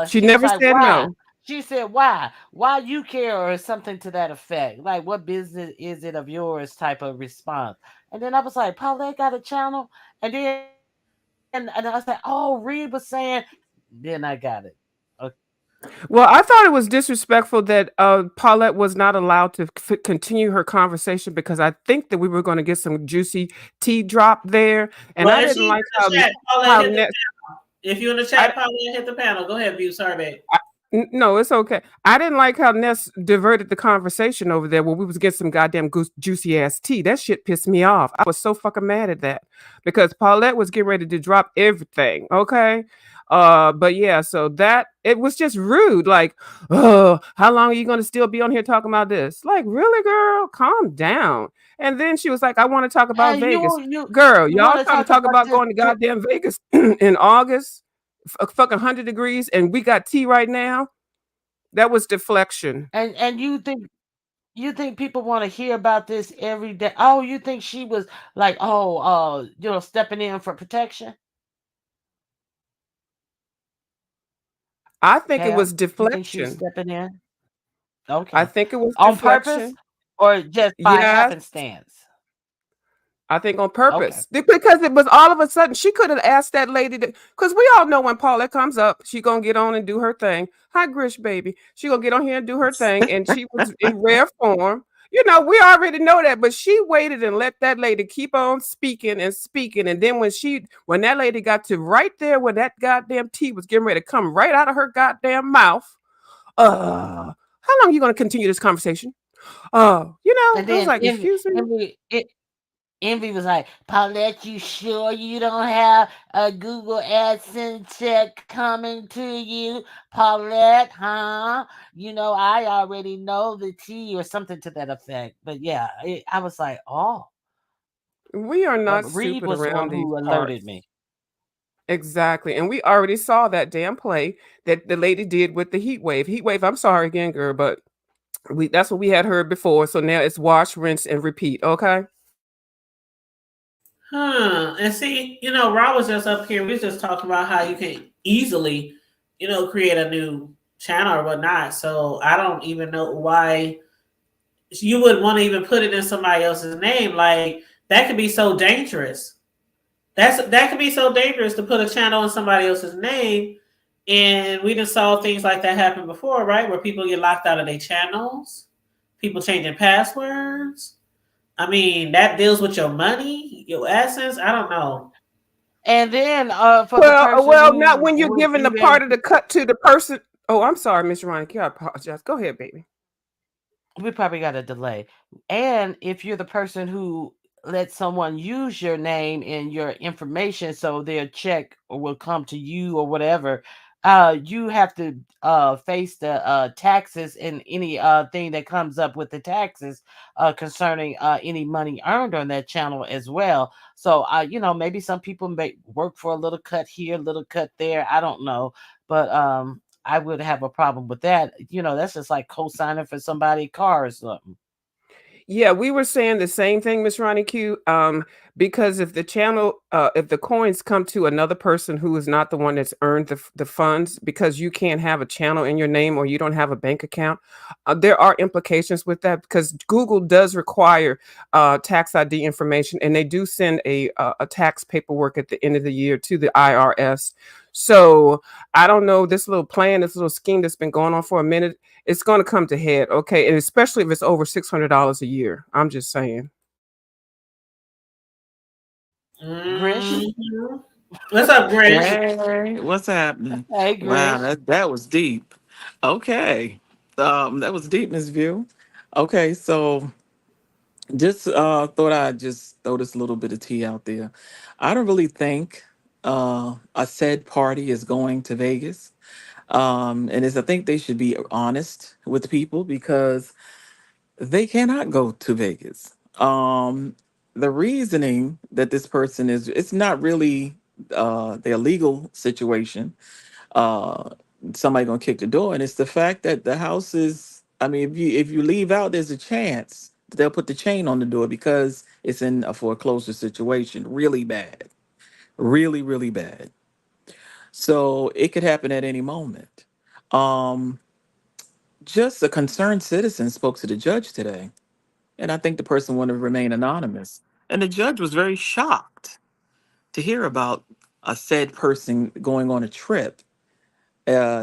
She He was never like, said why? no. She said, why? Why you care, or something to that effect? Like, what business is it of yours? Type of response. And then I was like, Paulette got a channel, and I was like, oh, Reed was saying. Then I got it. Okay. Well, I thought it was disrespectful that Paulette was not allowed to continue her conversation because I think that we were going to get some juicy tea drop there, and Well, I if she didn't in like the chat, Paulette how hit the ne- panel. If you're in the I, chat, Paulette hit the panel. Go ahead, view. Sorry, babe. No, it's okay. I didn't like how Ness diverted the conversation over there when we was getting some goddamn juicy ass tea. That shit pissed me off. I was so fucking mad at that because Paulette was getting ready to drop everything. Okay. But yeah, so that it was just rude. Like, oh, how long are you gonna still be on here talking about this? Like, really, girl, calm down. And then she was like, I want to talk about And Vegas. you Girl, you want y'all to trying to talk talk about about this? going to goddamn Vegas in August? Fucking 100 degrees, and we got tea right now. That was deflection. And you think people want to hear about this every day? Oh, you think she was like, oh, stepping in for protection? I think it Tab, was you think she was deflection. stepping in? I Okay. think it was On purpose deflection. or just by Yes, happenstance? I think on Okay. purpose because it was all of a sudden she could have asked that lady because we all know when Paulette comes up, she gonna get on and do her thing. Hi, Grish, baby. She gonna get on here and do her thing, and she was in rare form. We already know that, but she waited and let that lady keep on speaking and speaking, and then when that lady got to right there when that goddamn tea was getting ready to come right out of her goddamn mouth, how long are you gonna continue this conversation? And I was then like, excuse me. Envy was like, Paulette, you sure you don't have a Google AdSense check coming to you? Paulette, huh? I already know the T or something to that effect. But yeah, I was like, oh. We are not Reed stupid was the one around these who alerted parts. me. Exactly. And we already saw that damn play that the lady did with the heat wave. Heat wave, I'm sorry again, girl, but that's what we had heard before. So now it's wash, rinse, and repeat. Okay. And see, Rob was just up here. We was just talking about how you can easily create a new channel or whatnot. So I don't even know why you would want to even put it in somebody else's name. Like that could be so dangerous. That could be so dangerous to put a channel in somebody else's name. And we just saw things like that happen before, right? Where people get locked out of their channels, people changing passwords. I mean, that deals with your money, your assets. I don't know. And then for the person not who when you're would giving the even part of the cut to the person. Oh, I'm sorry, Miss RonyiQ. I apologize. Go ahead, baby. we probably got a delay. And if you're the person who lets someone use your name and your information so their check will come to you or whatever, you have to face the taxes and any thing that comes up with the taxes concerning any money earned on that channel as well. So, maybe some people may work for a little cut here, a little cut there. I don't know. But I would have a problem with that. That's just like co-signing for somebody's car or something. Yeah, we were saying the same thing, Miss RonyiQ. Because if if the coins come to another person who is not the one that's earned the funds, because you can't have a channel in your name or you don't have a bank account, there are implications with that because Google does require tax ID information, and they do send a tax paperwork at the end of the year to the IRS. So I don't know, this little scheme that's been going on for a minute, it's going to come to head, okay? And especially if it's over $600 a year. I'm just saying. Grish? Mhm. What's up, Grace? Hey, what's happening? Hey, Wow, Grish. that was deep. Okay. That was deep, Miss View. Okay, so just thought I'd just throw this little bit of tea out there. I don't really think a said party is going to Vegas. And I think they should be honest with people because they cannot go to Vegas. The reasoning that this person is, it's not really their legal situation. Uh, Somebody gonna kick the door, and it's the fact that the house is. I mean, if you leave out, there's a chance that they'll put the chain on the door because it's in a foreclosure situation. Really bad, really, really bad. So it could happen at any moment. Um, just a concerned citizen spoke to the judge today. And I think the person wanted to remain anonymous. And the judge was very shocked to hear about a said person going on a trip,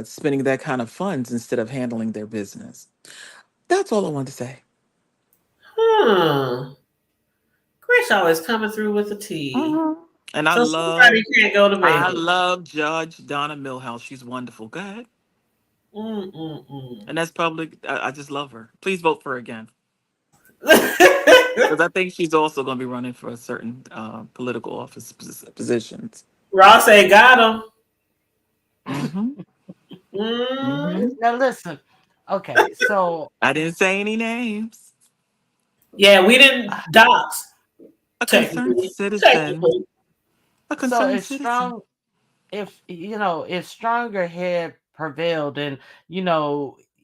spending that kind of funds instead of handling their business. That's all I wanted to say. Hmm. Grace always coming through with the tea. Mhm. And So somebody can't go to I Vegas. love Judge Donna Millhouse. She's wonderful. Go ahead. Mm-mm-mm. And that's public. I just love her. Please vote for her again. Because I think she's also going to be running for a certain political office positions. Ross say got him. Hmm. Mm. Hmm. Now listen. Okay, so I didn't say any names. Yeah, we didn't dox A concerned technically. citizen. Technically. A so concerned if citizen. strong if stronger head prevailed and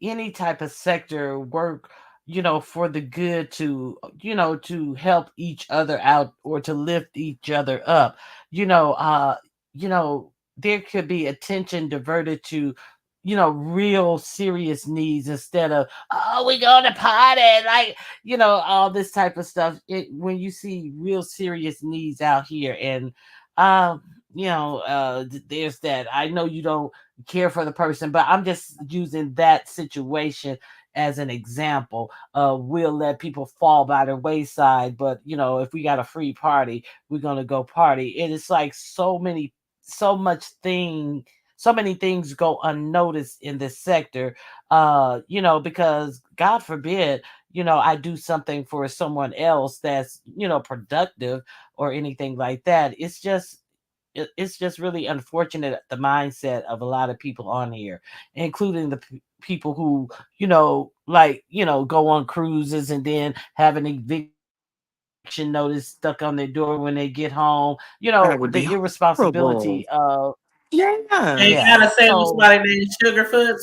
any type of sector work for the good to help each other out or to lift each other up, you know uh you know there could be attention diverted to real serious needs instead of, oh, we going to party, like, all this type of stuff. When you see real serious needs out here, and um there's that. I know you don't care for the person, but I'm just using that situation as an example. We'll let people fall by the wayside, but if we got a free party, we're gonna go party. And it's like so much thing so many things go unnoticed in this sector, because God forbid, I do something for someone else that's productive or anything like that. It's just really unfortunate, the mindset of a lot of people on here, including the people who go on cruises and then have an eviction notice stuck on their door when they get home. The That would be irresponsibility horrible. of, And yeah. Yes. you gotta say with So somebody named Sugarfoots.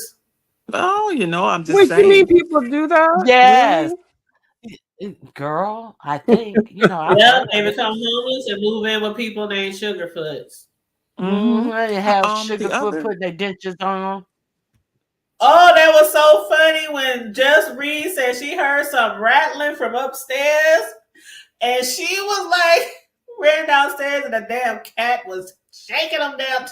Oh, I'm just What you mean saying. people do that? yes, Really? girl, I think I've Yep, heard they of it. become homeless and move in with people named Sugarfoots. Mm-hmm. They have The Sugarfoot other, putting their dentures on. Oh, that was so funny when Just Reed said she heard some rattling from upstairs, and she was like ran downstairs, and the damn cat was shaking them down.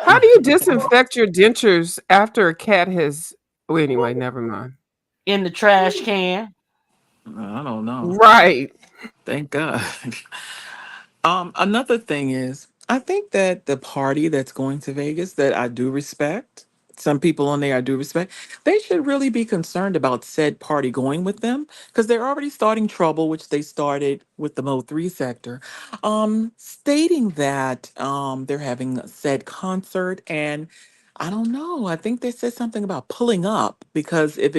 How do you disinfect your dentures after a cat has? Oh, anyway, never mind. In the trash can. I don't know. Right. Thank God. Another thing is, I think that the party that's going to Vegas that I do respect, some people on there I do respect, they should really be concerned about said party going with them because they're already starting trouble, which they started with the Mo 3 sector, stating that they're having said concert and I don't know. I think they said something about pulling up because if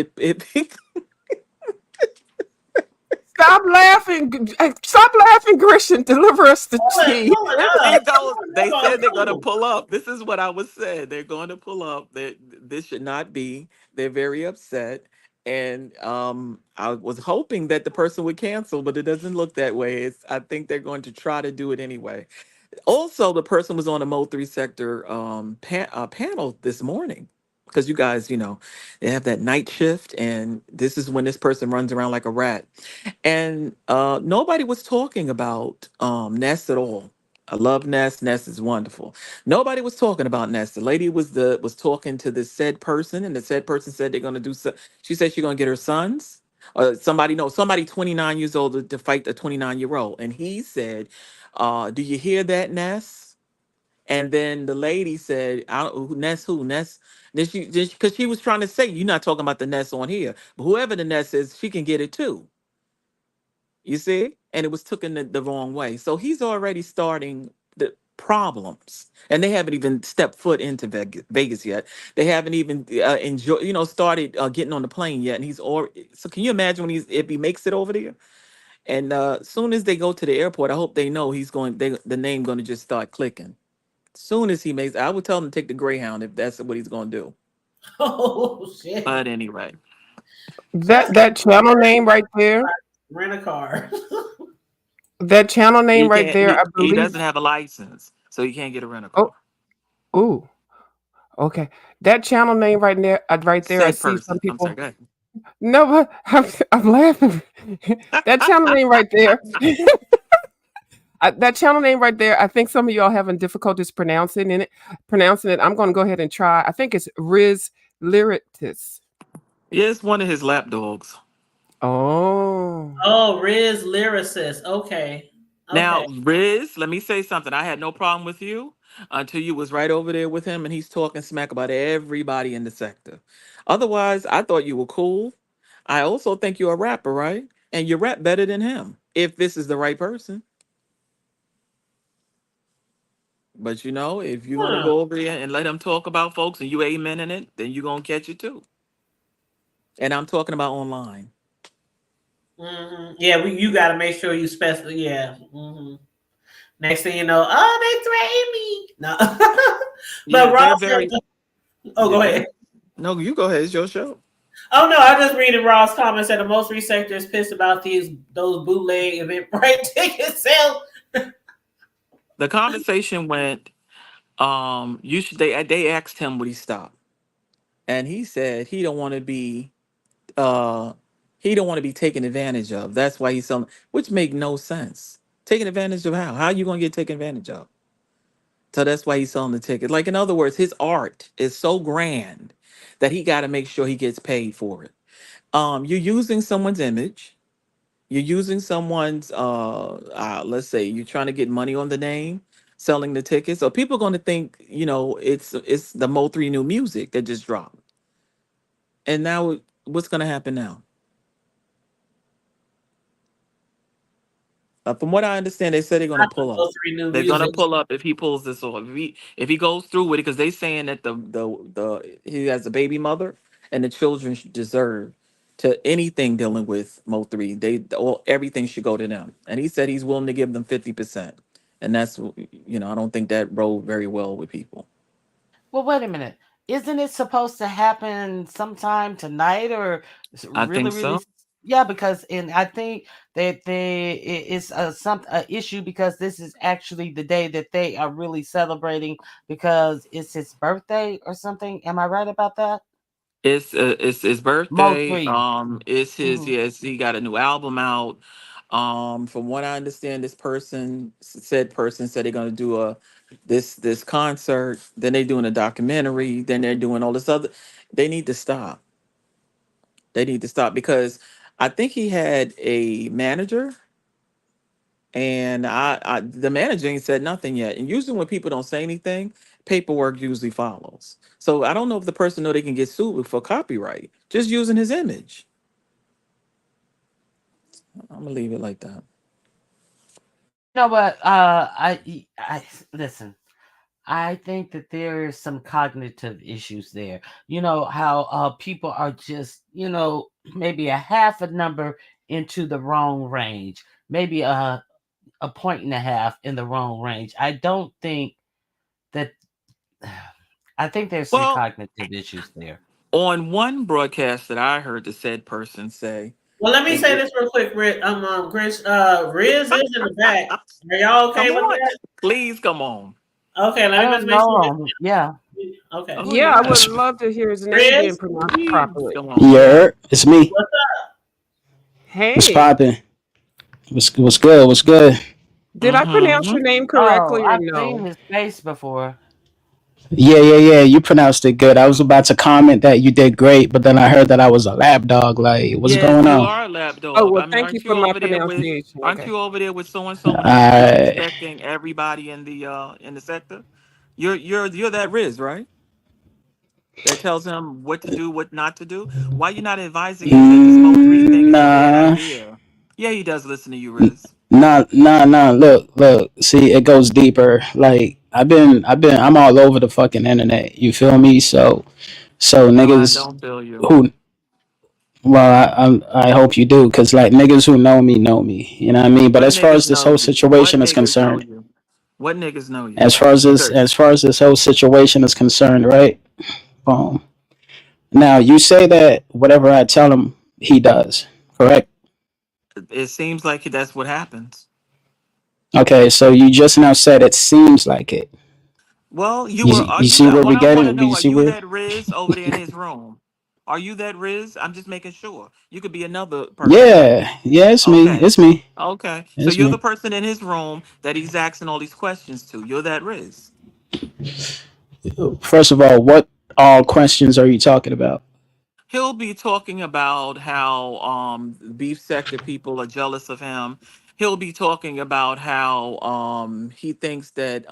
Stop laughing. Stop laughing, Grisham. Deliver us the tea. Pulling If up. they don't, They're they gonna said they're going to pull. pull up. This is what I was said. They're going to pull up. That this should not be. They're very upset, and I was hoping that the person would cancel, but it doesn't look that way. I think they're going to try to do it anyway. Also, the person was on a Mo 3 sector panel this morning because you guys, they have that night shift, and this is when this person runs around like a rat. And nobody was talking about Nest at all. I love Nest. Nest is wonderful. Nobody was talking about Nest. The lady was talking to the said person, and the said person said they're gonna do so. She said she's gonna get her sons. Somebody, no, somebody 29 years old to fight the 29-year-old. And he said, do you hear that, Ness? And then the lady said, I don't, Ness who? Ness. Then because she was trying to say, you're not talking about the Ness on here. But whoever the Ness is, she can get it too. You see? And it was taken the wrong way. So he's already starting the problems. And they haven't even stepped foot into Vegas yet. They haven't even started getting on the plane yet. And he's already, so can you imagine if he makes it over there? And as soon as they go to the airport, I hope they know the name going to just start clicking. Soon as he makes, I would tell him to take the Greyhound if that's what he's going to do. Oh shit! But anyway, Just That channel name right there. rent a car. That channel name he right can't, there, I he believe. doesn't have a license, so he can't get a rental car. Oh, ooh, okay. That channel name right there. I Said see some person. I'm sorry, people. go ahead. No, but I'm laughing. That channel name right there. That channel name right there. I think some of y'all having difficulties Pronouncing it. I'm going to go ahead and try. I think it's Rizzlyricist. Yeah, it's one of his lap dogs. Oh, Oh, Rizzlyricist. Okay. Now, Okay. Riz, let me say something. I had no problem with you until you was right over there with him and he's talking smack about everybody in the sector. Otherwise, I thought you were cool. I also think you're a rapper, right? And you rap better than him if this is the right person. But if you're gonna Huh. go over there and let him talk about folks and you amen in it, then you're gonna catch it too. And I'm talking about online. Yeah, you got to make sure you specify. Yeah. Next thing you know, oh, they threatened me. No, Yeah, but they're Ross. very Oh, yeah, go go ahead. ahead. No, you go ahead. It's your show. Oh no, I just read in Ross comments that the most sector is pissed about those bootleg Eventbrite ticket sales. The conversation went, you should they asked him would he stop. And he said uh he don't want to be taken advantage of. That's why he's selling, which make no sense. Taking advantage of how? How are you gonna get taken advantage of? So that's why he's selling the ticket. Like in other words, his art is so grand that he got to make sure he gets paid for it. You're using someone's image. You're using someone's let's say you're trying to get money on the name, selling the tickets. So people are going to think, it's the Mo 3 new music that just dropped. And now what's going to happen now? From what I understand, they said they're going to Not the pull up. most new They're going to music. pull up if he pulls this off. If he goes through with it, because they saying that the he has a baby mother and the children should deserve to anything dealing with Mo 3. Everything should go to them. And he said he's willing to give them 50%. And that's I don't think that rode very well with people. Well, wait a minute. Isn't it supposed to happen sometime tonight or I really, think really? so. Yeah, because and I think that it's a issue because this is actually the day that they are really celebrating because it's his birthday or something. Am I right about that? It's his birthday. Moultrie. It's his, Hmm. yes, he got a new album out. From what I understand, said person said they're gonna do a this concert, then they're doing a documentary, then they're doing all this other. They need to stop. They need to stop because I think he had a manager, and I the manager ain't said nothing yet. And usually when people don't say anything, paperwork usually follows. So I don't know if the person know they can get sued for copyright just using his image. I'm gonna leave it like that. You know what? I listen. I think that there is some cognitive issues there. You know how people are just, maybe a half a number into the wrong range, maybe a point and a half in the wrong range. I don't think that. I think there's some Well, cognitive issues there. on one broadcast that I heard the said person say, Well, let me and say this real quick, Grinch. Riz is in the back. Are y'all okay come with on, that? please come on. Okay, I let me just don't make sure. know. Yeah. Okay, Oh Yeah, I would yeah, It's, love to hear his name being Riz, pronounced please properly. come on. yeah, it's me. what's What's Hey, popping? What's good? What's good? did I pronounce Mm-hmm. your name Oh, correctly or I've seen no? his face before. Yeah. You pronounced it good. I was about to comment that you did great, but then I heard that I was a lap dog. Like, what's Yes, going you on? are a lap Oh, dog. well, I mean, thank you aren't for you my over there with? pronunciation. Aren't Okay. you over there with so and so and I respecting everybody in the sector? You're that Riz, right? That tells him what to do, what not to do. Why you not advising him that this Mo three thing is a bad nah, idea? Yeah, he does listen to you, Riz. nah. Look. See, it goes deeper. Like, I'm all over the fucking internet. You feel me? So No, I niggas don't feel you. who well, I hope you do, cause like niggas who know me, you know what I mean. But What as far niggas as this know whole you? What situation is niggas know concerned, you? What niggas know you? as far as this, Because as far as this whole situation is concerned, right? Boom. Now you say that whatever I tell him, he does, correct? it seems like that's what happens. Okay, so you just now said it seems like it. Well, you were. You, Are you you see that? where What we I want to getting? know? You Are see you where? that Riz over there in his room? Are you that Riz? I'm just making sure. You could be another person. Yeah, it's me. Okay. It's me. Okay. So It's you're the me. person in his room that he's asking all these questions to. You're that Riz. First of all, what all questions are you talking about? He'll be talking about how beef sector people are jealous of him. He'll be talking about how he thinks that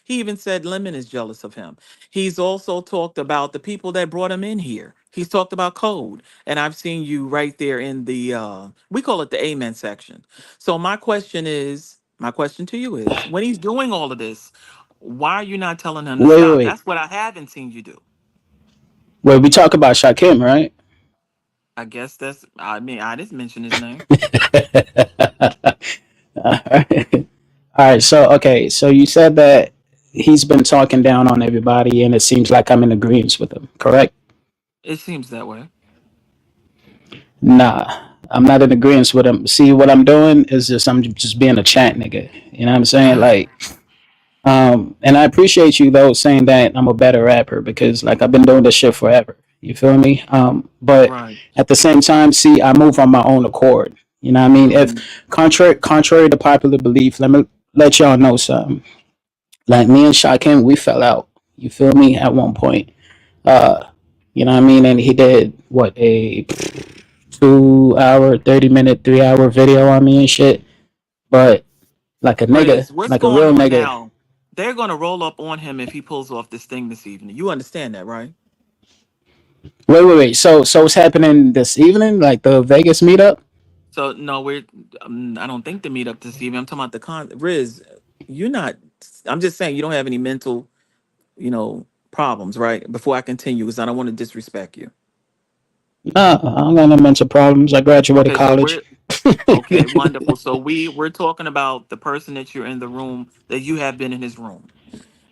he even said Lemon is jealous of him. He's also talked about the people that brought him in here. He's talked about code. And I've seen you right there in the we call it the amen section. So my question to you is when he's doing all of this, why are you not telling him to stop? Wait. That's what I haven't seen you do. Wait, we talk about Shakim, right? I guess that's. I mean, I didn't mention his name. All right. So okay. So you said that he's been talking down on everybody, and it seems like I'm in agreement with him. Correct? It seems that way. Nah, I'm not in agreement with him. See, what I'm doing is I'm just being a chat nigga. You know what I'm saying? Like, and I appreciate you though saying that I'm a better rapper because like I've been doing this shit forever. You feel me? But Right. at the same time, see, I move on my own accord. You know what I mean? If Hmm. contrary to popular belief, let me let y'all know something. Like me and Shakim, we fell out. You feel me? At one point, uh, you know what I mean? And he did what a 2 hour, 30 minute, 3 hour video on me and shit. But Riz, what's like a going real on nigga. now? They're gonna roll up on him if he pulls off this thing this evening. You understand that, right? Wait. So what's happening this evening? Like the Vegas meetup? So no, we're. I don't think the meetup this evening. I'm talking about the con. Riz, you're not. I'm just saying you don't have any mental, problems, right? Before I continue, because I don't want to disrespect you. Nah, I don't got no mental problems. I graduated Okay, so college. we're okay. Wonderful. So we're talking about the person that you're in the room that you have been in his room,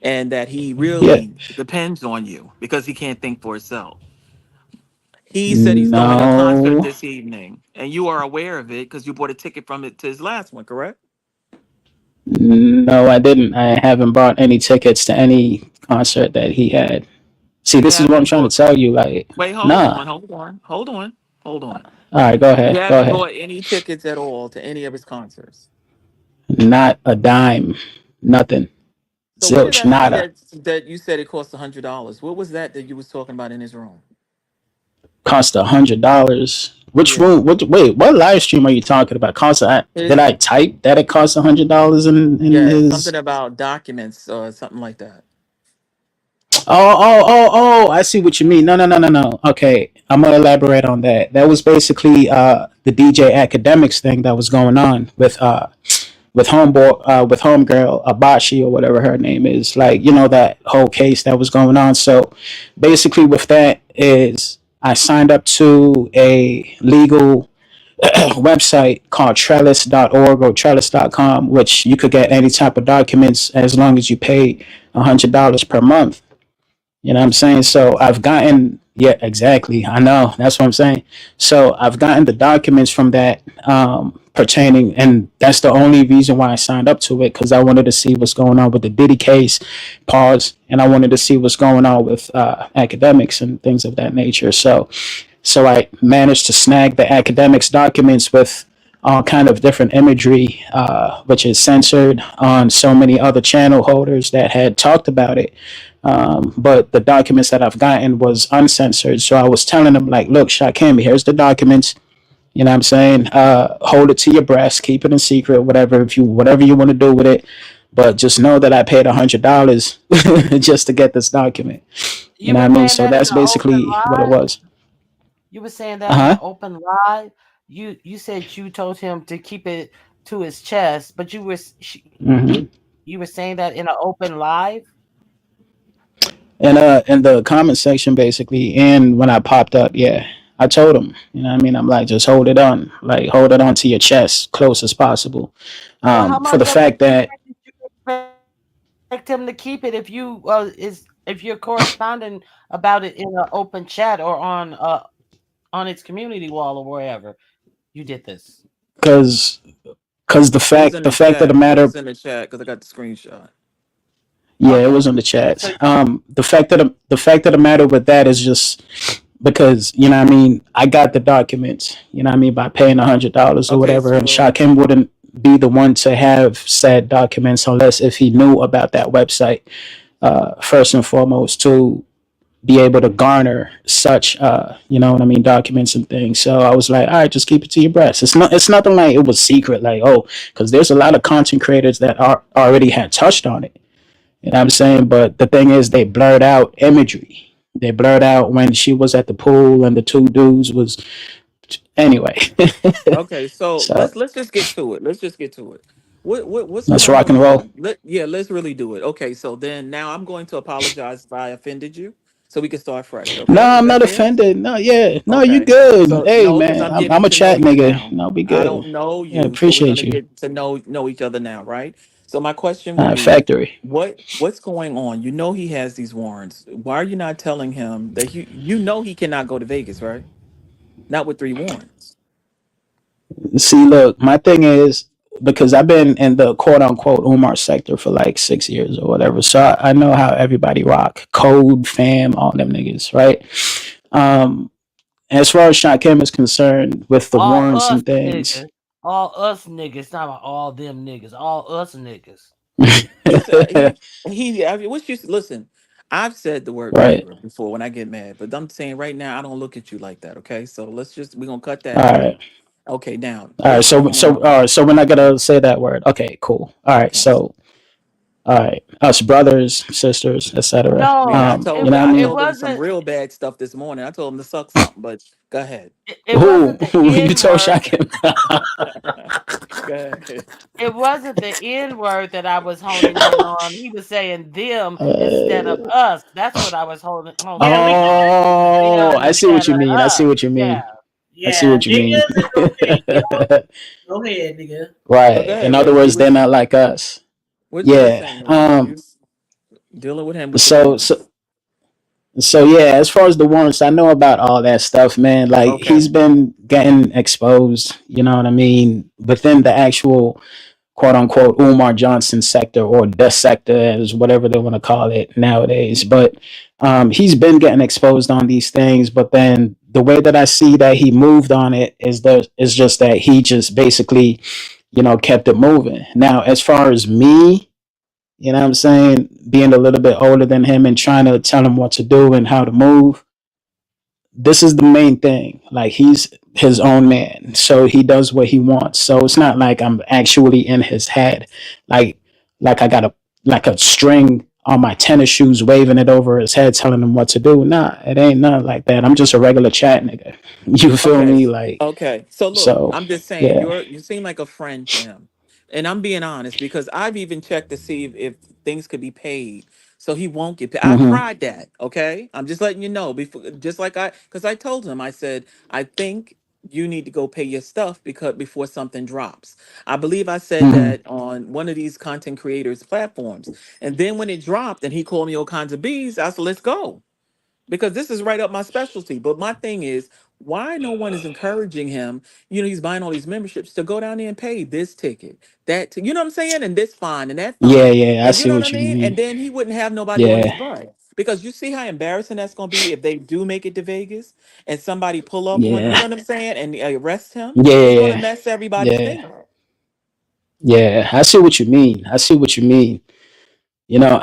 and that he Yeah. really depends on you because he can't think for himself. He said he's throwing a concert No, this evening, and you are aware of it because you bought a ticket from it to his last one, correct? no, I didn't. I haven't bought any tickets to any concert that he had. See, You this is what I'm haven't trying to bought. tell you. Like, Wait, hold nah. on, hold on, hold on, hold on. All right, go You ahead. Go haven't ahead. bought any tickets at all to any of his concerts. Not a dime. Nothing. So where did Zilch. I see Nada. that you said it cost $100? What was that you was talking about in his room? Cost $100. Which Yeah, room? What? Wait, what live stream are you talking about? Did his I type that it cost $100 in yeah, his? something about documents or something like that. Oh! I see what you mean. No. Okay, I'm gonna elaborate on that. That was basically the DJ Academics thing that was going on with homeboy with homegirl Abashi or whatever her name is. Like that whole case that was going on. So basically, with that is I signed up to a legal website called trellis.org or trellis.com, which you could get any type of documents as long as you pay $100 per month. You know what I'm saying? So I've gotten, yeah, exactly. I know. That's what I'm saying. So I've gotten the documents from that pertaining, and that's the only reason why I signed up to it, because I wanted to see what's going on with the Diddy case, pause, and I wanted to see what's going on with academics and things of that nature. So I managed to snag the academics documents with all kind of different imagery, which is censored on so many other channel holders that had talked about it. But the documents that I've gotten was uncensored. So I was telling them like, look, Shakim, here's the documents. You know what I'm saying? Hold it to your breast, keep it in secret, whatever you want to do with it. But just know that I paid $100 just to get this document. You You know were what I mean? saying So that in that's an open basically what it live. was. You were saying Uh that in an huh. open live. You said you told him to keep it to his chest, but Hmm. you were saying that in an open live. And in the comment section basically, and when I popped up, yeah, I told him, you know what I mean? I'm like, just hold it on to your chest, close as possible. Well, how For much the of a fact that, secret did you expect him to keep it if you're corresponding about it in an open chat or on its community wall or wherever you did this? cause, cause It was in the the fact of the chat. It matter, was in the chat because I got the screenshot. yeah, it was Okay, in the so chat. The fact of the matter with that is just because what I mean, I got the documents, what I mean, by paying $100 or Okay, whatever, and so Shakim wouldn't be the one to have said documents unless if he knew about that website first and foremost to be able to garner such documents and things. So I was like, all right, just keep it to your breast. It's nothing like it was secret, like, oh, because there's a lot of content creators that are already had touched on it. You know what I'm saying? But the thing is they blurred out imagery. They blurred out when she was at the pool and the two dudes was anyway. okay, so So let's just get to it. Let's just get to it. What's let's going rock on and roll. here? Let's really do it. Okay, so then now I'm going to apologize if I offended you, so we can start fresh. No, Okay, is I'm that not fair? offended. No, yeah. No, you Okay. good. So Hey no, because man, I'm I'm getting a to know chat you nigga. now. No, be I good. don't know Yeah, you, so we're appreciate gonna you. get to know each other now, right? So my question All would right, be, factory. what's going on? You know he has these warrants. Why are you not telling him that you know he cannot go to Vegas, right? Not with three warrants. See, look, my thing is because I've been in the quote unquote Umar sector for like 6 years or whatever, so I know how everybody rock, code, fam, all them niggas, right? Um, as far as Shakim is concerned, with the All warrants us and things, niggas, all us niggas, not about all them niggas, all us niggas. Listen, he. I mean, what you listen? I've said the word right? nigger before when I get mad, but I'm saying right now I don't look at you like that. Okay, so we're gonna cut All that out. right, Okay, now all right. what's So, going on? so we're not gonna say that word. Okay, cool. All right, Okay. so, all right, us brothers, sisters, etc. Yeah, No, You know what I it mean? told him some wasn't. real bad stuff this morning. I told him to suck something, but go ahead. It Who, wasn't the who you N told word. Shakim? Go ahead. It wasn't the N word that I was honing in on. He was saying them instead of uh, us. That's what I was honing Yeah, in we can on. Oh, Them I see what instead you of mean. I see us. what you Yeah. mean. I see yeah, what you mean. niggas is okay. Go ahead, nigga. So go Right. In ahead. other words, they're not like us. What you were Yeah. saying? You dealing with him with the So warrants. so So yeah, as far as the warrants, I know about all that stuff, man. Like Okay. he's been getting exposed, you know what I mean, within the actual quote unquote Umar Johnson sector or the sector as whatever they want to call it nowadays. But he's been getting exposed on these things. But then the way that I see that he moved on it is just that he just basically, kept it moving. Now, as far as me, what I'm saying, being a little bit older than him and trying to tell him what to do and how to move, this is the main thing. Like he's his own man, so he does what he wants. So it's not like I'm actually in his head, like I got a string on my tennis shoes, waving it over his head, telling him what to do. Nah, it ain't nothing like that. I'm just a regular chat nigga. You feel Okay. me? Like Okay. So look, so, I'm just saying yeah. you seem like a friend to him. And I'm being honest because I've even checked to see if things could be paid. So he won't get paid. I Mm-hmm. tried that. Okay. I'm just letting you know before just like because I told him, I said, I think you need to go pay your stuff because before something drops. I believe I said Mm-hmm. that on one of these content creators platforms. And then when it dropped and he called me all kinds of bees, I said, let's go because this is right up my specialty. But my thing is, why no one is encouraging him? He's buying all these memberships to go down there and pay this ticket, you know what I'm saying, and this fine and that Yeah, fine, yeah. I and you see know what I what you mean. And mean. then he wouldn't have nobody on his Yeah, butt because you see how embarrassing that's going to be if they do make it to Vegas and somebody pull up on, you yeah, know what I'm saying, and arrest him. yeah, It's going to yeah, mess everybody's yeah, thing up. yeah. I see what you mean. I see what you mean.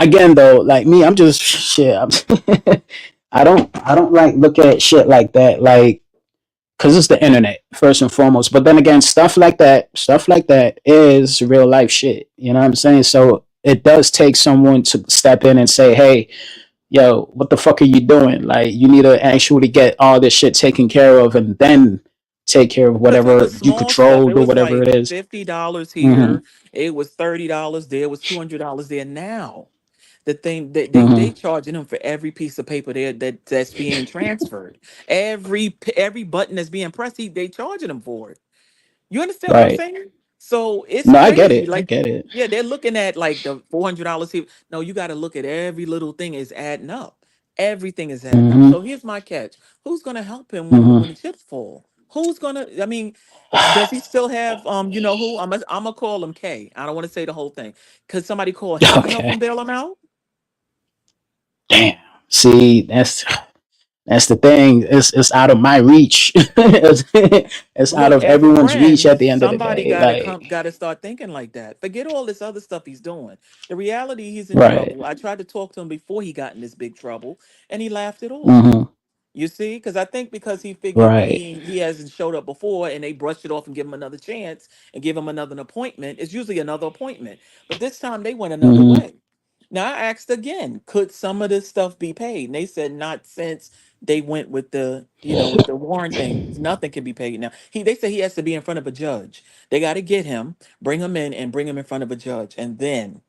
Again though, like me, I'm just shit. I don't like look at shit like that, like, because it's the internet first and foremost. But then again, stuff like that is real life shit. You know what I'm saying? So it does take someone to step in and say, "Hey, yo, what the fuck are you doing? Like, you need to actually get all this shit taken care of, and then take care of Because it whatever was you small stuff. It controlled or was whatever like it is." $50 Mm-hmm. here. It was $30 there. It was $200 there. Now the thing they Mm-hmm. charging them for every piece of paper there that's being transferred. Every button that's being pressed, they charging them for it. You understand what I'm Right. saying? So it's No, I get crazy. it. I Like, get it. yeah, they're looking at like the $400 here. No, you got to look at every little thing is adding up. Everything is adding up. Mm-hmm. So here's my catch: who's gonna help him when Mm-hmm. the chips fall? Who's gonna? I mean, does he still have you know who? I'm gonna call him K. I don't want to say the whole thing. Could somebody call him and help him Okay. bail him out? Damn. See, that's the thing. It's out of my reach. It's out Look, of as a everyone's reach friend, at the end of the somebody day. gotta Like, come, gotta start thinking like that. Forget all this other stuff he's doing. The reality, he's in right. trouble. I tried to talk to him before he got in this big trouble, and he laughed it off. Mm-hmm. You see, because I think because he figured Right. he hasn't showed up before, and they brushed it off and give him another chance and give him another appointment. It's usually another appointment, but this time they went another Mm-hmm. way. Now I asked again, could some of this stuff be paid? And they said not since they went with the Warren thing. Nothing can be paid now. They say he has to be in front of a judge. They got to get him, bring him in, and bring him in front of a judge, and then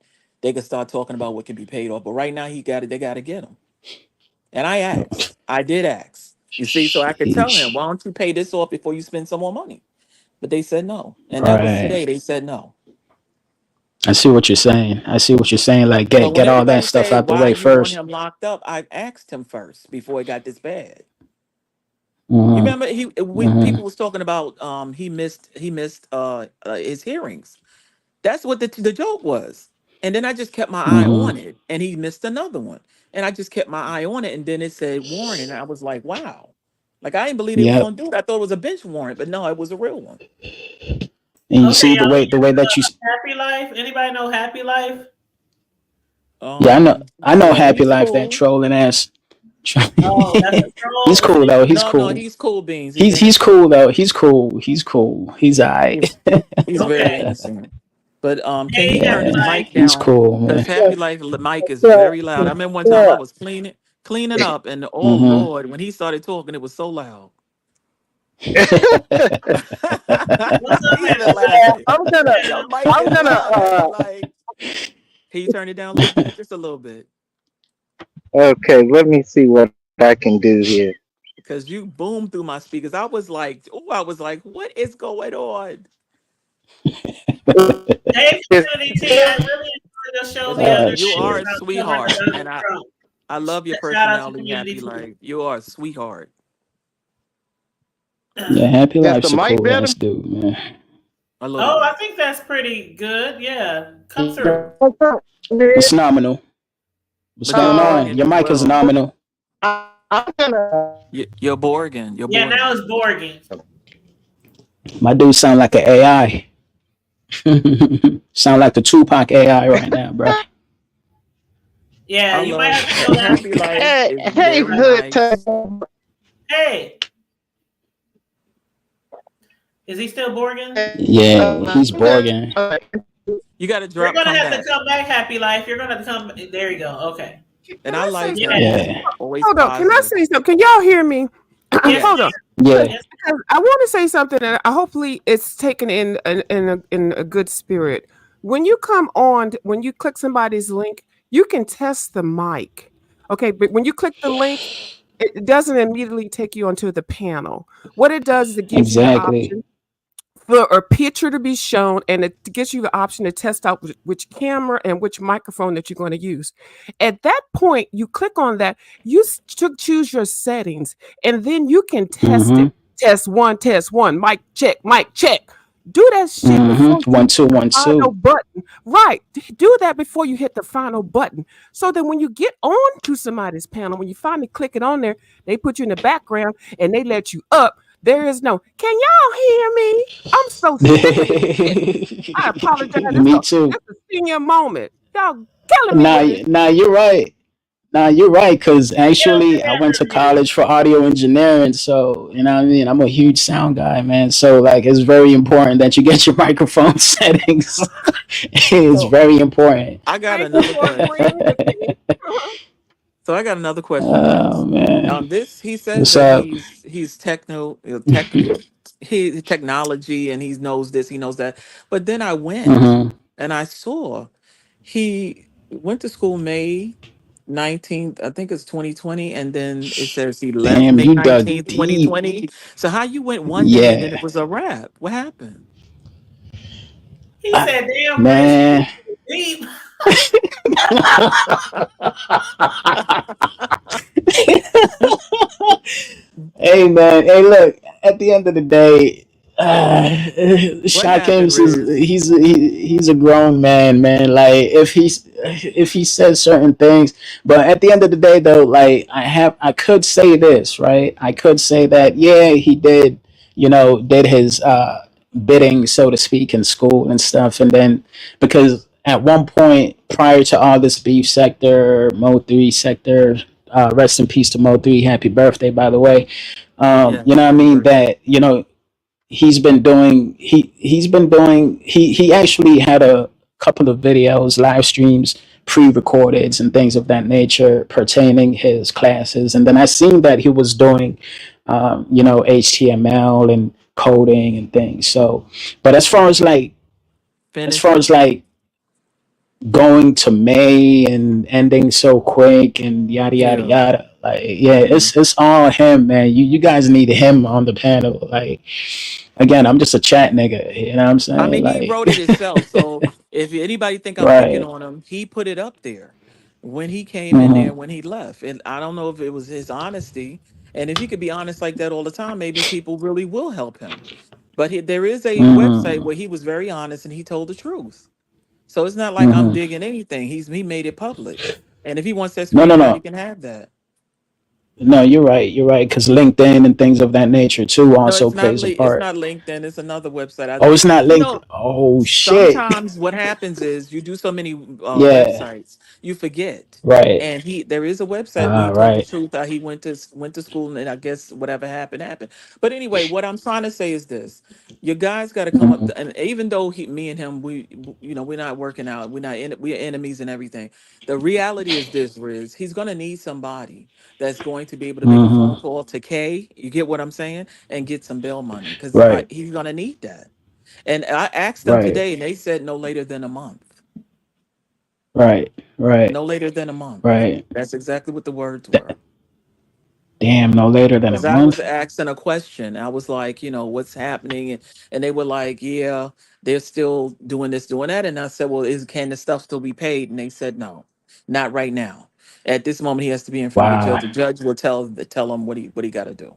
they can start talking about what can be paid off. But right now he got it. They got to get him. And I asked. I did ask. You see, so I could tell him, Sheesh. why don't you pay this off before you spend some more money? But they said no, and that was Right. today. They said no. I see what you're saying. I see what you're saying. Like, So when get all that everybody stuff say, out the why way you want first. him locked up, I asked him first before it got this bad. You Mm-hmm. remember Mm-hmm. people was talking about he missed his hearings. That's what the joke was. And then I just kept my eye on Mm-hmm. it, and he missed another one. And I just kept my eye on it, and then it said warrant, and I was like, wow. Like I didn't believe they was Yep. gonna do it. I thought it was a bench warrant, but no, it was a real one. And you Okay, see the y'all. way that you. Happy Life. Anybody know Happy Life? Yeah, I know. I know. Yeah, Happy he's Life, that cool. trolling ass. Oh, that's a He's troll. Is cool he? though. He's No, no, cool. he's cool beans. He's He's innocent. cool though. He's cool. He's cool. He's alright. He's he's very Okay. innocent. But can Hey, he turn Happy his Yeah, Life. mic he's down? cool, Because man. Happy Life mic is very loud. I remember one time I was cleaning up, and oh Mm-hmm. Lord, when he started talking, it was so loud. What's up, He even Happy laughed. Life? Like, I'm gonna your mic I'm is gonna loud, Happy Life. Can you turn it down a little bit? Just a little bit. Okay, let me see what I can do here. Because you boomed through my speakers. I was like, what is going on? Hey, Is Facility T. I really enjoyed your show the Listen, other Oh you day are shit. a about covering sweetheart, Donald and I Trump. I love your Shout out to personality, Community Happy 2. Life. You are a sweetheart. Yeah, Happy Is the Life's a mic cool better? ass dude, man. A little Oh, I bit. think that's pretty good. Yeah, come through. It's nominal. What's But you're going So on? Borging Your as mic is well. nominal. I'm gonna. You're Borging. You're Yeah, now Borging. it's Borging. My dude sound like an AI. Sound like the Tupac AI right now, bro. Yeah, I you might love have to go down to Happy the Life Hey, is hey, very right. hood tag. nice. Hey, is he still Borging? Yeah, I'm he's Borging. gonna. You got to You're drop, gonna come have to back. come back, Happy Life. You're gonna have to come. There you go. Okay. And Can I I say like something? Yeah. him. Yeah, Always Hold on. Can I positive. say something? Can y'all hear me? Yes, Hold Yes. on. ma'am. yeah. Yes. Because I want to say something, and hopefully it's taken in a good spirit. When you come on, when you click somebody's link, you can test the mic. Okay, but when you click the link, it doesn't immediately take you onto the panel. What it does is it gives you the Exactly. option for a picture to be shown, and it gives you the option to test out which camera and which microphone that you're going to use. At that point, you click on that, you choose your settings, and then you can test Mm-hmm. it. Test one, mic check, mic check. Do that shit before Mm-hmm. you One, two, hit the one, final two. button. Right. Do that before you hit the final button. So that when you get on to somebody's panel, when you finally click it on there, they put you in the background and they let you up. There is no, can y'all hear me? I'm so sick of this shit. I apologize. Me too. This is a senior moment. Y'all killing me Nah, with this. nah, you're right. Nah, you're right. Cause Get on the actually, I went camera to view. college for audio engineering, so you know what I mean. I'm a huge sound guy, man. So like, it's very important that you get your microphone settings. It's So very important. I got Thank you another for agreeing question. with me. So I got another question, Oh guys. man, This he says what's that up? he's he technology and he knows this, he knows that. But then I went Mm-hmm. and I saw he went to school May 19th, I think it's 2020, and then it says he left Damn, May you dug 19th, deep. 2020. So how you went one day and then Yeah, it was a wrap? What happened? He said, "Damn, Chris, man. deep." Hey man, hey look. At the end of the day, What Shaq happened, Hims is Riz? he's a grown man, man. Like if he says certain things, but at the end of the day, though, like I could say this, right? I could say that yeah, he did, did his bidding, so to speak, in school and stuff, and then because at one point prior to all this beef sector, Mo 3 sector, rest in peace to Mo 3, happy birthday, by the way. You Yes, know what I happy mean? birthday. That he actually had a couple of videos, live streams, pre-recorded and things of that nature pertaining his classes. And then I seen that he was doing HTML and coding and things. So, but as far Finished as it? like going to May and ending so quick and yada yada Yeah. yada. Like, yeah, Hmm. it's all him, man. You guys need him on the panel. Like, again, I'm just a chat nigga. You know what I'm I saying? mean, he Like, wrote it himself. So if anybody think I'm picking right. on him, he put it up there when he came in there, Mm-hmm. when he left. And I don't know if it was his honesty. And if he could be honest like that all the time, maybe people really will help him. But there is a website Mm-hmm. where he was very honest and he told the truth. So it's not like I'm Mm-hmm. digging anything. He made it public. And if he wants that No, no, screenshot, he no. can have that. No, you're right. You're right. Because LinkedIn and things of that nature too No, also it's not. plays a It's part. not LinkedIn. It's another website. Oh, it's not You linked. know, Oh shit. sometimes what happens is you do so many Yeah. websites, you forget. Right. And there is a website where he told the Right. truth how he went to school and I guess whatever happened happened. But anyway, what I'm trying to say is this: you guys got to come up. Mm-hmm. And even though me and him, we're not working out. We're enemies and everything. The reality is this: Riz, he's gonna need somebody that's going to be able to make a phone Mm-hmm. call to Kay. You get what I'm saying? And get some bail money because Right. he's gonna need that. And I asked them Right. today, and they said no later than a month. Right. Right. No later than a month. Right. That's exactly what the words Th- were. Damn, no later than a Because I was month. asking a question. I was like, what's happening? And they were like, yeah, they're still doing this, doing that. And I said, well, can the stuff still be paid? And they said, no, not right now. At this moment, he has to be in front of a judge. Wow. The judge will tell him what he got to do.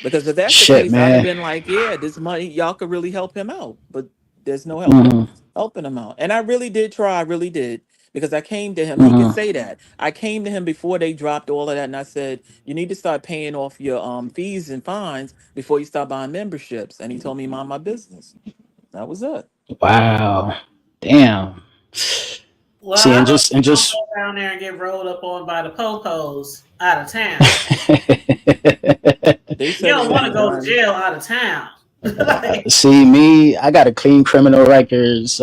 Because if that's the Shit, case, I'd have man. been like, yeah, this money, y'all could really help him out. But there's no Hmm. helping him out. And I really did try, I really did. Because I came to him, he could Hmm. say that. I came to him before they dropped all of that, and I said, you need to start paying off your fees and fines before you start buying memberships. And he told me mind my business. That was it. Wow. Damn. Well, See, I and hope just you and don't just go down there and get rolled up on by the popos out of town. They You said it don't would want be to go to done. jail out of town. Like, see me. I got a clean criminal records.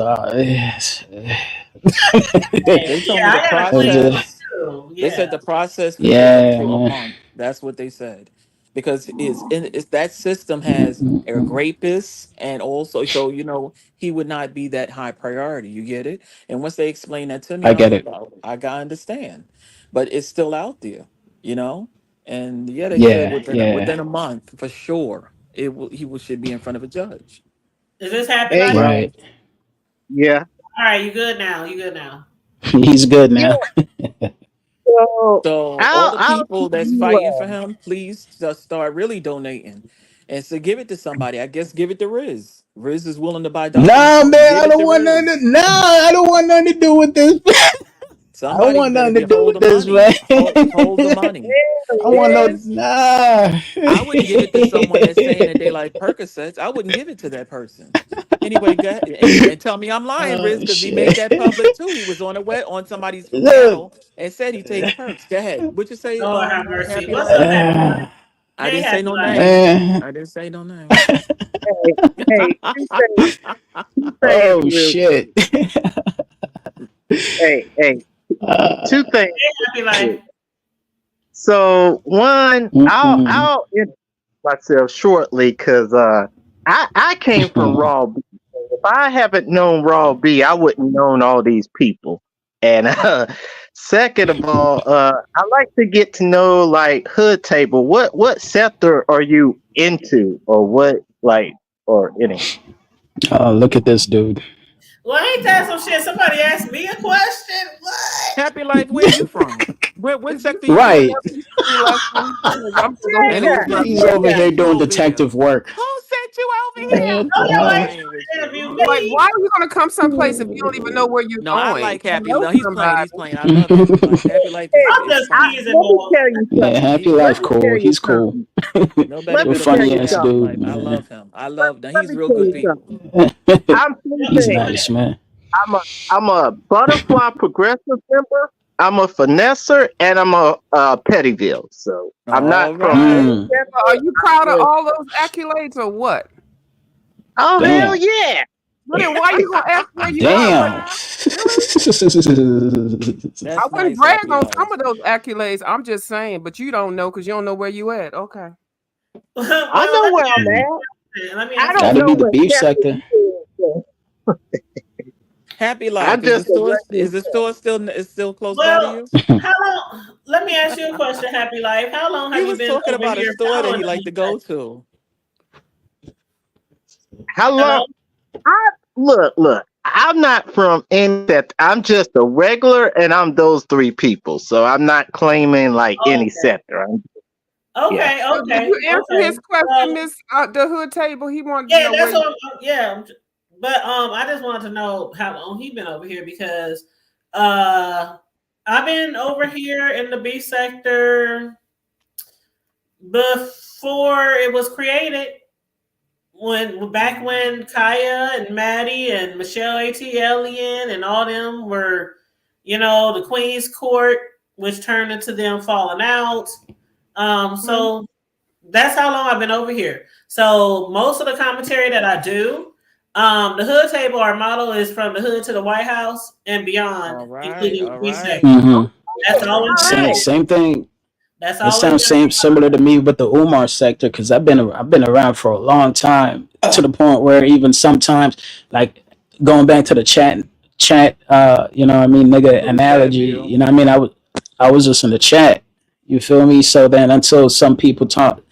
They yeah, told me the I got a clean one process. too. They said Yeah. the process could take up yeah, to a man. month. That's what they said, because it's that system has a rapist, and also so he would not be that high priority. You get it? And once they explained that to me, I I was get like, it. oh, I gotta understand, but it's still out there, you know. And yeah, they said Yeah, within yeah. a month for sure should be in front of a judge. Is this happy Hey, life? Right. yeah. All right, you good now? You good now? He's good Yeah. now. So So all the I'll people give that's you fighting for him, please just start really donating. And so give it to somebody. I guess give it to Riz. Riz is willing to buy Donkey Nah, Kong. man. Give I it don't to want nothing. Riz. Nah, I don't want nothing to do with this. I don't Somebody want better nothing to get do hold with of this, money. man. Hold the money. I want no. Liz. Nah. I wouldn't give it to someone that's saying that they like Percocets. I wouldn't give it to that person. Anyway, go ahead and tell me I'm lying, Riz, Oh because he made shit. that public too. He was on somebody's Look. panel and said he takes perks. Go ahead. What you say, Lord have mercy. Happy What's Life? up, happy life? I Hey, didn't say happy no life. names. Man. I didn't say no names. Hey, hey, two things Oh real shit. Hey, hey, two Uh, things Hey, happy life. quick. So one, mm-mm, I'll introduce myself shortly because I came from Raw B. If I haven't known Raw B, I wouldn't known all these people. And second of all, I like to get to know like Hood Table. What sector are you into, or what like, or any? oh, look at this dude. Well, ain't that some shit? Somebody asked me a question. What? Happy Life, where you from? What Is this sector you the in? Right. happy lesson? 'Cause I'm gonna go ahead And and who's get my He's who over Yeah, here sent you doing over here? detective work. Who sent you over here? What No, the y'all I'm ain't hell? playing with trying to you. interview like, me. why are you gonna come someplace if you don't even know where you're No, I going? like You Happy. know No, he's playing. He's somebody. playing. I love Happy Life. Happy Life is I'm hey, is just I, funny. teasing let me more. tell you Yeah, something. happy He's Let life, me real. cool. tell you He's cool. something. Nobody Let You're me a better tell play funny you with ass Happy something. dude, Life. I man. love him. I love. Now Let he's me real tell good you people. something. I'm two What He's you things. doing nice, it? man. I'm a butterfly progressive member. I'm a finesser, and I'm a Pettyville. So I'm All not from any right. Mm, So are sector. you I'm proud of just, all those accolades or what? oh hell damn. yeah! Well, then why you gonna ask where you at? What Damn. really? I That's wouldn't nice. brag Happy on Life. some of those accolades. I'm just saying, but you don't know because you don't know where you at. Okay. I Well, know let me where I'm ask you Mm, at. a question. Let me I ask you a don't gotta question. be know the what beef sector sector. you in. So Happy I'm Life. Is the just a store? regular. Is the store still? Is still close by to Well, you? how long? Let me ask you a question, Happy Life. How long He have you was been talking over about a here store that following he the liked to go beef? to. How long? Hello? I look. I'm not from any sector. I'm just a regular, and I'm those three people. So I'm not claiming like any Okay. sector. Yeah. Okay, So did okay, you answer okay. his question, Well, Miss the Hood Table? He wanted to yeah, know where that's you. what. Yeah, but I just wanted to know how long he been over here because uh, I've been over here in the beef sector before it was created. When back when Kaya and Maddie and Michelle ATLian and all them were, the Queen's Court, which turned into them falling out. Mhm. So that's how long I've been over here. So most of the commentary that I do, the Hood Table, our motto is from the hood to the White House and beyond, All right. including the All free right. sector. hmm That's always All been Same right. my. same thing. That's It always sounds been same similar to me with the Umar sector because I've been around for a long time to the point where even sometimes like going back to the chat you know what I mean nigga Who's that analogy view? you know what I mean I was just in the chat, you feel me, so then until some people talk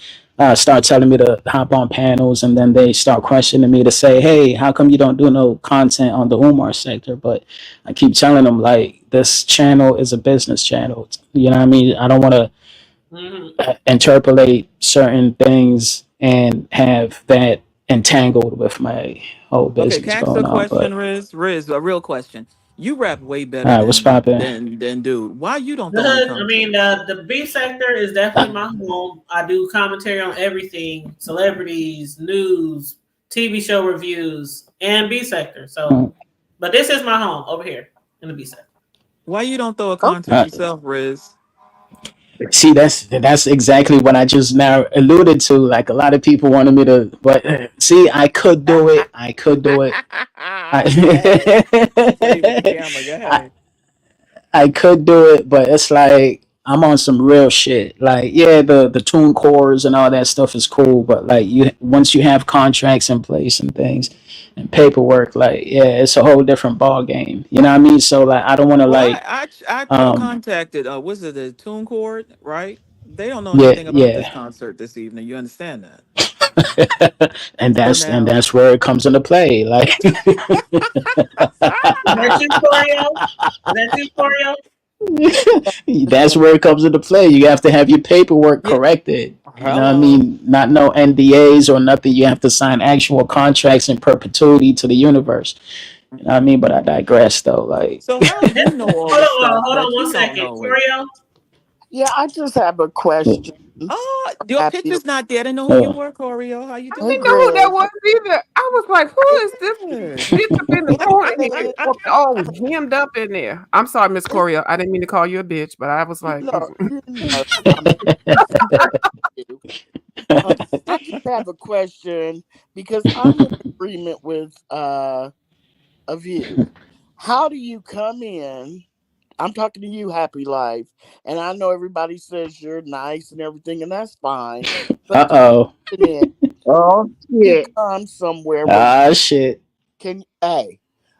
start telling me to hop on panels, and then they start questioning me to say, "Hey, how come you don't do no content on the Umar sector?" But I keep telling them like this channel is a business channel. You know what I mean? I don't want to Mhm. interpolate certain things and have that entangled with my whole Okay, business can I ask you a going on. question, But Riz? Riz, a real question. You rap way all better right, what's than poppin'? dude. Why you don't throw any I mean, content? the B sector is definitely my home. I do commentary on everything, celebrities, news, TV show reviews, and B sector. So, but this is my home over here in the B sector. Why you don't throw a Oh, content Uh, yourself, Riz? See, that's exactly what I just now alluded to. Like a lot of people wanted me to, but see, I could do it. I could do it. Okay. Play with the I, camera. Go I ahead. I could do it, but it's like I'm on some real shit. Like, yeah, the tune cores and all that stuff is cool, but like you once you have contracts in place and things and paperwork, like yeah, it's a whole different ball game. You know what I mean? So like I don't want to Well, like I um contacted was it the Tune Chord, right? They don't know yeah anything about this yeah. concert this evening. You understand that? and So and now that's where it comes into play. Like Is that you, Corio? Is that you, Corio? that's where it comes into play. You have to have your paperwork yeah. corrected. You know what I Hello. mean? Not no NDAs or nothing. You have to sign actual contracts in perpetuity to the universe. You know what I mean? But I digress though. Like So how you know all Hold the on, stuff hold on that one you don't second. know it? Corio, yeah, I just have a question. Oh, your Happy to, picture's not there. I didn't know who you uh, were, Choreo. How you I hey, didn't doing? know who that Grizz. was either. I was like, who is this Good. bishop in the corner here? Grizz, All hemmed up in there. I'm sorry, Miss Coria. I didn't mean to call you a bitch, but I was like, you know, I'm you. Uh, I just have a question because I'm in agreement with a view. How do you come in? I'm talking to you, Happy Life, and I know everybody says you're nice and everything, and that's fine. But the oh. question is, Oh you shit. come somewhere where Ah shit. can hey,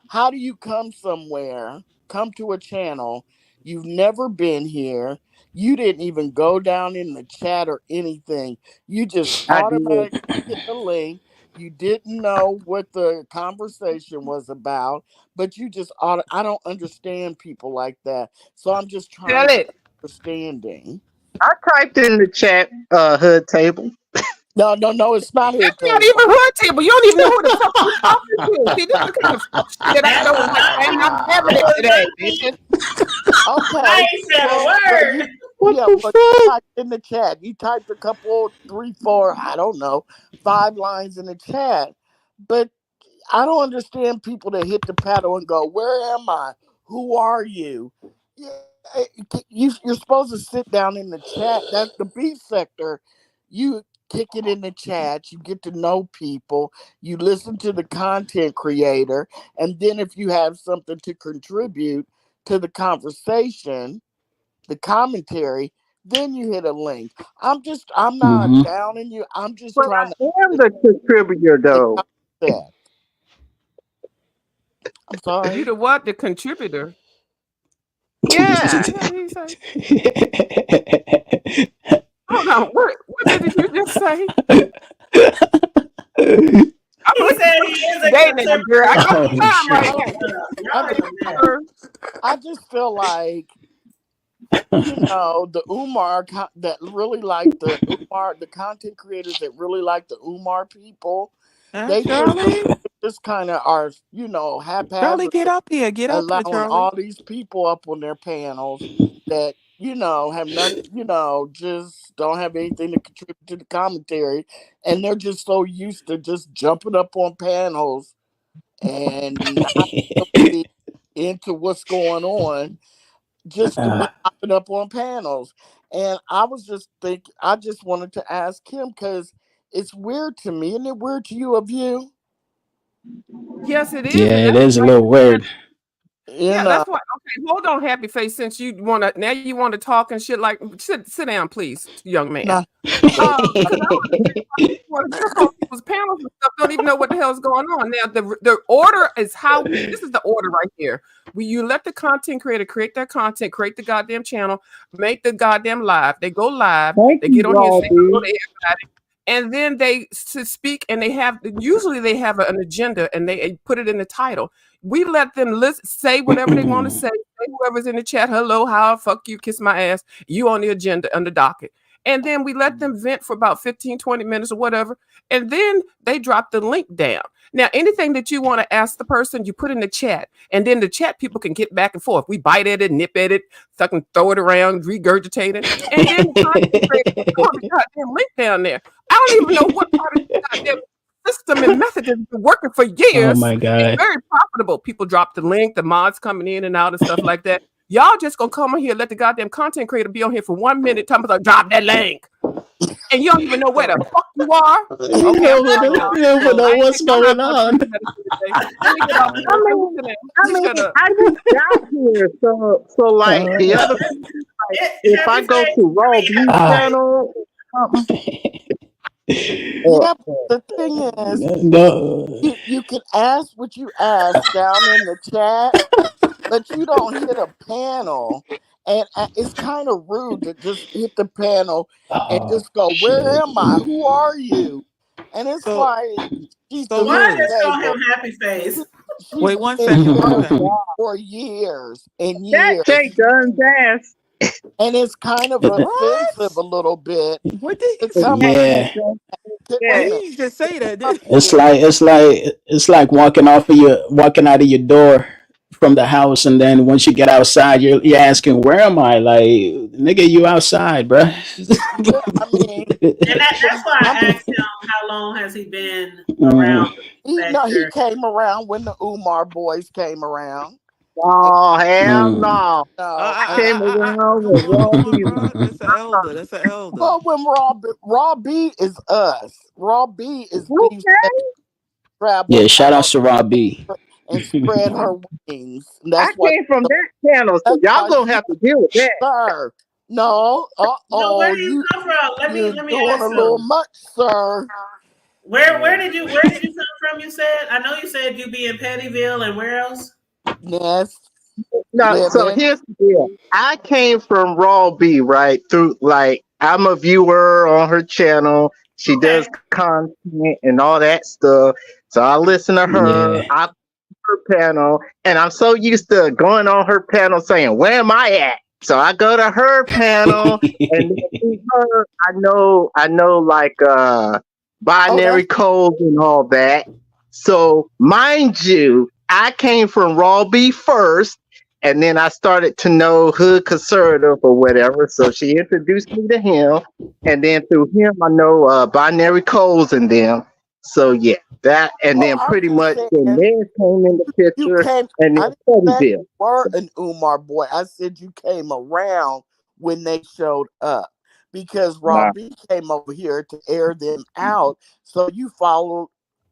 how do you come somewhere, come to a channel, you've never been here, you didn't even go down in the chat or anything. You just I did. automatically hit the link. You didn't know what the conversation was about, but you just I don't understand people like that. So I'm just trying tell to it. understanding. I typed in the chat hood table. No, no, no, it's not hood That's not table. even her table. You don't even know who the fuck you talking to. See, this is the kind of fuck shit I that don't was like. not And I'm me. having That it was today, not bitch. me. I Okay. ain't said a Well, you word. What yeah, the well, you fuck? typed in the chat. You typed a couple, three, four, I don't know, 5 lines in the chat. But I don't understand people that hit the paddle and go, "Where am I? Who are you?" Yeah, you're supposed to sit down in the chat. That's the B sector. You kick it in the chat. You get to know people. You listen to the content creator, and then if you have something to contribute to the conversation, the commentary, then you hit a link. I'm not Mm-hmm. downing you. I'm just But trying to I am the contributor the though. concept. I'm You sorry. the what? The contributor. What Yeah. the hell did he say? Hold on. What did you just say? I'm He looking said for he is a gay now, girl. I contributor. got the oh time right shit. Oh, here. I'm Y'all just is a mess. saying. I just feel like the that really like the Umar, the content creators that really like the Umar people. Huh, They Charlie? just kind of are Charlie, haphazard get up here. Get up here, allowing Charlie. all these people up on their panels that have none, just don't have anything to contribute to the commentary, and they're just so used to just jumping up on panels and not really into what's going on, just to be Uh, popping up on panels. And I was just thinking, I just wanted to ask him because it's weird to me. Isn't it weird to you, of you? Yes, it is, yeah, and it that's is a why. little weird. You Yeah, know, that's why. Okay, hold on, happy face. Since you wanna now, you want to talk and shit. Like, sit down, please, young man. not okay. Because I understand why people want to jump on people's panels and stuff. Don't even know what the hell is going on. Now, the order is how this is the order right here. You let the content creator create their content, create the goddamn channel, make the goddamn live. They go live. Thank They you, get on here and Raw say hello B. to everybody. and then they speak, and usually they have an agenda, and they put it in the title. We let them say whatever they want to say. Whoever's in the chat, hello, how, fuck you, kiss my ass. You on the agenda, on the docket. And then we let them vent for about 15, 20 minutes or whatever. And then they drop the link down. Now, anything that you want to ask the person, you put in the chat. And then the chat people can get back and forth. We bite at it, nip at it, fucking throw it around, regurgitate it. And then the goddamn link down there. I don't even know what part of the goddamn system and method has been working for years. Oh my God. It's very profitable. People drop the link, the mods coming in and out and stuff like that. Y'all just gonna come on here, let the goddamn content creator be on here for 1 minute, talking about drop that link. And you don't even know where the fuck you are. Okay, you don't know what's going on. I just got here, so like the other, like, if I go to Raw Beef channel, Yeah, but the thing is, you can ask what you ask down in the chat, but you don't hit a panel. And it's kind of rude to just hit the panel and just go, where am I? Who are you? And it's like, she's so why just show him happy face? Wait 1 second. Okay. For years and that years. Jake Dunn's ass. And it's kind of offensive a little bit. What did he Yeah. He just say that, didn't he? It's like walking out of your door from the house, and then once you get outside, you're asking, where am I? Like, nigga, you outside, bro. I mean, and that's why I asked him how long has he been around. He came around when the Umar boys came around. Oh hell no! I came around with That's an elder. That's an elder. Well, when Raw B is us. Raw B is yeah. Shout out to Raw B. And spread her wings. I came from that channel, so y'all gonna have to deal with that. Sir. No, no, where did you come from? Let me doing ask a little much, sir. Where did you come from? You said, I know you said you be in Pettyville, and where else? Yes. No, so here's the deal. I came from Raw B, right? Through like I'm a viewer on her channel. She does content and all that stuff. So I listen to her. Yeah. Her panel, and I'm so used to going on her panel saying, where am I at? So I go to her panel and then through her, I know like binary codes and all that. So mind you, I came from Raw B first, and then I started to know Hood Conservative or whatever. So she introduced me to him, and then through him I know binary codes and them. So yeah, that and then pretty much the man came in the picture, and then you were an Umar boy. I said you came around when they showed up because Robbie came over here to air them out. So you followed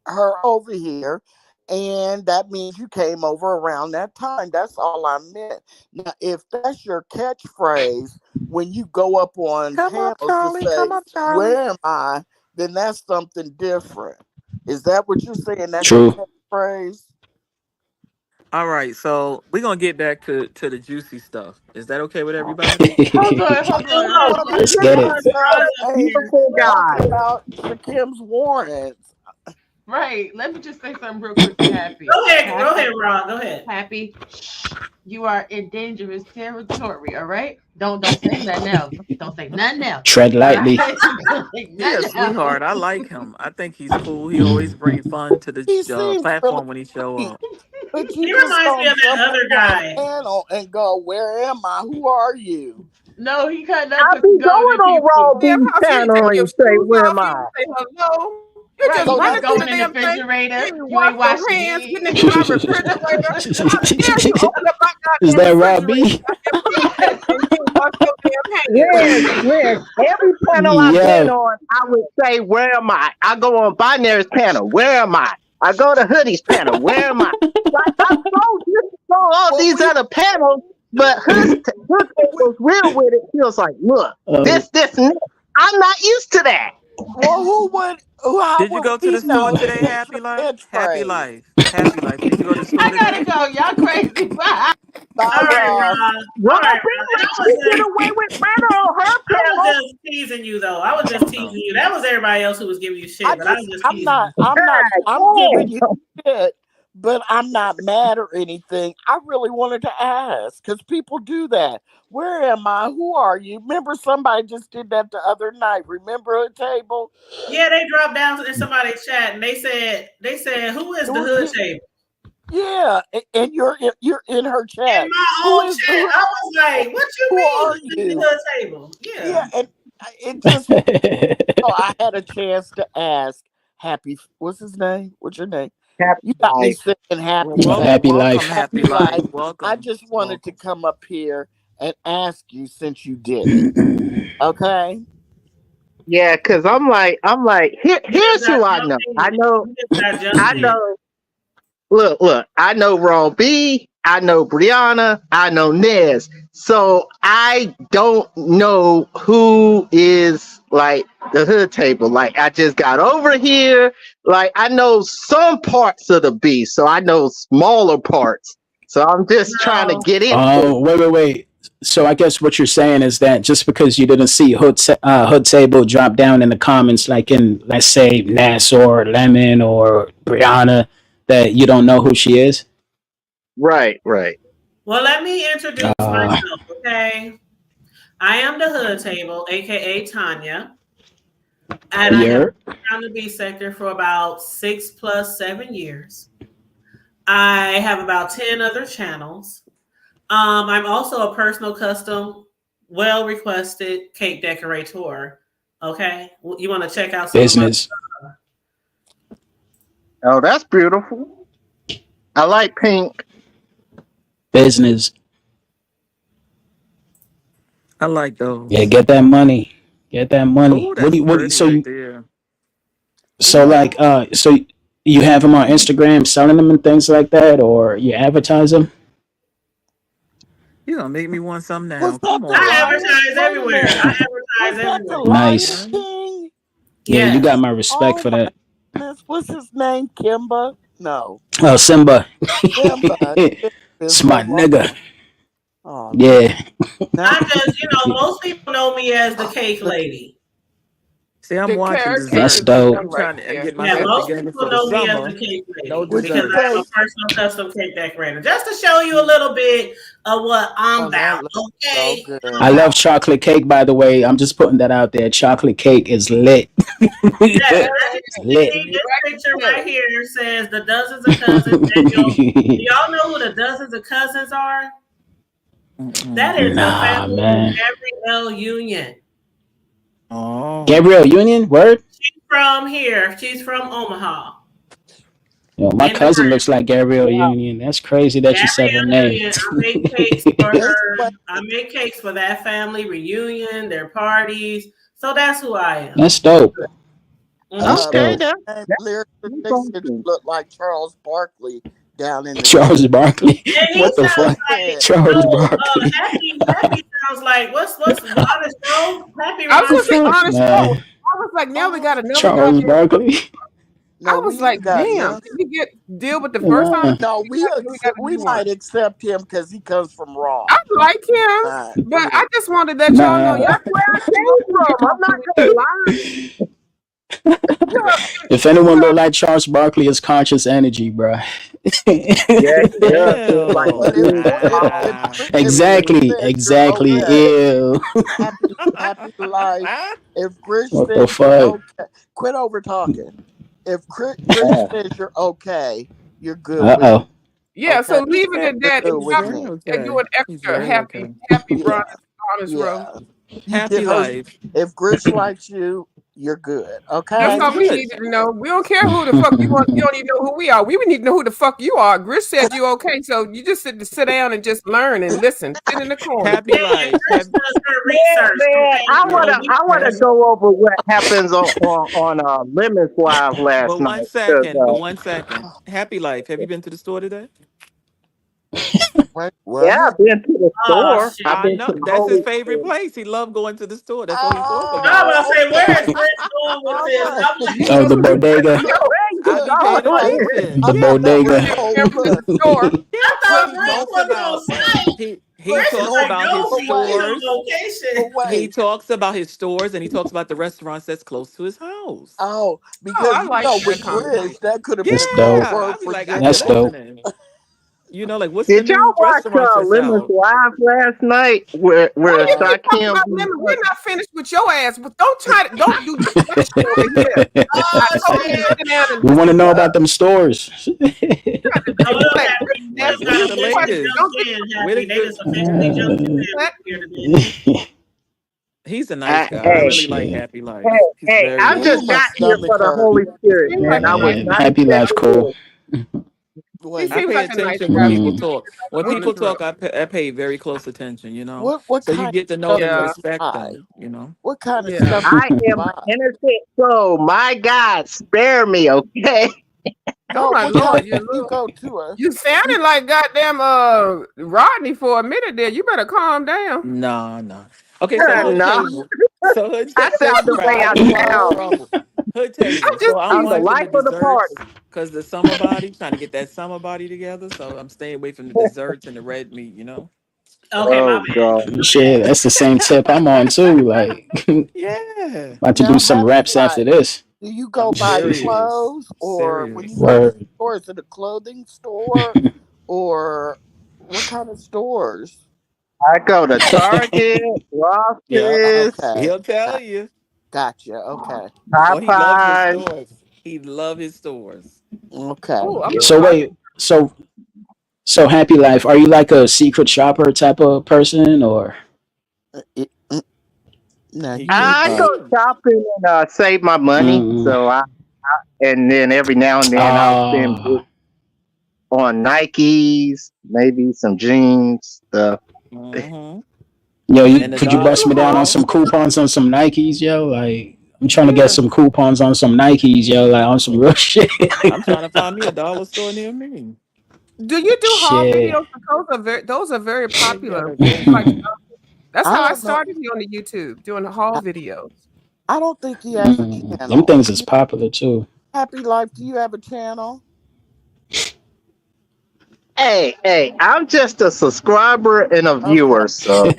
her over here, and that means you came over around that time. That's all I meant. Now, if that's your catchphrase when you go up on panels to say, "Where am I?" then that's something different. Is that what you're saying? That's true. Your catchphrase? All right, so we're gonna get back to the juicy stuff. Is that okay with everybody? Hold on. Let's get it. Beautiful guy. About Shakim's warrants. Right. Let me just say something real quick to Happy. Go ahead, Ron. Go ahead. Happy. You are in dangerous territory, all right? Don't say nothing else. Don't say nothing else. Tread lightly. Yeah, sweetheart. I like him. I think he's cool. He always brings fun to the platform when he show up. But he reminds me of that other guy. Panel and go, where am I? Who are you? No, he cut up. I'll be going on Raw B channel and say, where am I? Say hello. You Right, just so running going through the in the damn thing. refrigerator. You You ain't wash washing your hands, your getting into my refrigerator. Yeah, you open up my goddamn Is that Rob B? refrigerator and you wash your damn hands. Yes. Every panel I've been on, I would say, where am I? I go on Binary's panel, where am I? I go to Hoodie's panel, where am I? Like, I go all these other panels, but Hood was real with it. He was like, look, this, and this. I'm not used to that. Well, Did you go to the store today, Happy Life? Happy Life. Did you go to the store I today? gotta go. Y'all crazy. Bye. All Bye, right, Ross. Ron. All Rob right, B Ron. let me get away with murder on her I panel. was just teasing you, though. I was just teasing you. That was everybody else who was giving you shit, but I was just teasing you. I'm giving you Damn. shit, but I'm not mad or anything. I really wanted to ask because people do that. Where am I? Who are you? Remember, somebody just did that the other night. Remember a table? Yeah, they dropped down in somebody's chat and they said, who is the Who- hood you- table? Yeah, and you're in her In chat. my Who own is chat. I was like, what you who mean? are Who is the you? hood table? Yeah, Yeah. and it just I had a chance to ask Happy. What's his name? What's your name? Happy You got me life. saying Well, happy life. Happy welcome, life. Happy Happy Life. life. I Welcome. just wanted to Welcome. come up here and ask you since you did it. Okay. Yeah, cause You just here's got who I jumped know. in. You just got jumped I in. know. Look, I know Raw B, I know Brianna, I know Nez. So I don't know who is like the hood table. Like I just got over here. Like I know some parts of the B, so I know smaller parts. So I'm just trying to No. get into Oh, wait. So I guess what you're saying is that just because you didn't see Hood Table drop down in the comments, like in, let's say, Nass or Lemon or Brianna, that you don't know who she is? right, right. Well, let me introduce Uh, myself, okay? I am the hood table, aka Tanya, and I have you're been around the B sector for about 6 plus 7 years. I have about 10 other channels. I'm also a personal custom, well requested cake decorator. Okay, you want to check out some of my. business. Oh, that's beautiful. I like pink. Business. I like Yeah, those. get that money. Get that money. Oh, that's pretty So right there. like so you have them on Instagram selling them and things like that, or you advertise them? You gonna make me want some Was now. that Come the I on. Lion? advertise Wait a everywhere. I minute. Was advertise that the everywhere. Lion Nice. Okay. King? Yeah, you got Yes. my respect Oh for my that. goodness. What's his name? Kimba? No. Oh, Simba. Kimba. It's It's the my wrong. nigga. Oh man. Yeah. Now I just, most people know me as the cake lady. See, I'm The watching carrot cake That's is dessert. the dope. one I'm right trying to there. get Yeah, myself That's most together people for the know me as summer. the cake No lady would because you dessert. I'm a say personal custom cake decorator. Just to show you a little bit of what I'm oh that about. looks so Okay, I'm I good. love about. chocolate cake, by the way. I'm just putting that out there. Chocolate cake is lit. Yes, there as you it It's is. lit. see, this Right picture there. right here says the dozens of cousins. Do y'all know who the dozens of cousins are? That Mm-mm. is the Nah, family of man. Gabrielle Union. Oh. Gabrielle Union, word? She's from here. She's from Omaha Yo, my in the cousin looks like Gabrielle Wow. Union. That's crazy that you said her Gabrielle name. Union. I make cakes for This her. way. I make cakes for that family reunion, their parties. So that's who I am. That's dope. That's Hmm Okay, dope. that's Lyric, that's they said you awesome. look like Charles Barkley down in the chat. Charles Barkley. And he What the sounds fuck? like Charles Barkley. Happy sounds like what's Honest Joe? Happy I was reminds gonna me say of honest Nah, Joe. I was like, now we got Oh another Charles goddamn. Barkley. no, I was we like, ain't got damn, none. did we get deal with the first Nah. honest? No, We got a we new one. might accept him because he comes from I Raw. like Not him, but yeah. I just wanted to let y'all know Nah. y'all That's where I came from. I'm not gonna lie. well, If anyone look like Charles Barkley, it's conscious energy, bro. Yeah, he does feel like a oh But big wow. If dude. Grish Exactly. says you're Exactly. okay, Ew. happy life. If Grish What the says you're fuck? okay, quit over talking. If Grish Yeah. says you're okay, you're good Uh with oh. him. yeah. So Okay, leave it at you're that and good He's with stop very me. okay. doing He's extra very happy, okay. happy Yeah, run honest row. yeah. You get Happy her. life. If Grish likes you, you're good. That's Okay. He's all we good. needed to know. We don't care who the fuck you want. You don't even know who we are. We would need to know who the fuck you are. Gris said you okay, so you just sit down and just learn and listen. Sit in the corner. Happy Yeah, life. Chris does her Yeah, research. man. Okay, I so wanna we I wanna go over what happens on Lemon's Wives last But night. one 'Cause, second. But 1 second. Happy life. Have you been to the store today? Wait, yeah, what? I've been to the oh store. I've shit. I been to know. the That's his Holy favorite Store. place. He loved going to the store. That's all he talk I about. was Oh, about to say, where is okay. Chris going with All this? right. I'm like, You Oh, know the who the fuck bodega. you are. Hey, I be paying attention. I The thought that was bodega. Soul Him in the Plus. store. I thought He Chris talks was on about site. he Chris is talks like, about his no, But he be wait, on stores. but location. He wait. talks about his stores and he talks about the restaurants that's close to his house. Oh, Oh, because I like with that Grizz, conversation. that could have Yeah, been That's code dope. I word be for like, I be That's jail. dope. listening. You know, like what's the Did y'all new watch restaurants that's Lemons out? Live last night Why where you keep talking Shaquem about be lemon? We're not finished with your ass, but don't do discussion over here. I Oh told you to shit! sit down and We want to listen know to us. about them stores. Hold up, Like, Happy. We Like, just what's got the question. officially latest? jumped Don't in, Where Happy. the, They the just officially jumped in get here today. He's a nice guy. I hey, really like Shit. Happy Life. hey, He's hey, very I Ooh, just nice. my got here stomach for the hurt. Holy Spirit, seems like man. I a was nice Man, not guy. Happy Life expecting cool. this. He Wait, I seems pay like a nice attention when guy when people you Mm. talk. When on what the people drill. talk, I pay very close attention, you know? what So you kind get to of know stuff them and do Yeah, you respect buy? them, you know? What kind of yeah. stuff do I you am buy? an innocent soul. My God, spare me, okay? Oh No, my what kind lord, you go to her? you You sounded like goddamn Rodney for a minute there. You better calm down. No, no. Okay, so hood No, table. So hood I table sound the way I Friday. I'm in sound. trouble. Hood I'm table. just So I'm I'm the teasing. watching the life of the party. desserts because the summer body, trying to get that summer body together. So I'm staying away from the desserts and the red meat, you know? Okay, my Oh bad. God. Shit, that's the same tip I'm on too. Like, Yeah. about to do now some happy reps after life. this. Do you go I'm buy serious. clothes, or when you Serious. go to the Word. store, is it a clothing store, or what kind of stores? I go to Target, Yep. Ross's, Okay, He'll tell got, you. gotcha. Okay, Boy, he loves his Popeyes. stores. He love his stores. okay. Oh, I'm Yeah. So sorry. wait, so Happy Life, are you like a secret shopper type of person or? Mm, now He you could I know. go be. shopping and save my money. Mm. So and then every now and then I'll spend Ah, on Nikes, maybe some jeans stuff. Hmm. yo, And the Do could you you dollar bust do me down on home? store. some coupons on some Nikes, yo? Like, I'm trying to get Yeah. some coupons on some Nikes, yo, like on some real shit. I'm trying to find me a dollar store near me. Do you do haul Shit. videos? Because those are very They got popular. a good Like one. that's I how I don't know. started here on the YouTube doing the haul I, videos. I don't think he has a Them channel. things is popular too. Happy Life, do you have a channel? Hey, I'm just a subscriber and a viewer. Okay, So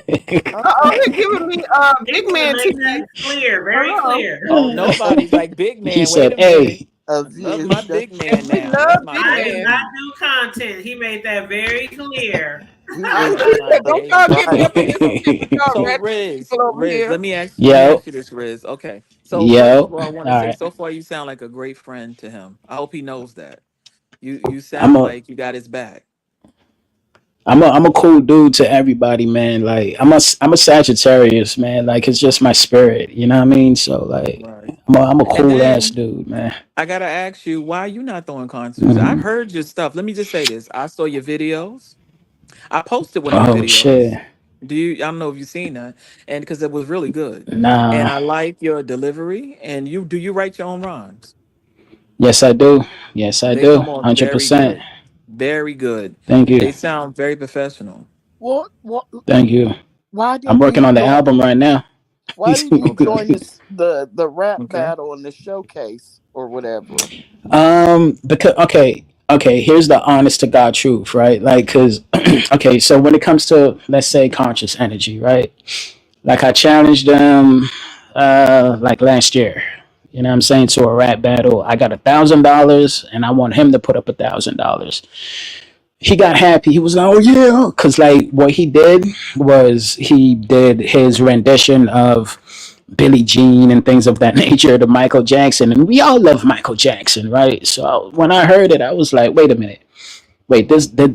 Oh, okay. he giving me He big want to man make that TV. clear, very Hello. clear. Oh, A, nobody's like big He man. Wait said, a minute. "Hey, a I love view. my big And man we now. love That's my big I do man. not baby. do content. He made that very clear. He I, is That's he my said, don't y'all baby. get me right. up in this shit with y'all So ratchet Riz, people over Riz, here. let me ask yo, you this, Riz. Okay. So first yo, of all, I all want to say right, so far you sound like a great friend to him. I hope he knows that. You I'm sound a, like you got his back. I'm a cool dude to everybody, man. Like, I'm a Sagittarius, man. Like, it's just my spirit, you know what I mean? So, like, Right. I'm a And cool ass then dude, man. I gotta ask you, why you not throwing concerts? I've Hmm. heard your stuff. Let me just say this. I saw your videos. I posted one of your Oh shit, videos. I don't know if you've seen that, and because it was really good. And nah. I like your delivery. And you write your own rhymes? Yes, I do. Yes, I They do. come off very 100%. good, very good. Thank you. They sound very professional. What? Thank you. Why I'm didn't working you on the join? album right now. Why didn't you Okay, join the rap okay. battle and the showcase or whatever? Because okay, here's the honest to God truth, right? Like, cause okay, so when it comes to, let's say, conscious energy, right? Like, I challenged them, like last year. You know what I'm saying, to a rap battle. I got $1,000, and I want him to put up $1,000. He got happy. He was like, "Oh yeah," because like what he did was he did his rendition of Billie Jean and things of that nature to Michael Jackson, and we all love Michael Jackson, right? So when I heard it, I was like, "Wait a minute, wait,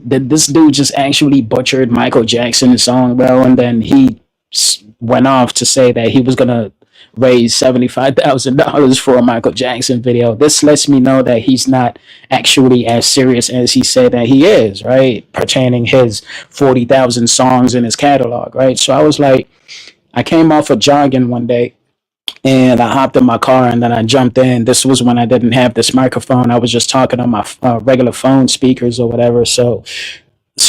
did this dude just actually butchered Michael Jackson's song, bro?" And then he went off to say that he was gonna raise $75,000 for a Michael Jackson video. This lets me know that he's not actually as serious as he said that he is, right? Pertaining his 40,000 songs in his catalog, right? So I was like, I came off of jogging one day and I hopped in my car and then I jumped in. This was when I didn't have this microphone. I was just talking on my regular phone speakers or whatever. So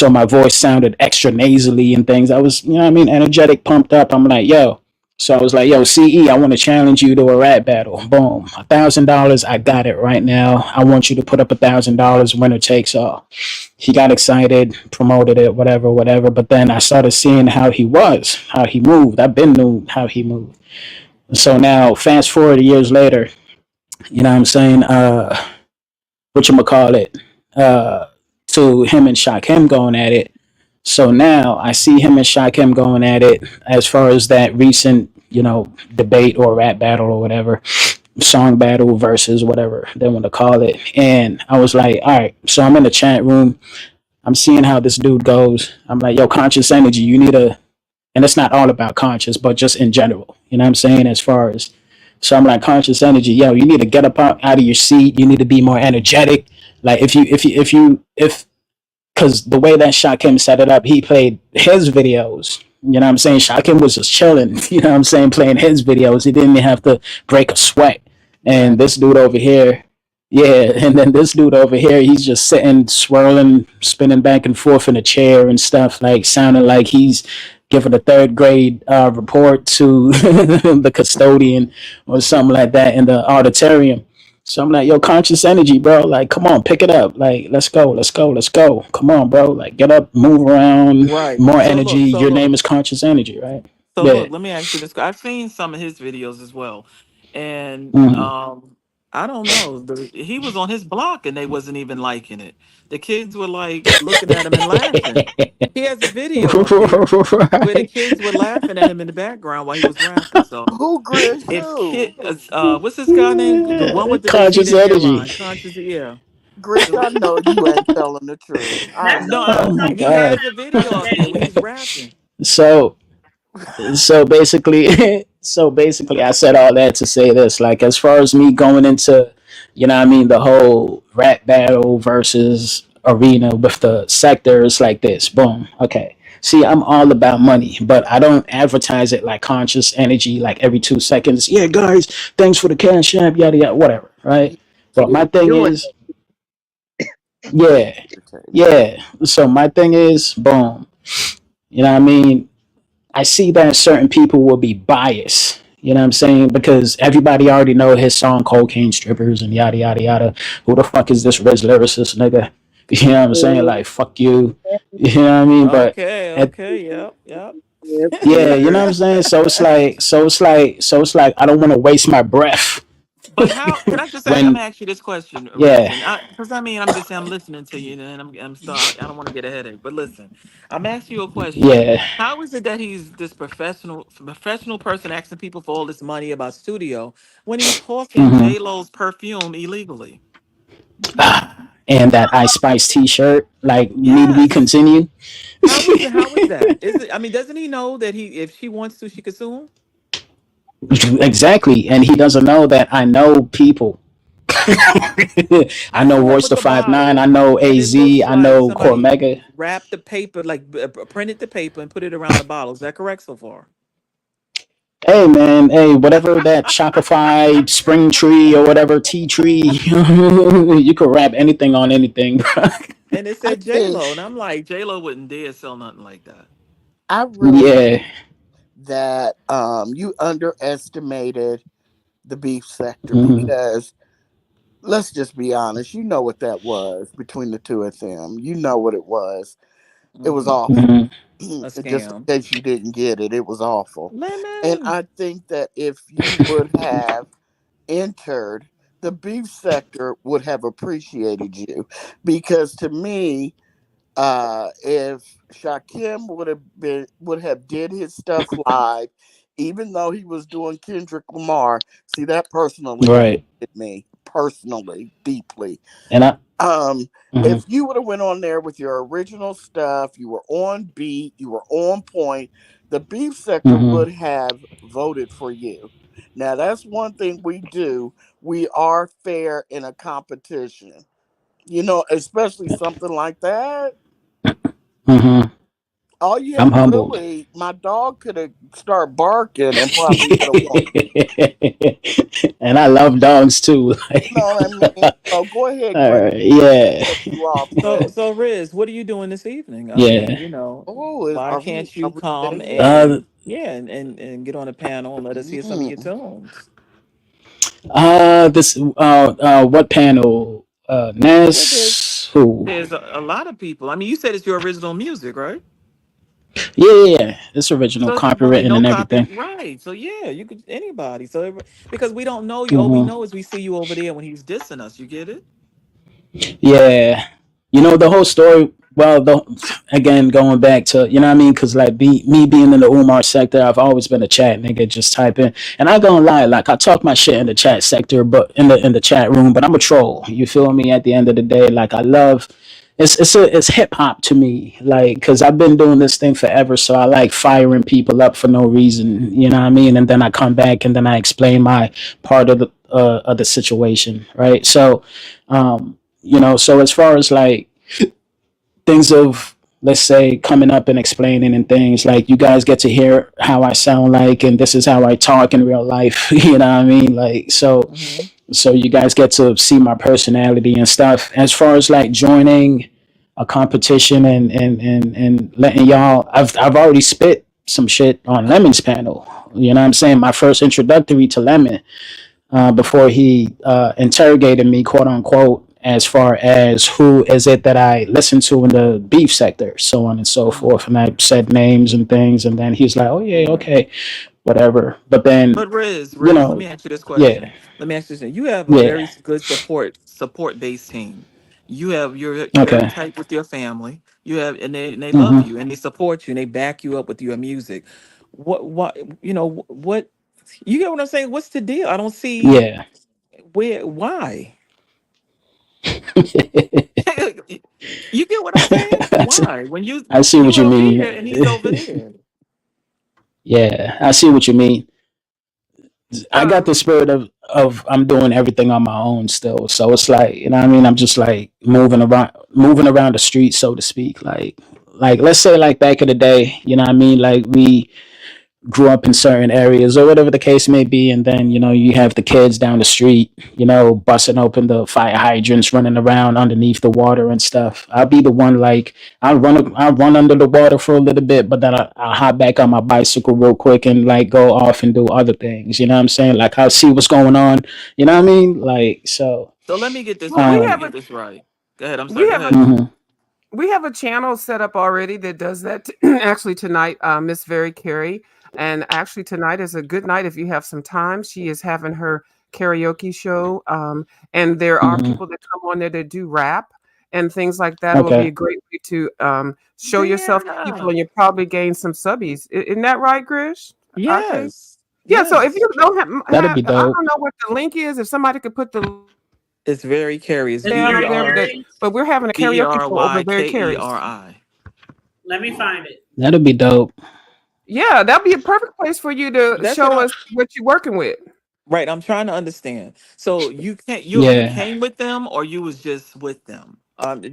my voice sounded extra nasally and things. I was, you know what I mean, energetic, pumped up. I'm like, yo, So I was like, yo, CE, I want to challenge you to a rap battle. Boom. $1,000. I got it right now. I want you to put up $1,000, winner takes all. He got excited, promoted it, whatever, whatever. But then I started seeing how he was, how he moved. I've been knew how he moved. So now, fast forward years later, you know what I'm saying? Whatchamacallit? Uh, to him and Shakim going at it. So now I see him and Shakim going at it as far as that recent, debate or rap battle or whatever, song battle versus whatever they want to call it. And I was like, all right, so I'm in the chat room. I'm seeing how this dude goes. I'm like, yo, conscious energy, you need a, and it's not all about conscious, but just in general, you know what I'm saying? As far as, so I'm like, conscious energy, yo, you need to get up out of your seat. You need to be more energetic. Like if because the way that Shakim set it up, he played his videos. You know what I'm saying? Shakim was just chilling, you know what I'm saying, playing his videos. He didn't even have to break a sweat. And Right. this dude over here, yeah, and then this dude over here, he's just sitting, swirling, spinning back and forth in a chair and stuff, like sounding like he's giving a third grade report to the custodian or something like that in the auditorium. So I'm like, yo, conscious energy, bro. Like, come on, pick it up. Like, let's go, let's go, let's go. Come on, bro. Like, get up, move around, Right. more So energy. look, so Your name look, is conscious energy, right? so Yeah. look, let me ask you this. I've seen some of his videos as well. And Mm-hmm. I don't know. He was on his block and they wasn't even liking it. The kids were like looking at him and laughing. He has a video up here where the Right. kids were laughing at him in the background while he was rapping. So Who Grinch if who? kid what's this guy name? The one with the Conscious receding energy. hairline. Conscious, yeah. Grinch, The, I know you ain't telling the truth. I That's the know. no, Oh my he God. has a video up there where he's rapping. So so basically so basically I said all that to say this, like, as far as me going into, the whole rap battle versus arena with the sectors like this, boom, okay, see, I'm all about money, but I don't advertise it like conscious energy, like every 2 seconds, yeah guys, thanks for the cash app, yada yada, whatever, right? But my You thing doing is, yeah, Irritating. yeah, so my thing is, boom, you know what I mean, I see that certain people will be biased. You know what I'm saying? Because everybody already know his song "Cocaine Strippers" and yada yada yada. Who the fuck is this Rizzlyricist nigga? You know what I'm saying? Like fuck you. You know what I mean? But Okay, at, okay, yep, yep. yeah, you know what I'm saying. So it's like I don't want to waste my breath But how can I just ask? I'm when gonna ask you this question, yeah, Risen. Because I mean, I'm just saying, I'm listening to you, and I'm start. I don't want to get a headache, but listen, I'm asking you a question. yeah. How is it that he's this professional person asking people for all this money about studio when he's hawking Hmm. J Lo's perfume illegally? And that Ice Spice T-shirt. Like, need we Yes. continue? How is it? How is that? Is it? I mean, doesn't he know that if she wants to, she could sue him? Exactly, and he doesn't know that I know people. I What's the know one Royce with the the 5'9", bottle I know and it AZ, looks I like know somebody Cormega. wrapped the paper, like printed the paper and put it around the bottle? Is that correct so far? Hey man, hey, whatever that Shopify spring tree or whatever tea tree, you could wrap anything on anything, bro. And it I said J think Lo, and I'm like, J Lo wouldn't dare sell nothing like that. I really Yeah. that you underestimated the beef sector Hmm. because let's just be honest, you know what that was between the two of them. You know what it was. It was Hmm. awful. Hmm. A Just scam. in case you didn't get it, it was awful. And Lemon. I think that if you would have entered, the beef sector would have appreciated you because to me, if Shakim would have did his stuff live, even though he was doing Kendrick Lamar, see that personally Right. affected me personally deeply. And I. Um, Hmm. if you would have went on there with your original stuff, you were on beat, you were on point, the beef sector Hmm. would have voted for you. Now that's one thing we do. We are fair in a competition. Especially something like that. Hmm. All you I'm had humbled. really, my dog could have started barking and probably would have won. And I love dogs too. You know what I mean? So go ahead, All Granny. right. Yeah. Cut you off, So, Grinch. so Riz, what are you doing this evening? I mean, Yeah. you know, Oh, why are we can't are you we come there yet? and Yeah, and get on a panel and let us hear some of your Mm. tunes. This what panel? Well, Ness who? there's a lot of people. I mean, you said it's your original music, right? Yeah, yeah, yeah. It's original, So it's no, copywritten no and copy, everything. right? So yeah, you could anybody. So because we don't know you, all we Hmm. know is we see you over there when he's dissing us. You get it? Yeah, the whole story. Well, again, going back to what I mean, because like me being in the Umar sector, I've always been a chat nigga, just type in. And I gonna lie, like I talk my shit in the chat sector, but in the chat room, but I'm a troll. You feel me? At the end of the day, like I love. It's hip hop to me, like because I've been doing this thing forever, so I like firing people up for no reason. You know what I mean? And then I come back and then I explain my part of the situation, right? So, so as far as like things of let's say coming up and explaining and things like you guys get to hear how I sound like and this is how I talk in real life. You know what I mean? Like Hmm. so you guys get to see my personality and stuff. As far as like joining a competition and letting y'all I've already spit some shit on Lemon's panel. You know what I'm saying? My first introductory to Lemon before he interrogated me, quote unquote, as far as who is it that I listen to in the beef sector, so on and so Hmm. forth. And I said names and things, and then he's like, "Oh yeah, okay, whatever." But then, But Riz, you Riz, let know, me ask you this yeah, question. Let me ask you this. You have a very yeah, good support based team. You're very okay, tight with your family. You have and they love hmm, you and they support you and they back you up with your music. What what you get what I'm saying? What's the deal? I don't see yeah. where why. You get what I'm saying? I see Why? When I see what you you over mean. here and he's over there. Yeah, I see what you mean. I got the Um, spirit of I'm doing everything on my own still. So it's like, you know what I mean? I'm just like moving around the street, so to speak. Like let's say like back in the day, you know what I mean? Like we grew up in certain areas or whatever the case may be, and then you have the kids down the street, busting open the fire hydrants, running around underneath the water and stuff. I'll be the one like I'll run under the water for a little bit, but then I'll hop back on my bicycle real quick and like go off and do other things. You know what I'm saying? Like I'll see what's going on. You know what I mean? Like so. So let me get this well, right. Let we me have Um. get a this right. Go ahead. I'm sorry. we Go have a ahead. Mhm. we have a channel set up already that does that actually tonight, Miss Very Carey. And actually tonight is a good night if you have some time. She is having her karaoke show. And there are Mhm. people that come on there that do rap and things like that. It will be Okay. a great way to show yourself to people Yeah. and you probably gain some subbies. Isn't that right, Grish? Okay. Yes. Yeah, so if Yes. you don't That'd be I dope. don't know what the link is. If somebody could put the It's very curious. It's down V up E very there, R that Carrie. but we're having a V E karaoke R show over Y at Very K E Carey's. R I. Let me find it. That'd be dope. Yeah, that'd be a perfect place for you to That's what show I us what you're working with. right. I'm trying to understand. So you can't you Yeah. came with them or you was just with them?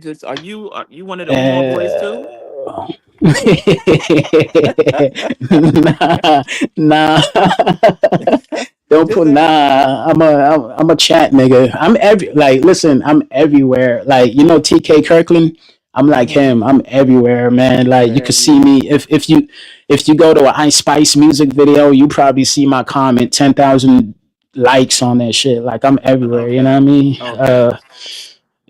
Just are you one of the Umar boys too? Uh, nah, nah. Don't Just put asking. nah. I'm a chat nigga. Listen, I'm everywhere. Like TK Kirkland. I'm like Mm-hmm. him. I'm everywhere, man. Like you could see Man, me if you go to a Ice Spice music video, you probably see my comment 10,000 likes on that shit. Like I'm everywhere. You know what okay. I mean? Okay.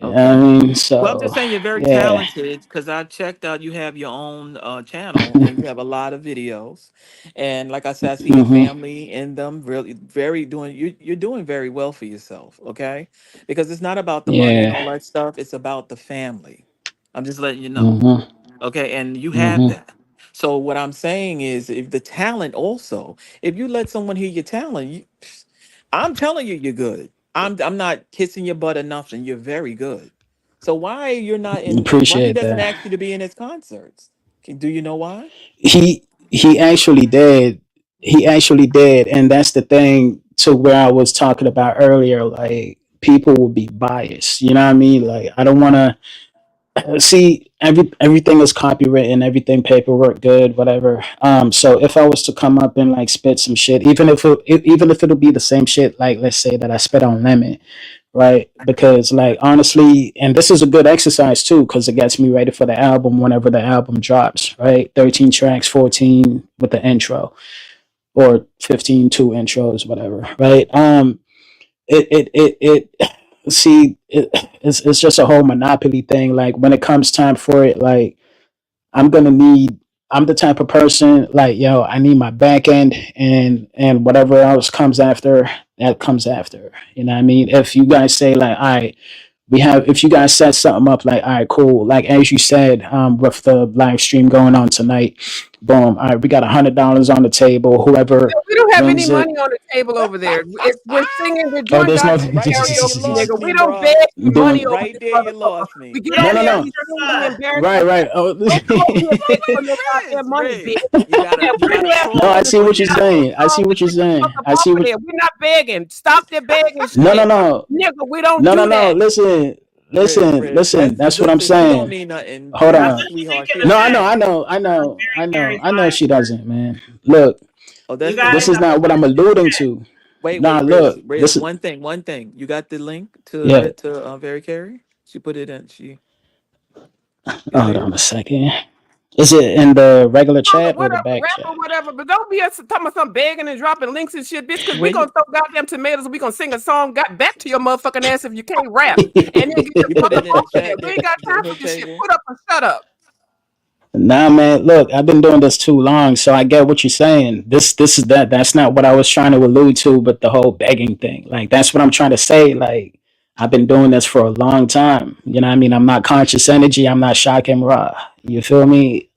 You know Okay. what I mean? Well, I'm just So saying you're very yeah. talented because I checked out you have your own channel and you have a lot of videos. And like I said, I see your Hmm. family in them really very doing you're doing very well for yourself, okay? Because it's not about the money and all Yeah. that stuff, it's about the family. I'm just letting you know. Hmm. Okay, and you have Hmm. that. So what I'm saying is if the talent also, if you let someone hear your talent, I'm telling you you're good. I'm not kissing your butt or nothing. You're very good. So why you're not in why he Appreciate doesn't that. ask you to be in his concerts? Do you know why? He actually did. He actually did, and that's the thing to where I was talking about earlier. Like people will be biased. You know what I mean? Like I don't want to. see, everything is copywritten, everything paperwork good, whatever. So if I was to come up and like spit some shit, even if it'll be the same shit, like let's say that I spit on Lemon, right? Because like honestly, and this is a good exercise too, because it gets me ready for the album whenever the album drops, right? 13 tracks, 14 with the intro, or 15 two intros, whatever, right? It see it's just a whole monopoly thing. Like when it comes time for it, like I'm gonna need. I'm the type of person like yo. I need my back end and whatever else comes after that comes after. You know what I mean? If you guys say like, all right, we have if you guys set something up like all right cool like as you said with the live stream going on tonight, boom, all right, we got $100 on the table, whoever We don't have any wins it. money on the table over there. If we're singing, we're Oh, doing there's no goddamn Right there, you karaoke, lost nigga. me, We don't bro. beg for money doing over Right this there, you motherfucker. lost We me. get no on no there, Yes, we no sing, we son. embarrass right ourselves. right oh Don't come over here Wait, begging for no Riz, goddamn money, Riz, bitch. you gotta, Yeah, you bring gotta that no I pause motherfucker see when what you're you goddamn saying, talk. I see song and what you're get the fuck saying, up I off see of what there. We're not begging. Stop the begging no no shit. no Nigga, we don't no no do no that. listen Riz, listen, that's what I'm listen, she don't saying. mean nothing. Hold She's I a put on. the link sweetheart. in She the don't No, mean chat. nothing. Mary Carey's I know live. she doesn't, man. Look, Oh, You that's got this it. is I fine. not put what the I'm link in the alluding chat. to. Wait, Nah, Riz, look, Riz, this is one thing. You got the link yeah. to Very Carey? She put it in. You Hold see on it? a second. Is it in the regular Song or chat or the whatever, back rap chat? or whatever, but don't be us talking about some begging and dropping links and shit, bitch, because we When gonna throw goddamn tomatoes and we gonna sing a song got back to your motherfucking ass if you can't rap. And then get the you fuck put up it in the off of there. chat, We ain't got time for the this shit. table. Put up or shut up. Nah, man. Look, I've been doing this too long, so I get what you're saying. This is that. That's not what I was trying to allude to, but the whole begging thing. Like that's what I'm trying to say. Like I've been doing this for a long time. You know what I mean? I'm not conscious energy. I'm not shock and raw. You feel me?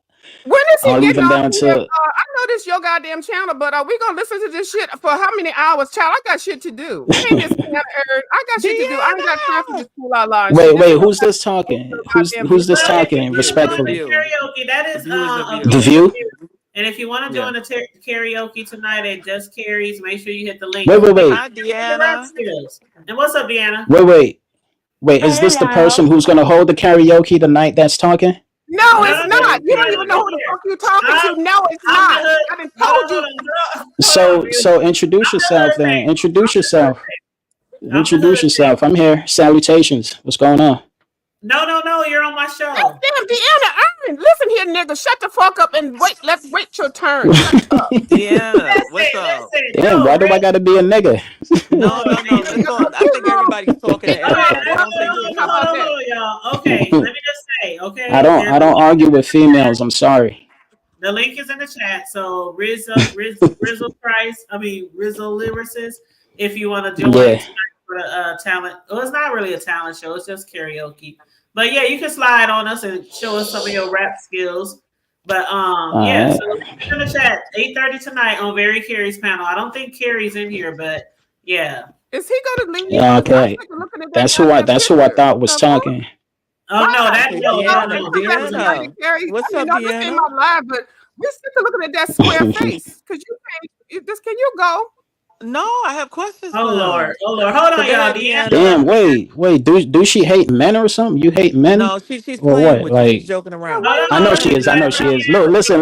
When is he All getting even off down of here? to I know this your goddamn channel, but are we gonna listen to this shit for how many hours, child? I got shit to do. It ain't this kind of I got shit to do. I ain't got time for Deanna! this fool out loud and shit. wait, This wait. is your Who's this talking? goddamn Who's this Look, Uh, if you talking? want to the join the Respectfully, view. karaoke, that The is view is the a the view. view is a view. view. And if you want to Yeah. join the karaoke tonight at Just Carries, make sure you hit the link. Wait, Don't wait, forget wait, Hi, your rap Deanna. skills. And what's up, Deanna? wait, wait, wait. Is this the Hello. person who's gonna hold the karaoke tonight? That's talking. No, No, it's no, no, not. Okay. You Deanna, don't even know right who the here. fuck you talking I'm, to. No, it's I'm the not. hood. I done Hold told on, you. hold on, girl. Hold on, So, dude. so introduce I'm the yourself hood then. baby. Introduce I'm the hood yourself. baby. I'm the Introduce hood baby. yourself. I'm here. Salutations. What's going on? No, no, no, you're on my show. Damn, Deanna, listen here, nigga. Shut the fuck up and wait. Let's wait your turn. Shut up. Deanna, what's Listen, up? listen. Damn, No, why do I Rick. gotta be a nigga? No, no, no. Okay. Let's go. I think everybody's talking to Okay, everybody. I let's don't hold think on, it's How hold about on, that? hold on, y'all. Okay, let me just say, I okay, don't there's I a don't link argue in with the chat. females. I'm sorry. The link is in the chat. So Rizzle Price, I mean Rizzle Lyricist, if you want to join Yeah. tonight for the talent. Well, it's not really a talent show, it's just karaoke. But yeah, you can slide on us and show us some of your rap skills. But yeah, All so it's in the chat, 8:30 tonight on Very Carey's panel. I don't think Carey's in here, but yeah. Is he gonna leave? right. Because I'm Okay. sick of looking at that goddamn That's who I picture. thought was The fuck? talking. Oh Why? no, that okay. You don't no, know no, that Deanna, no. you got somebody Deanna, carry. I what's mean, up, no, this ain't Deanna? my live, but we're sick of looking at that square face. Because you can't. This can you go? No, I have questions Oh for Lord, him. oh Lord. Hold So on, go y'all. ahead, Deanna. Deanna. Damn, wait. Do she hate men or something? You hate men No, she's or playing what? with you. She's Like joking Yeah, around why with Hold you you. on, I Go know hold she on. ahead, is. I know Let she Deanna. is. Look, listen.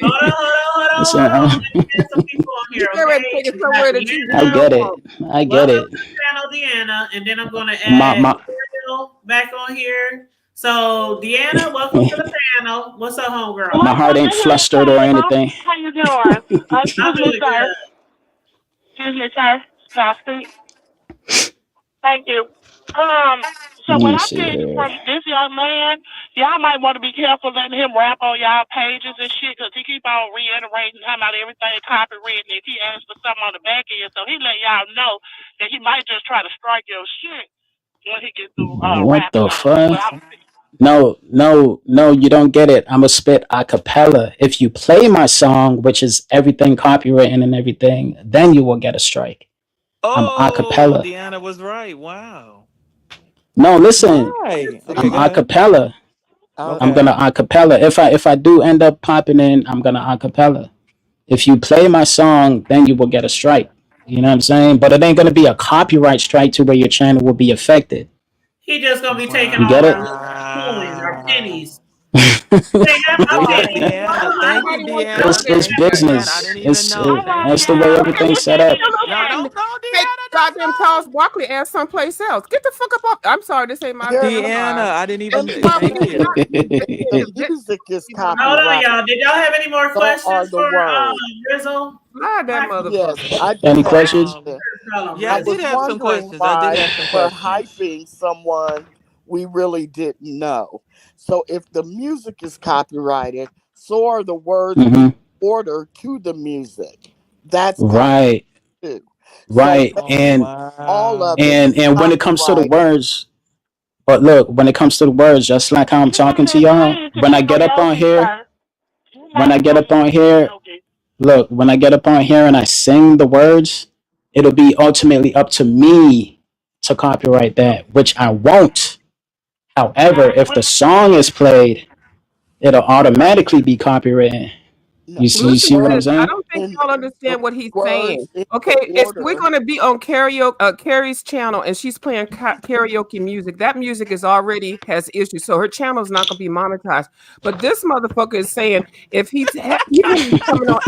Hold on, hold on, hold on, Listen, hold on. Let me get some people on you here, get ready to okay? take it We got somewhere that you I really Deanna. don't get it. want. I get Welcome it. to the panel, Deanna. And then I'm going to My add my Ariel back on here. So, Deanna, welcome to the panel. What's up, homegirl? my What's heart up, ain't Miss flustered or Table? anything. How you doing? I'm Excuse me, doing sir. good. Excuse me, sir. Can I speak? Thank you. Um, so Let what me I'm see getting here. from this young man, y'all might want to be careful letting him rap on y'all pages and shit, because he keep on reiterating how about everything copywritten if he asks for something on the back end. So he let y'all know that he might just try to strike your shit when he gets through What rapping the on it. fuck? But I'm No, you don't get it. I'm a spit a cappella. If you play my song, which is everything copywritten and everything, then you will get a strike. I'm a Oh, cappella. Deanna was right. Wow. No, listen, Right. Okay, I'm go a ahead. cappella. I'm Okay. gonna a cappella. If I do end up popping in, I'm gonna a cappella. If you play my song, then you will get a strike. You know what I'm saying? But it ain't gonna be a copyright strike to where your channel will be affected. He just gonna be taking You all get our it? little coins, our Wow. pennies. They got my Yeah, pennies. Deanna. Thank you, Nobody wants I that don't Deanna. get It's Thank that. you, Deanna. I business. didn't even It's know. Thank that's the you. way everything's set up. No, and don't go, take Deanna. Don't goddamn go. Charles Barkley ass someplace else. Get the fuck up off. I'm sorry, this ain't my There, thing. I'm Deanna, sorry. I didn't let even. me Thank say you. the music is Hold on, copyright. y'all. Did y'all have any more So are questions the for words. Rizzle? Lie that Yes, motherfucker. I do Any have. questions? Um, Call him yeah, I I did was Rizzle. have some wondering questions. I did why have some we're questions. hyping someone we really didn't know. So if the music is copyrighted, so are the words in Hmm. order to the music. That's copyright Right, too. So right. Oh all wow. of it is And when it comes to the copyrighted. words, but look, when it comes to the words, just like how I'm Who talking to said y'all, please? Because when you I know get up y'all on too here, fast. Who when I might get want up on here, okay. look, when I get up on here and I sing the words, it'll be ultimately up to me to copyright that, which I won't. However, if the What song is played, it'll automatically be copyrighted. No, You the Listen see to what I'm this. words I saying? don't think in y'all the understand what he's saying. words in Okay, the if we're order. gonna be on karaoke, Carrie's channel, and she's playing karaoke music, that music is already has issues, so her channel is not gonna be monetized. But this motherfucker is saying if he's gonna be coming on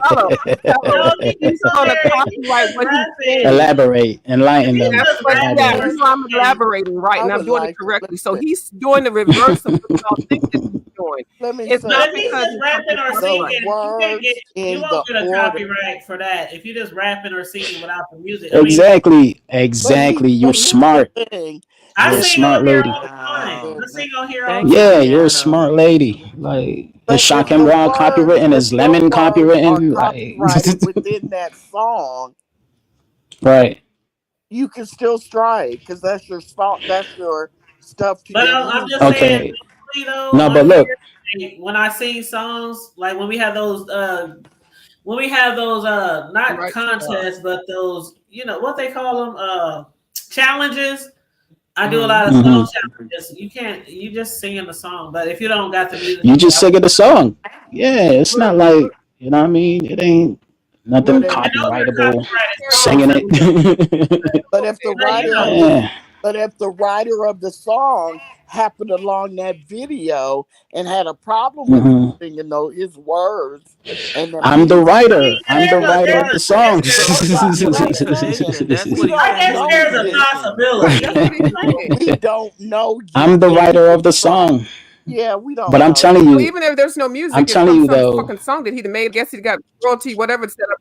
Hello, No, he's he's on gonna there and he's copyright just what he's rapping. saying. Elaborate, If enlighten he's them, That's just what, yeah, rapping you or elaborate. know I'm singing, elaborating right, I and I'm would doing it like correctly. So listen. he's doing the reverse of what y'all think that he's doing. Let me It's but say not if he's this: because just it's rapping fucking or the copyright. singing, you can't get, words you in won't the get a order. copyright for that. If you just rapping or singing without the music, I mean, Exactly, exactly. You're But here's the smart. thing: I You're a if sing smart on here lady. all the time. Wow. I sing on here all Thank the you, Yeah, time. you're a Deanna. smart lady. Like, is but Shotgun Brown copywritten? if Is your Lemon words are copywritten? copyrighted Like, within that song, right. you can still strike because that's your song. That's your stuff to But your I'm just music. saying, Okay. normally though, No, on but here, look. like, when I sing songs, like when we have those not Right. contests, but those, you know, what they call them, challenges. I do a Hmm. lot of song Hmm. challenges. You just singing the song, but if you don't got the music You to play, just sing the song. Yeah, it's not like, you know what I mean? It ain't nothing But if and those are copyrightable. copyrighted songs Singing that we don't. it. but if the But you writer of know, the Yeah. but if the writer of the song happened along that video and had a problem with Hmm. singing those his words and the I'm the music, I mean, writer. I'm the there's a writer there's of a the I guess song. there's so a that's what I'm possibility. saying. Listen, that's We what he's I don't saying. guess He know needs there's to a yet. listen. That's possibility. what he's saying. We don't know I'm the yet. writer of the So song. yeah, we But don't I'm know. telling So you, even if there's no I'm music, it's telling from you some though. fucking song that he made. I guess he got royalty, whatever it's set up.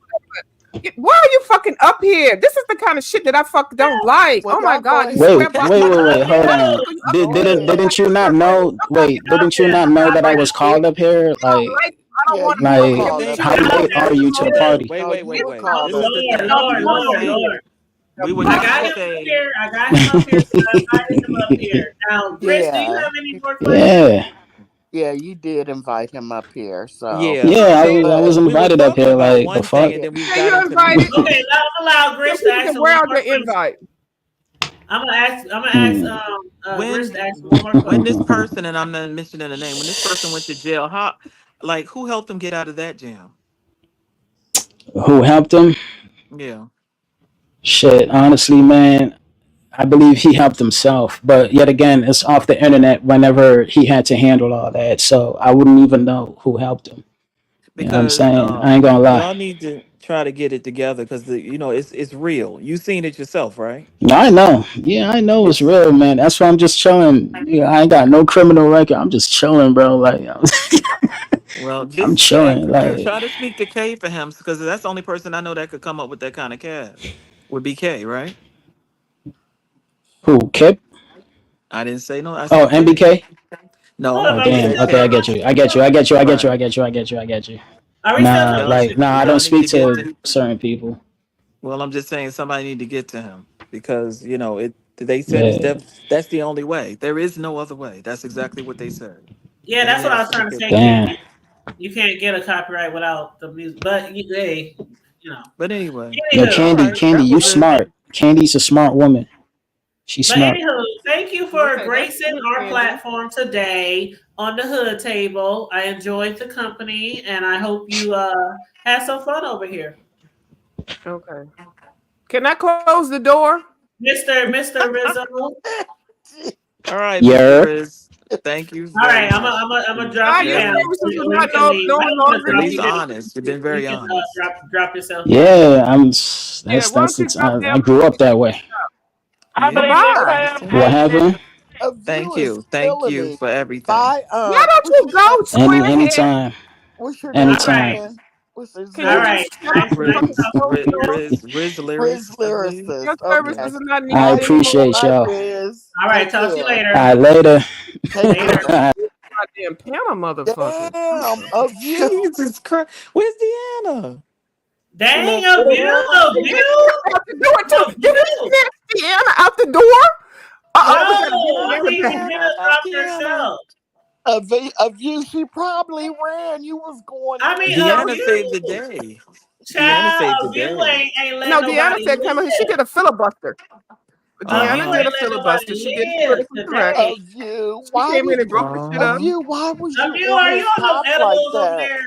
Why are you fucking up here? This is the kind of shit that I fuck don't like. Well, Oh my y'all go god, you ahead. Wait, swear by wait, my wait, Up wait. here Hold why the on. fuck too. are you up Did Go here? didn't Get ahead. back didn't you here, not girl. know? Don't fucking Wait, up Up didn't you here. not That's know not that I like was here. called up here? I don't like I don't Yeah, want you you were up here Like, called with up me. how get here. out late there. are you to the Okay, party? wait, No, wait, you wait, were wait. Oh called This is up the here. Lord, Y'all be Lord, we were doing Lord, too saying Lord. we were I just got gonna him up say here. I got him up here, so I invited him up here. Now, Chris, do you Yeah, have any more questions? Yeah, yeah, you did invite him up here. So, yeah. yeah. So I but was we were invited up talking here. about Like the one thing, fuck. and yeah, then we Yeah, got you're into invited. music. Okay, now I'm gonna allow Then Grinch to people ask can him one wear out more the question. invite. I'm gonna ask Hmm. Grinch to When ask him one more when question. this person, and I'm not mentioning the name, when this person went to jail, how, like, who helped him get out of that jam? Who helped him? Yeah, Shit, honestly, man, I believe he helped himself. But yet again, it's off the internet whenever he had to handle all that. So I wouldn't even know who helped him. You know what I'm because saying? I ain't gonna lie. y'all need to try to get it together because it's real. You seen it yourself, right? I know. Yeah, I know it's It's real, man. That's why I'm just chilling. Yeah, I ain't got no criminal record. I'm just chilling, bro. Like well, I'm just chilling. Like try to speak to K for him because that's the only person I know that could come up with that kind of cash. Would be K, right? who? Kip? I didn't say no. I Oh, said K. MBK? Hold No, up, Oh are I we damn. said still Okay, I K. talking? get you. I get you. I get you. I get you. Right. I get you. I get you. I get you. Are we still Nah, talking? Y'all like need nah. I don't y'all need speak to get to to. certain people. Well, I'm just saying somebody need to get to him because it. They said Yeah. that's the only way. There is no other way. That's exactly what they said, Yeah, and that's he what I has was to trying look to at say, that. Damn. Candy. You can't get a copyright without the music, but you know. But anyway, Yo, all Anywho, Candy, right, Candy, that you was it. smart. Candy's a smart woman. She's but smart. anywho, thank you for Okay, that's gracing good, our Candy. platform today on the Hood Table. I enjoyed the company, and I hope you had some fun over here, Okay. Can I close the door? Mister Rizzo. All right, Mr. Yeah. Riz. Thank you All very right, much. I'm gonna You drop Ah, you your down, very services is or you not can leave. no I don't want to longer at drop least you needed. down. honest. You've been You very can honest. drop yourself down. Yeah, Yeah, why don't you drop I down grew up that way. I Yeah, believe Miss goodbye? I Pam understand. What hates that. happened? A view Thank is you. Thank killing you me. for everything. Bye. Why don't What's you your go square head? Anytime. what's your All name right, Anytime. again? What's his Can all you name? right. just shut up and fucking Riz, close the door? Lyrics, I believe. Rizzlyricist. Your Okay. services are not I needed Bye. anymore. appreciate Bye, y'all. Riz. All right. Take Talk to you care. later. All right, later. Take Later. care. Goddamn Pamela motherfucker. Damn, a view. Jesus Christ. Where's Deanna? She Dang, left. a What view, happened? a view, Out the door a too. Did he view. snatch Deanna out the door? Uh-oh, we No, gotta get I I left Deanna think back. View Deanna. I left dropped Deanna. herself. A view. She probably ran. You was going I mean, a Deanna crazy. saved the view. day. Deanna Child, saved the a view day. ain't let No, Deanna nobody said come here. She live. did a filibuster. A Deanna view Uh-huh. did a ain't let filibuster. nobody She did it live politically correct. today. A view. She Why came did in and broke the shit a up. Uh-huh. view? Why was A you view, on are you his on them top like edibles over that? there?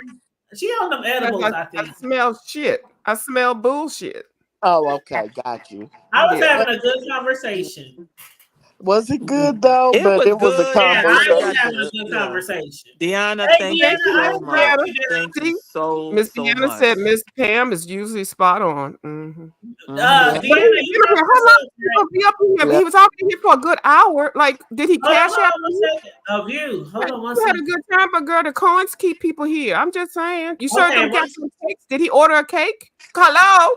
She on them Yes, edibles, I I think. smell shit. I smell bullshit. Oh, okay, got you. I was Yeah. Uh, having a good conversation. Was it good though? It But was it was a good. Yeah, I Deanna was got having conversation. a good Yeah. conversation. Deanna, Hey, thank you Thank Deanna, you, I so Miss didn't drop Deanna. much. you down. Thank you See, so, Miss so Deanna said much. Miss Pam is usually spot on. Mm-hmm. Yeah. But Deanna, he's you been up here. dropped How long yourself, he right? gonna be up here? Yeah. He was already here for a good hour. Like, did he cash Hold out on one you? second. A view. Hold on one You had a second. good time, but girl, the coins keep people here. I'm just saying. You served Okay, them got some cakes. Did he order a cake? Hello?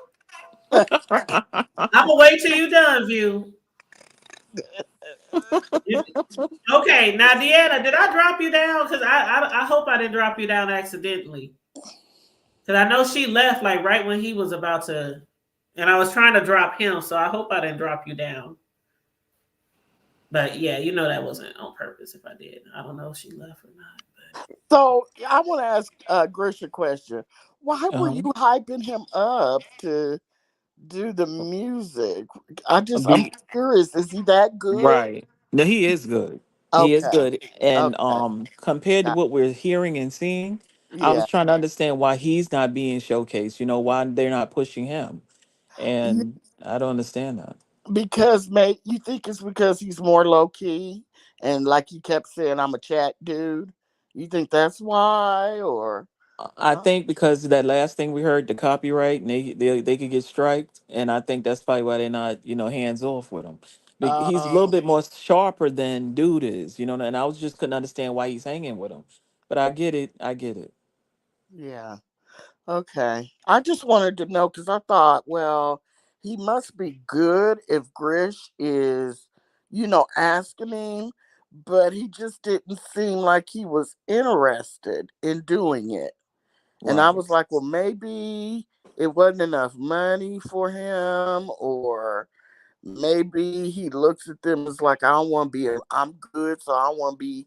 I'm gonna wait till you done, view. You- Okay, now Deanna, did I drop you down? Because I hope I didn't drop you down accidentally. Because I know she left like right when he was about to, and I was trying to drop him, so I hope I didn't drop you down. But yeah, you know that wasn't on purpose. If I did, I don't know if she left or not. So I want to ask Grish a question. Why were uh-huh. you hyping him up to do the music? I'm Be curious. Is he that good? right. No, he is good. He is Okay. good. And Okay. compared to Got, what we're hearing and seeing, I was yeah. trying to understand why he's not being showcased, why they're not pushing him. Yeah, And I don't understand that. because mate, you think it's because he's more low key and like he kept saying, I'm a chat dude. You think that's why, or I uh, think because of that last thing we heard, the copyright, and they could get striked, and I think that's probably why they're not, hands off with him. He's a little uh, bit more sharper than dude is, and I was just couldn't understand why he's hanging with him. But I get it. I get it. yeah. Okay. I just wanted to know because I thought, well, he must be good if Grish is, asking him, but he just didn't seem like he was interested in doing it. And I Right. was like, well, maybe it wasn't enough money for him, or maybe he looks at them as like, I don't want to be, I'm good, so I don't want to be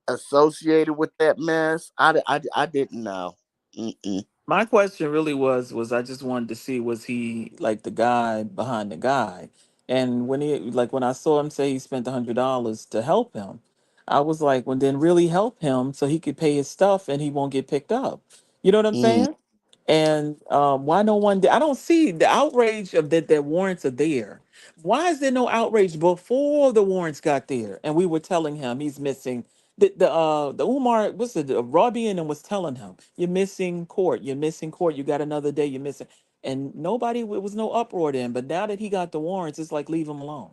associated with that mess. I didn't know. Mm-mm. My question really was I just wanted to see, was he like the guy behind the guy? And when I saw him say he spent $100 to help him, I was like, well, then really help him so he could pay his stuff and he won't get picked up. You know what I'm Mm. saying? And why no one? I don't see the outrage of that warrants are there. Why is there no outrage before the warrants got there? And we were telling him he's missing the Umar, what's Robbie and them was telling him, you're missing court, you're missing court, you got another day, you're missing, and nobody, it was no uproar then. But now that he got the warrants, it's like leave him alone,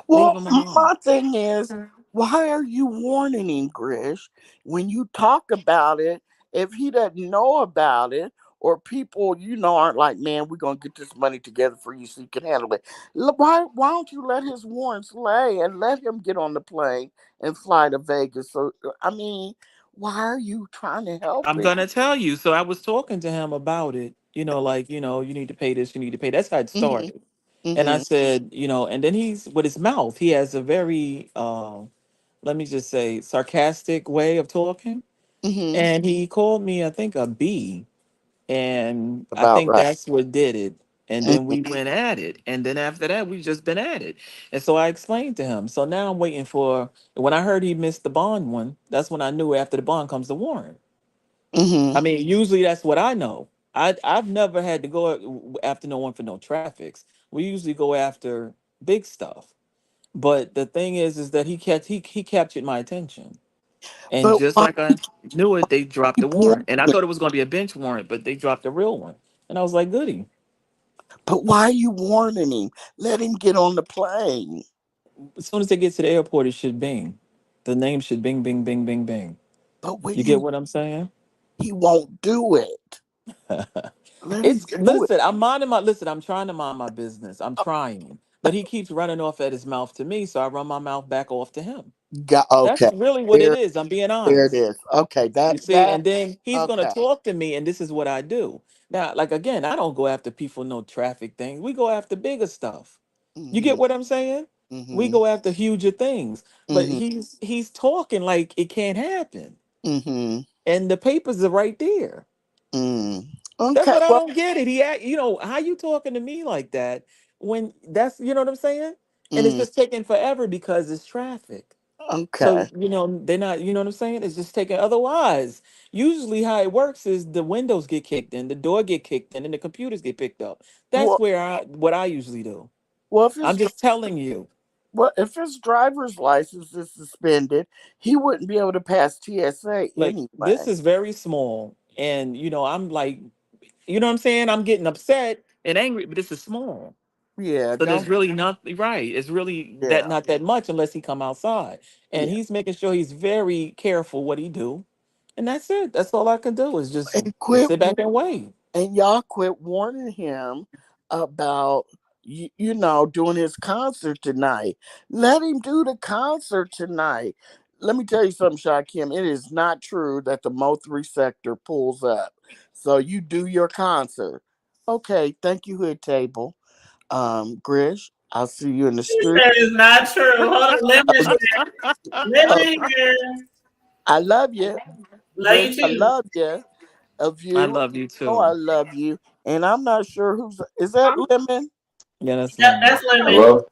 leave Well, him alone. my thing is, why are you warning him, Grish, when you talk about it? If he doesn't know about it, or people, aren't like, man, we're gonna get this money together for you so you can handle it. Why don't you let his warrants lay and let him get on the plane and fly to Vegas? So, I mean, why are you trying to help I'm him? gonna tell you. So I was talking to him about it. Like you need to pay this, you need to pay. That's how it Mm-hmm. started. And I Mm-hmm. said, and then he's with his mouth. He has a very, let me just say, sarcastic way of talking. Mm-hmm. And he called me, I think, a B. And I About think right. that's what did it. And then Mm-hmm. we went at it. And then after that, we've just been at it. And so I explained to him. So now I'm waiting for, when I heard he missed the bond one, that's when I knew after the bond comes the warrant. Mm-hmm. I mean, usually that's what I know. I've never had to go after no one for no traffics. We usually go after big stuff. But the thing is that he captured my attention, and But just why like I knew it, they dropped you the warrant, and I warning? thought it was going to be a bench warrant, but they dropped a real one, and I was like, goody. But why are you warning him? Let him get on the plane. As soon as they get to the airport, it should bing. The name should bing, bing, bing, bing, bing. But when You get you what I'm saying? he won't do it. Let him It's do it. listen. I'm minding my listen. I'm trying to mind my business. I'm trying, but he keeps running off at his mouth to me, so I run my mouth back off to him. Okay. That's really what it There, is. I'm being there it honest. is. Okay. You That see, that and then he's gonna okay. talk to me, and this is what I do. Now, like again, I don't go after people no traffic things. We go after bigger stuff. You get Mhm. what I'm saying? We Mhm. go after huger things. But Mhm. he's talking like it can't happen. Mhm. And the papers are right there. Mm. That's Okay. what I Well. don't get it. How you talking to me like that when that's you know what I'm saying? And it's Mm. just taking forever because it's traffic. So, Okay. they're not, you know what I'm saying? It's just taking otherwise. Usually how it works is the windows get kicked in, the door get kicked in, and the computers get picked up. That's Well. where what I usually do. Well. If I'm his just telling you. if his driver's license is suspended, he wouldn't be able to pass TSA Like this anyway. is very small. And I'm like, you know what I'm saying? I'm getting upset and angry, but this is small. Yeah. So there's Don't. really nothing right. It's really that Yeah. not that much unless he come outside. And Yeah. he's making sure he's very careful what he do. And that's it. That's all I can do is just And quit. sit back and wait. And y'all quit warning him about doing his concert tonight. Let him do the concert tonight. Let me tell you something, Shakim. It is not true that the Mo3 sector pulls up. So you do your concert. Okay, thank you, Hood Table. Grish, I'll see you in the She street. said it's not true. Hold on, Lemon. Oh, oh, Lemon here. I love you, Love Grish. you I too. love you. Of I you, love you oh, I too. love you. And I'm not sure is that I'm Lemon? Yeah, that's Yep, lemon. that's Lemon. Hello.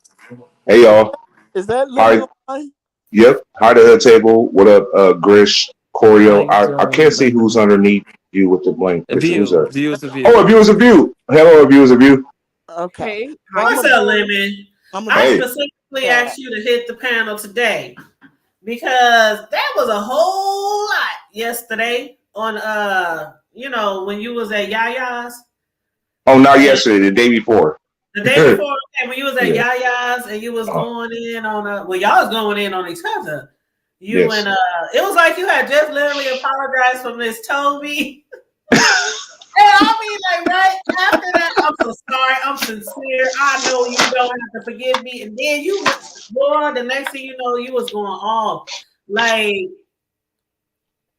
Hey y'all. Is that Hi. lemon line? Yep. Hi to the table. What up, Grish, How Corio? you I doing, can't see who's lemon? underneath you with the blank A picture. Who's view. that? View is a Oh, a view. view is a view. Hello, a view is a view. Okay. hey, how Well, you What's up, doing? Lemon? I'm gonna I do Hey. specifically that. asked you to hit the panel today because that was a whole lot yesterday on when you was at Yaya's Oh, not and yesterday. The day before. the day before, okay, when you was at Yeah. Yaya's and you was Uh, going in on y'all was going in on each other. You yes. and it was like you had just literally apologized for Miss Toby. And I'll be like, right after that, I'm so sorry. I'm sincere. I know you don't have to forgive me. And then boy, the next thing you know, you was going off. Like,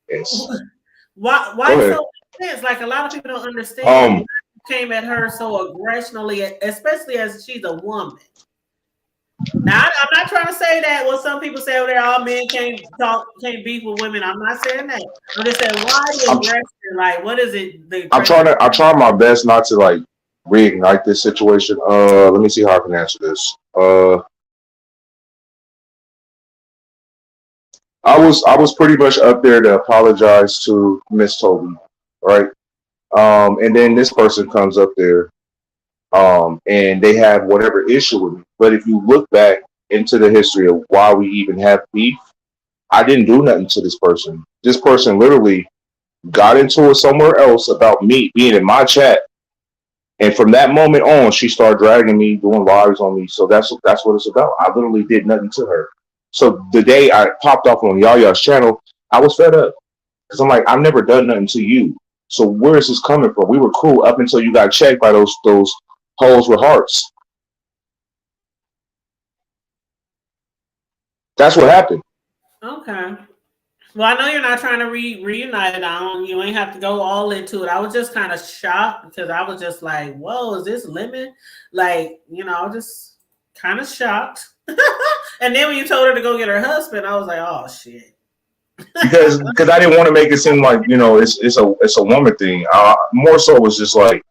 Yes. why Go ahead. so intense? Like, a lot of people don't understand why Um. you came at her so aggressively, especially as she's a woman. Now, I'm not trying to say that what some people say over there, all men can't beef with women. I'm not saying that. I'm just saying, why the I'm. aggression? Like, what is it? The I'm aggression? trying to. I try my best not to like reignite this situation. Let me see how I can answer this. I was pretty much up there to apologize to Miss Toby, right? And then this person comes up there, and they have whatever issue with me. But if you look back into the history of why we even have beef, I didn't do nothing to this person. This person literally got into it somewhere else about me being in my chat, and from that moment on, she started dragging me, doing lives on me. So that's what it's about. I literally did nothing to her. So the day I popped off on Yaya's channel, I was fed up because I'm like, I've never done nothing to you. So where is this coming from? We were cool up until you got checked by those hoes with hearts. That's what happened. Okay. Well, I know you're not trying to reunite it. You ain't have to go all into it. I was just kind of shocked because I was just like, "Whoa, is this lemon?" Like, I was just kind of shocked. And then when you told her to go get her husband, I was like, "Oh shit." Because I didn't want to make it seem like it's a woman thing. More so was just like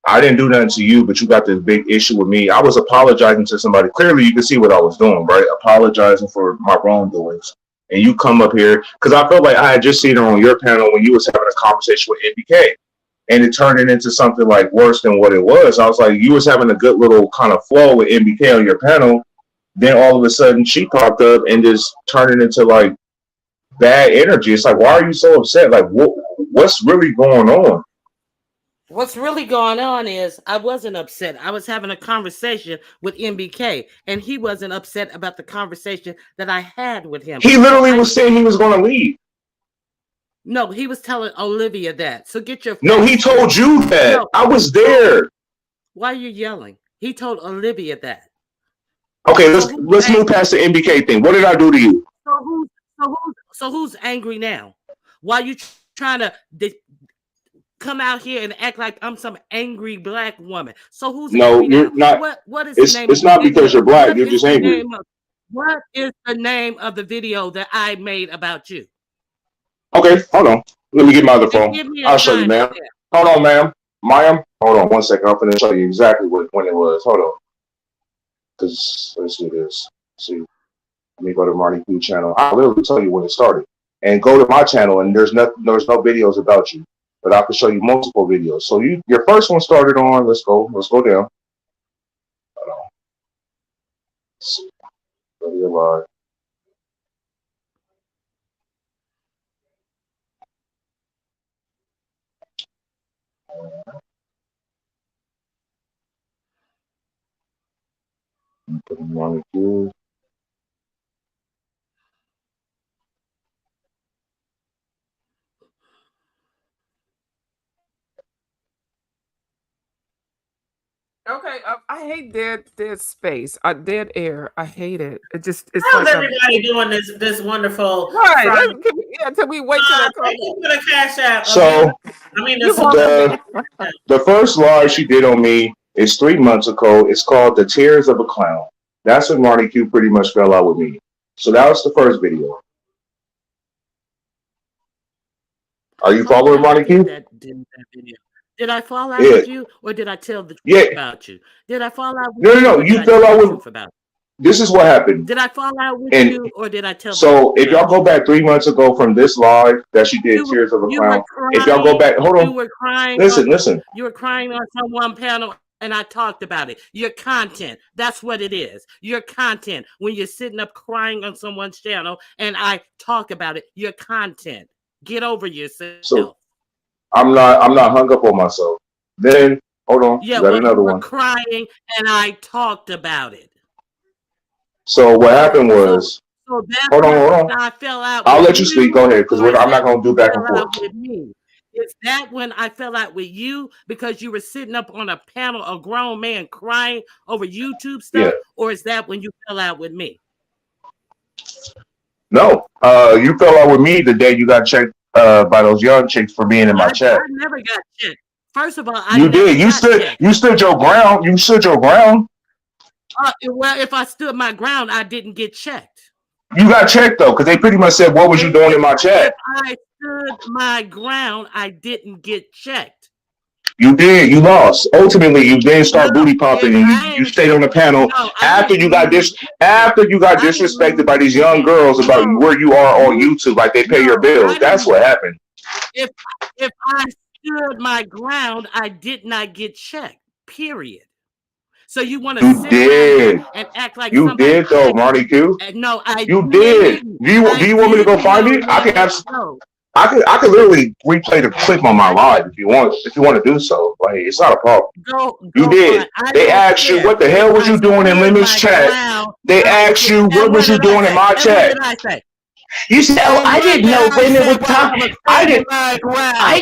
I didn't do nothing to you, but you got this big issue with me. I was apologizing to somebody. Clearly, you can see what I was doing, right? Apologizing for my wrongdoings. And you come up here because I felt like I had just seen her on your panel when you was having a conversation with NBK, and it turned it into something like worse than what it was. I was like, you was having a good little kind of flow with NBK on your panel, then all of a sudden she popped up and just turned it into like bad energy. It's like, why are you so upset? Like, what's really going on? What's really going on is I wasn't upset. I was having a conversation with MBK, and he wasn't upset about the conversation that I had with him. He literally was saying he was going to leave. No, he was telling Olivia that. So get your. No, he told you that. No. I was there. Why are you yelling? He told Olivia that. Okay, let's move past the MBK thing. What did I do to you? So who's angry now? Why are you trying to come out here and act like I'm some angry black woman? So who's angry you're now? not. What is the name? It's not because you're black. You're just angry. What is the name of the video that I made about you? Okay, hold on. Let me get my other phone. I'll show you, ma'am. Hold on, ma'am. Hold on 1 second. I'm going to show you exactly when it was. Hold on. Because let's do this. See, let me go to RonyiQ channel. I'll literally tell you when it started. And go to my channel, and there's no videos about you, but I can show you multiple videos. So your first one started on. Let's go down. Hold on. Let's see. Go to live. Put in RonyiQ. Okay, I hate dead space. Dead air. I hate it. It's How's like everybody doing this wonderful right. Till we wait till that thank you for the cash out. So the first live she did on me is 3 months ago. It's called The Tears of a Clown. That's when RonyiQ pretty much fell out with me. So that was the first video. Are you following RonyiQ? That video. Did I fall out with you, or did I tell the truth about you? Did I fall out with you? No. You fell out with. This is what happened. Did I fall out with you, or did I tell? So if y'all go back 3 months ago from this live that she did, Tears of a Clown. If y'all go back, hold on. You were crying. Listen. You were crying on someone panel, and I talked about it. Your content. That's what it is. Your content. When you're sitting up crying on someone's channel, and I talk about it. Your content. Get over yourself. So, I'm not hung up on myself. Then hold on, yeah, you got another one. Crying, and I talked about it. So what happened was, hold on. I fell out. I'll let you speak. Go ahead, because I'm not going to do back and forth. With me. Is that when I fell out with you because you were sitting up on a panel, a grown man crying over YouTube stuff, or is that when you fell out with me? No, you fell out with me the day you got checked by those young chicks for being in my chat. I never got checked. First of all, you did. You stood your ground. You stood your ground. Well, if I stood my ground, I didn't get checked. You got checked though, because they pretty much said, "What was you doing in my chat?" If I stood my ground, I didn't get checked. You did. You lost. Ultimately, you didn't start booty pumping, and you stayed on the panel after you got disrespected by these young girls about where you are on YouTube, like they pay your bills. That's what happened. If I stood my ground, I did not get checked. Period. So you want to sit around and act like you did though, RonyiQ? No, you did. Do you want me to go find it? I can have. I could literally replay the clip on my live if you want to do so. Like, it's not a problem. You did. They asked you what the hell was you doing in Lemon's chat. They asked you what was you doing in my chat. You said, "Oh, I didn't know women were talking. I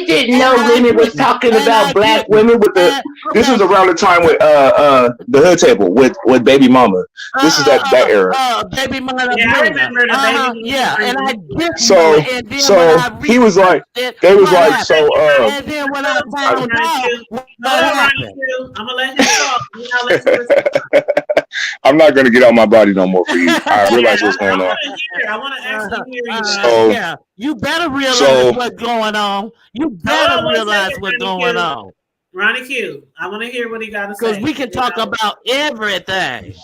didn't know women was talking about black women with the." This was around the time with the hood table with Baby Mama. This is that era. Baby Mama. Yeah, I remember the baby. Yeah, and I did. So he was like, they was like, so. And then when I found out, I'm gonna let him talk. I'm not gonna get out my body no more for you. I realize what's going on. I want to actually hear you. You better realize what's going on. You better realize what's going on. RonyiQ, I want to hear what he got to say. Because we can talk about everything.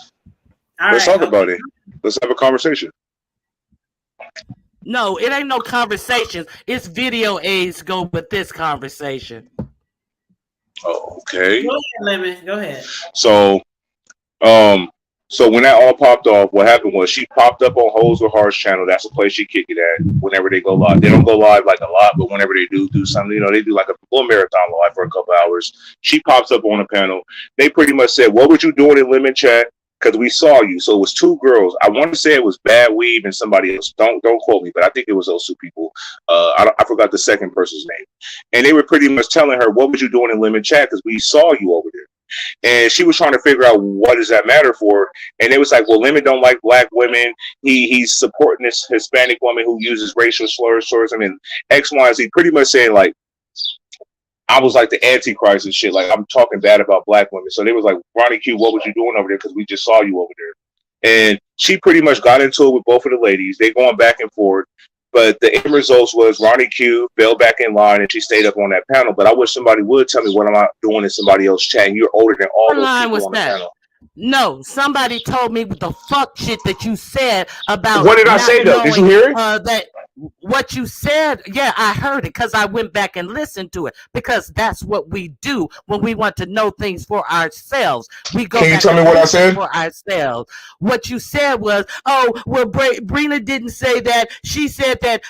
Let's talk about it. Let's have a conversation. No, it ain't no conversation. It's video aids go with this conversation. Oh, okay. Go ahead, Lemon. Go ahead. So, So when that all popped off, what happened was she popped up on Hoes with Hearts channel. That's the place she kick it at whenever they go live. They don't go live like a lot, but whenever they do something, they do like a little marathon live for a couple hours. She pops up on a panel. They pretty much said, "What were you doing in Lemon Chat? Because we saw you." So it was two girls. I want to say it was Bad Weave and somebody else. Don't quote me, but I think it was those two people. I forgot the second person's name. And they were pretty much telling her, "What were you doing in Lemon Chat? Because we saw you over there." And she was trying to figure out what does that matter for. And it was like, well, Lemon don't like black women. He's supporting this Hispanic woman who uses racial slurs. I mean, X, Y, and Z. Pretty much saying like, I was like the Antichrist and shit. Like I'm talking bad about black women. So they was like, RonyiQ, what was you doing over there? Because we just saw you over there. And she pretty much got into it with both of the ladies. They going back and forth. But the end results was RonyiQ fell back in line and she stayed up on that panel. But I wish somebody would tell me what am I doing in somebody else chatting. You're older than all those people on the panel. No, somebody told me the fuck shit that you said about. What did I say though? Did you hear it? That what you said, yeah, I heard it because I went back and listened to it because that's what we do when we want to know things for ourselves. We go. Can you tell me what I said for ourselves? What you said was, oh, well, Brina didn't say that. She said that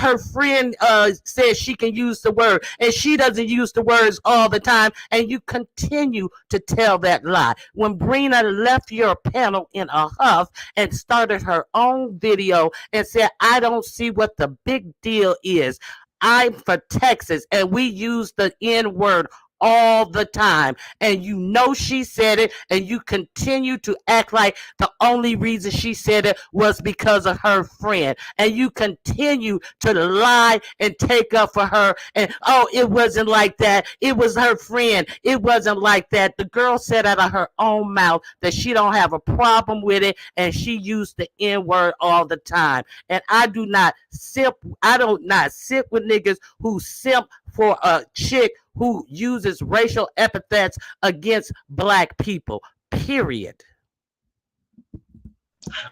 her friend says she can use the word and she doesn't use the words all the time, and you continue to tell that lie. When Brina left your panel in a huff and started her own video and said, I don't see what the big deal is. I'm for Texas and we use the N word all the time, and you know she said it, and you continue to act like the only reason she said it was because of her friend, and you continue to lie and take up for her, and oh, it wasn't like that, it was her friend, it wasn't like that. The girl said out of her own mouth that she don't have a problem with it, and she used the N-word all the time. And I do not sit with niggas who simp for a chick who uses racial epithets against black people. Period.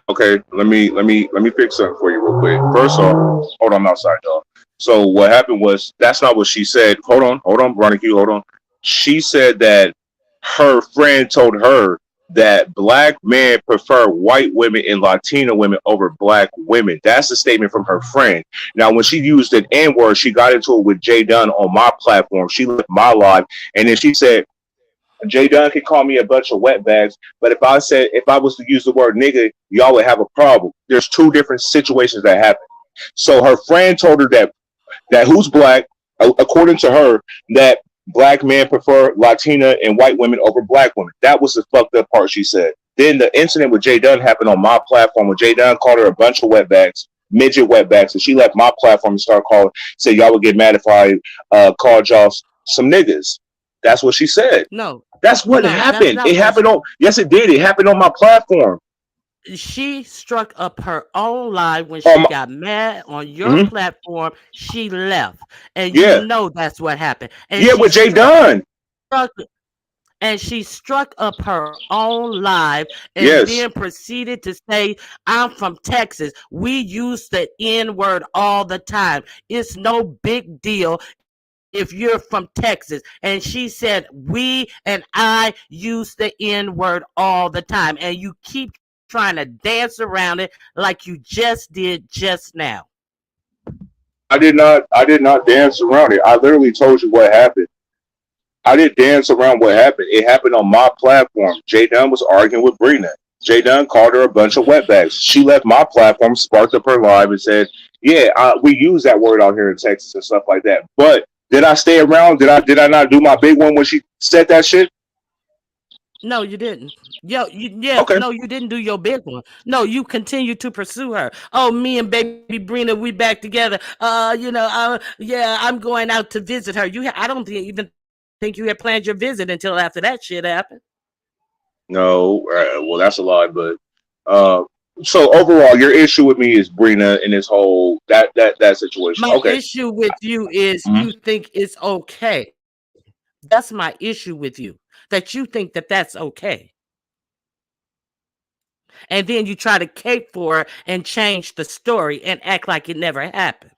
Okay, let me fix something for you real quick. First off, hold on, I'm outside, y'all. So what happened was that's not what she said. Hold on, RonyiQ, hold on. She said that her friend told her that black men prefer white women and Latino women over black women. That's a statement from her friend. Now, when she used an N-word, she got into it with Jay Dunn on my platform. She left my live, and then she said, Jay Dunn can call me a bunch of wetbags, but if I was to use the word nigga, y'all would have a problem. There's two different situations that happen. So her friend told her that who's black, according to her, that black men prefer Latina and white women over black women. That was the fucked up part she said. Then the incident with Jay Dunn happened on my platform when Jay Dunn called her a bunch of wetbacks, midget wetbacks, and she left my platform and started said y'all would get mad if I called y'all some niggas. That's what she said. No. That's what happened. It happened yes, it did. It happened on my platform. She struck up her own live when she got mad on your platform. She left, and you know that's what happened. And with Jay Dunn. And she struck up her own live and then proceeded to say, I'm from Texas. We use the N-word all the time. It's no big deal if you're from Texas. And she said, we and I use the N-word all the time. And you keep trying to dance around it like you just did just now. I did not dance around it. I literally told you what happened. I didn't dance around what happened. It happened on my platform. Jay Dunn was arguing with Brina. Jay Dunn called her a bunch of wetbacks. She left my platform, sparked up her live, and said, yeah, we use that word out here in Texas and stuff like that. But did I stay around? Did I not do my big one when she said that shit? No, you didn't. Okay. No, you didn't do your big one. No, you continue to pursue her. Oh, me and baby Brina, we back together. I'm going out to visit her. I don't even think you had planned your visit until after that shit happened. No, well, that's a lie. But so overall, your issue with me is Brina and this whole that situation. My issue with you is you think it's okay. That's my issue with you. That you think that that's okay. And then you try to cape for it and change the story and act like it never happened.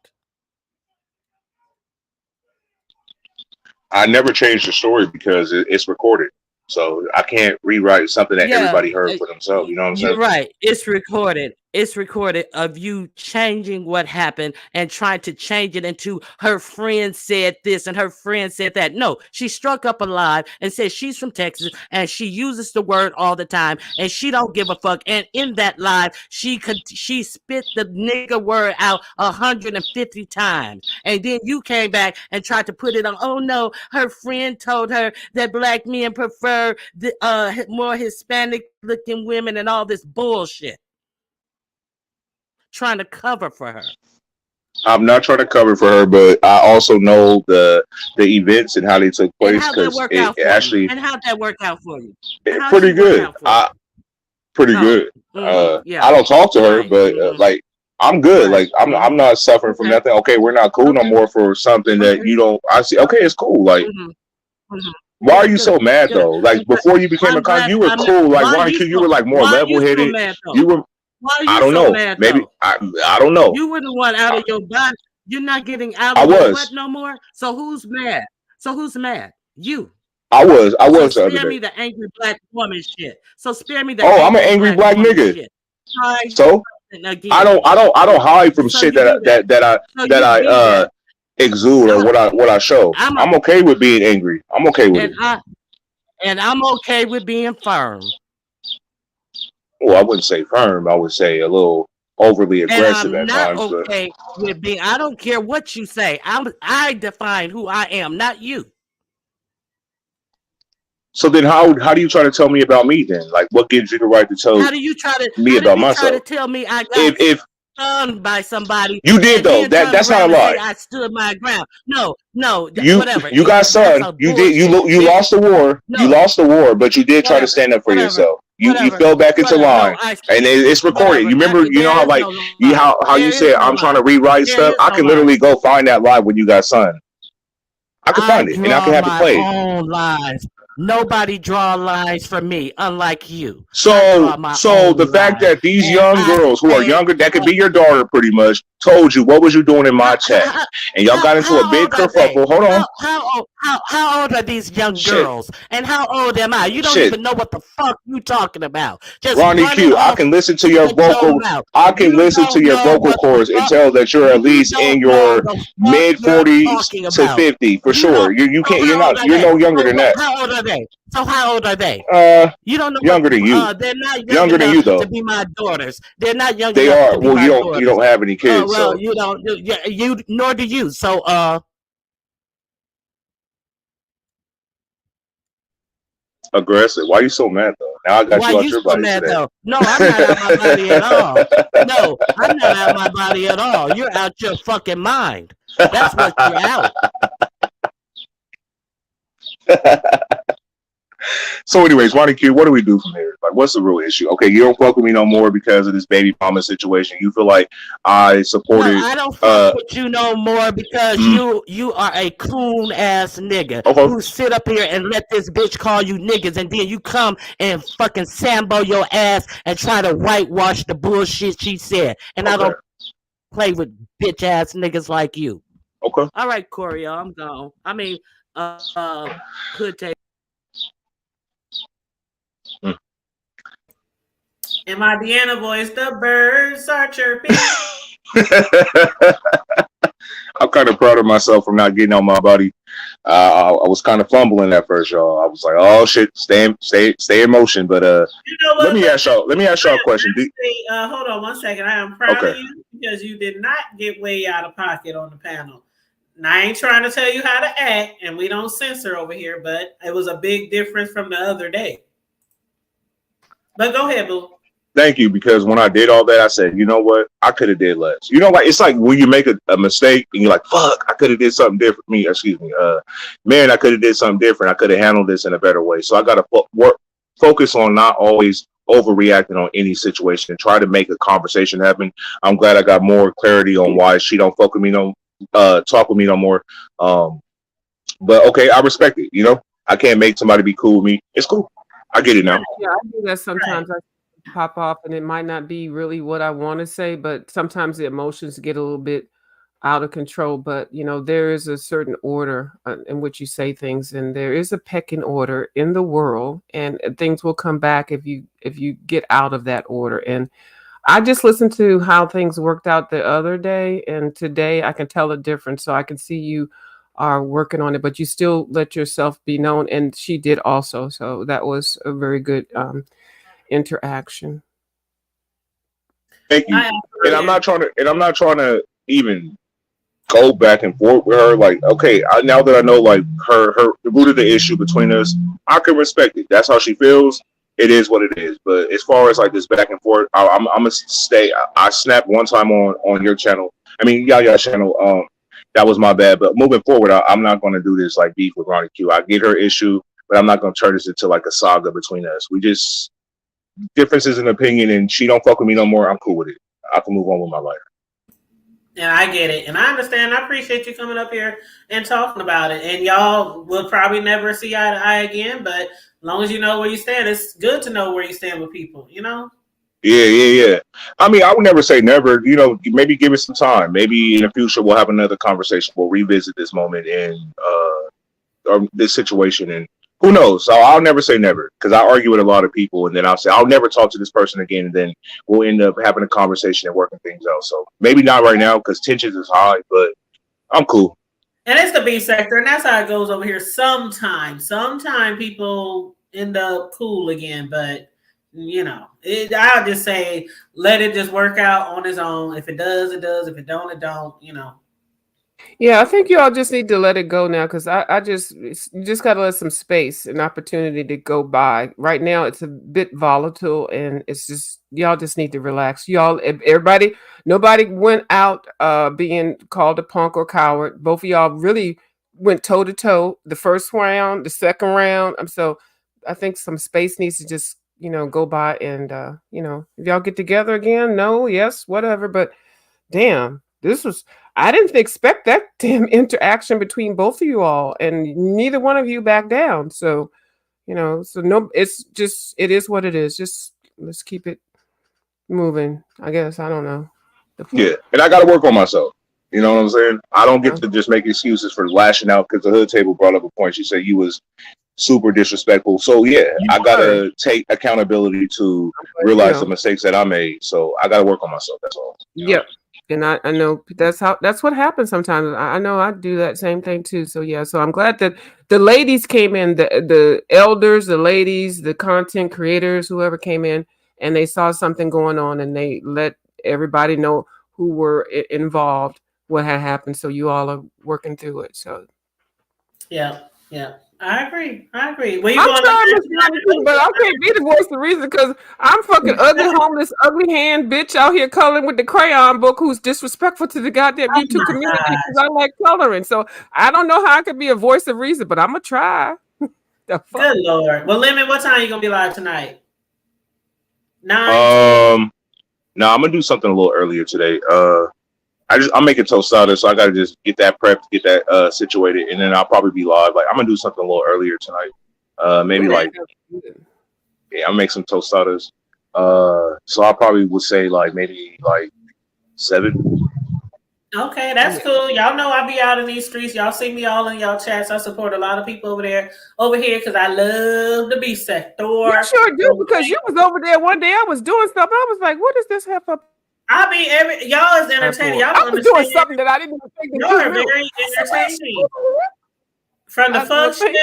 I never changed the story because it's recorded. So I can't rewrite something that Yeah, everybody heard for themselves. You know what I'm you're saying? right. It's recorded. It's recorded of you changing what happened and trying to change it into her friend said this and her friend said that. No, she struck up a live and said she's from Texas and she uses the word all the time and she don't give a fuck. And in that live, she spit the nigga word out 150 times. And then you came back and tried to put it on. Oh no, her friend told her that black men prefer the more Hispanic looking women and all this bullshit. Trying to cover for her. I'm not trying to cover for her, but I also know the events and how they took And place how'd that because work it out for actually you? And how'd that work out for you? How'd pretty she work good. out for you? Pretty Oh, good. yeah, I don't talk to her, right, but like I'm good. right, Like I'm not suffering from okay, nothing. Okay, we're not cool no okay, more for something that okay, you don't. I see. Okay, it's cool. Like mhm, mhm. why are Yeah, you so good, mad good. though? Like Because before you became a I'm con, glad. you were cool. Like Why RonyiQ, you were like more why are level you so headed. mad though? You were. Why are I you don't so know. mad Maybe though? I don't know. You wouldn't want out I, of your body. You're not getting out I of your butt was. no more. So who's mad? You. I was. I So was the other spare day. me the angry black woman shit. So spare me the Oh, I'm an angry angry black black woman nigga. shit. Try So something again. I don't hide from So shit you do that. So that you do I that. exude or I, what I show. I'm a, I'm okay with being angry. I'm okay with and it. I'm okay with being firm. Well, I wouldn't say firm. I would say a little overly And aggressive I'm at not times. But okay with being. I don't care what you say. I define who I am, not you. so then how do you try to tell me about me then? Like what gives you the right to tell How do you try to me about myself? tell me I got If stung by somebody you did and though, then turn that's not around a and say lie. I stood my ground? No, no, You whatever. you got That's son. a You did bullshit, you bitch. lost the war. You No, lost the war, but you did try to whatever, stand up for whatever, yourself. You whatever, fell back into whatever. No, line, and it's recorded. whatever. You remember? You know There how is like no you line. how you There is said no I'm trying line. to rewrite There stuff. is I no can line. literally go find that live when you got son. I can I find it and I can draw have it my played. own lines. Nobody draw lines for me, unlike you. I draw my So the own fact lines, that these and young I girls who are say, younger, that could be your daughter pretty much, told you what was you doing in my how, chat, and y'all got into a how big old are they? kerfuffle. Hold on, How old are these young shit, girls? And how old am I? You don't shit. even know what the fuck you talking about. Just Ronnie running Q, I off can listen to your with your vocal. mouth. I can You listen to don't your know vocal what the cords and fuck. tell that you're at You least don't in know your the fuck mid you're 40s talking to about. 50 for You sure. don't. You So can't. how old are You're they? no younger So than what? that. How old are they? So how old are they? Uh, You don't know what younger than you. they're not young Younger than enough you to though. be my daughters. They're not young They enough are. to be Well, my you daughters. don't have any kids, Well, so you don't. You nor do you. So aggressive. Why are you so mad though? Now I got why you out you your so body mad today. though? No, I'm not out my body at all. No, I'm not out my body at all. You're out your fucking mind. That's what you're out. So, anyways, Ronnie Q, what do we do from here? Like, what's the real issue? Okay, you don't fuck with me no more because of this baby mama situation. You feel like I No, supported. I don't fuck with you no more because Mm, you are a coon ass nigga okay, who sit up here and let this bitch call you niggas and then you come and fucking sambo your ass and try to whitewash the bullshit she said. And I okay, don't play with bitch ass niggas like you. okay. All right, Corey, I'm gone. I mean, could take. Mm. In my Deanna voice, the birds are chirping. I'm kind of proud of myself for not getting on my body. I was kind of fumbling at first, y'all. I was like, "Oh shit, stay in motion." But You know let what? me ask y'all. Let me ask y'all a question. Hold on one second. I am proud Okay. of you because you did not get way out of pocket on the panel. And I ain't trying to tell you how to act, and we don't censor over here, but it was a big difference from the other day. But go ahead, boo. Thank you, because when I did all that, I said, you know what, I could have did less. You know, like it's like when you make a mistake and you're like, fuck, I could have did something different. Man, I could have did something different. I could have handled this in a better way. So I got to focus on not always overreacting on any situation and try to make a conversation happen. I'm glad I got more clarity on why she don't talk with me no more. But okay, I respect it. You know, I can't make somebody be cool with me. It's cool. I get it now. Yeah, I do that sometimes. I pop off, and it might not be really what I want to say, but sometimes the emotions get a little bit out of control. But there is a certain order in which you say things, and there is a pecking order in the world, and things will come back if you get out of that order. And I just listened to how things worked out the other day, and today I can tell a difference. So I can see you are working on it, but you still let yourself be known, and she did also. So that was a very good interaction. Thank you. I And I'm not trying to even go back and forth with her. Like, okay, now that I know like her the root of the issue between us, I can respect it. That's how she feels. It is what it is. But as far as like this back and forth, I'm gonna stay. I snapped one time on your channel. I mean, Yaya channel. That was my bad. But moving forward, I'm not gonna do this like beef with RonyiQ. I get her issue, but I'm not gonna turn this into like a saga between us. We just differences in opinion, and she don't fuck with me no more. I'm cool with it. I can move on with my life. And I get it. And I understand. I appreciate you coming up here and talking about it. And y'all will probably never see eye to eye again. But as long as you know where you stand, it's good to know where you stand with people, Yeah. I mean, I would never say never. Maybe give it some time. Maybe in the future we'll have another conversation. We'll revisit this moment and or this situation, and who knows? So I'll never say never because I argue with a lot of people, and then I'll say I'll never talk to this person again, and then we'll end up having a conversation and working things out. So maybe not right now because tensions is high, but I'm cool. And it's the B sector, and that's how it goes over here. Sometimes people end up cool again, but I'll just say let it just work out on its own. If it does, it does. If it don't, it don't. Yeah, I think y'all just need to let it go now, because you just got to let some space and opportunity to go by. Right now, it's a bit volatile, and it's just y'all just need to relax. Nobody went out being called a punk or coward. Both of y'all really went toe to toe the first round, the second round. So I think some space needs to just go by, and if y'all get together again, no, yes, whatever. But damn, I didn't expect that damn interaction between both of you all, and neither one of you back down. So, no, it is what it is. Just let's keep it moving, I guess. I don't know. Yeah, and I got to work on myself. You know what I'm saying? I don't get to just make excuses for lashing out because the hood table brought up a point. She said you was super disrespectful. So yeah, I gotta take accountability to realize the mistakes that I made. So I gotta work on myself. That's all. Yep. And I know that's what happens sometimes. I know I do that same thing too. So yeah, so I'm glad that the ladies came in, the elders, the ladies, the content creators, whoever came in, and they saw something going on, and they let everybody know who were involved, what had happened. So you all are working through it. So yeah. I agree. Well, I'm sorry, but I can't be the voice of reason because I'm fucking ugly, homeless, ugly hand bitch out here coloring with the crayon book who's disrespectful to the goddamn YouTube community because I like coloring. So I don't know how I could be a voice of reason, but I'm gonna try. Good Lord. Well, Lemon, what time are you gonna be live tonight? 9. No, I'm gonna do something a little earlier today. I'm making tostadas, so I gotta just get that prepped, get that situated, and then I'll probably be live. Like I'm gonna do something a little earlier tonight. Maybe I'll make some tostadas. So I probably would say maybe 7. Okay, that's cool. Y'all know I be out in these streets. Y'all see me all in y'all chats. I support a lot of people over here, because I love the B sector. You sure do, because you was over there one day. I was doing stuff. I was like, what is this half up? I mean, y'all is entertaining. Y'all I was doing something that I didn't even think. Y'all are very entertaining. From the fuck shit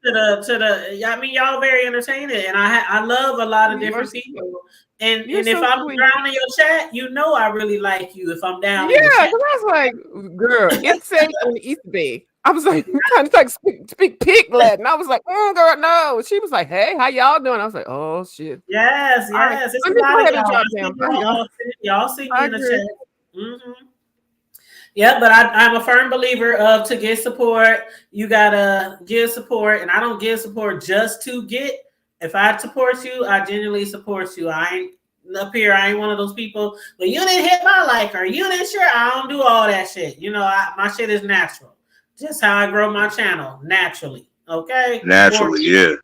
to the. I mean, y'all very entertaining, and I love a lot of different people. And if I'm down in your chat, I really like you. If I'm down, yeah, because I was like, girl, it's safe on the East Bay. I was like, trying to speak pig Latin. I was like, girl, no. She was like, hey, how y'all doing? I was like, oh shit. Yes. Right. It's a lot of y'all see me in the chat. Mm-hmm. Yeah, but I'm a firm believer of to get support, you gotta give support, and I don't give support just to get. If I support you, I genuinely support you. I ain't up here. I ain't one of those people. But you didn't hit my like, or you didn't share. I don't do all that shit. My shit is natural. Just how I grow my channel naturally. Okay. Naturally, yeah.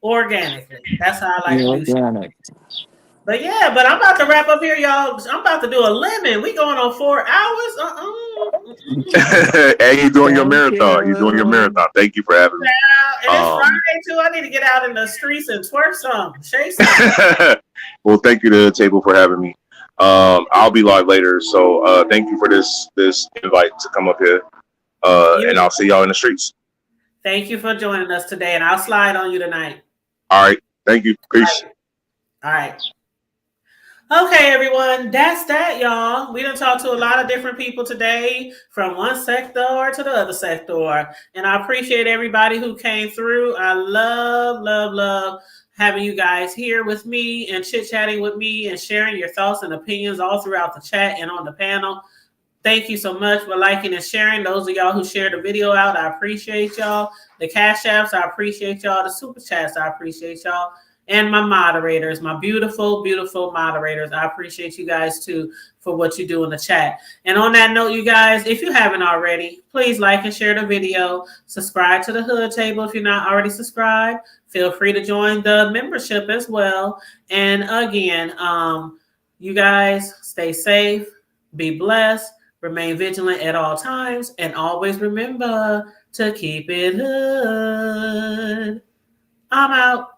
Organically. That's how I like to do organic. shit. But yeah, but I'm about to wrap up here, y'all. I'm about to do a lemon. We going on 4 hours. Hey, you doing your Thank marathon. You're doing your you. marathon. Thank you for having me. And it's Friday too. I need to get out in the streets and twerk some, shake some. Well, thank you to the table for having me. I'll be live later, so thank you for this invite to come up here. And I'll see y'all in the streets. Thank you for joining us today, and I'll slide on you tonight. All right. Thank you. Peace. All right. Okay, everyone, that's that, y'all. We done talked to a lot of different people today, from one sector to the other sector, and I appreciate everybody who came through. I love having you guys here with me and chit-chatting with me and sharing your thoughts and opinions all throughout the chat and on the panel. Thank you so much for liking and sharing. Those of y'all who shared the video out, I appreciate y'all. The Cash Apps, I appreciate y'all. The Super Chats, I appreciate y'all. And my moderators, my beautiful, beautiful moderators. I appreciate you guys too for what you do in the chat. And on that note, you guys, if you haven't already, please like and share the video. Subscribe to the Hood Table if you're not already subscribed. Feel free to join the membership as well. And again, you guys stay safe, be blessed, remain vigilant at all times, and always remember to keep it hood. I'm out.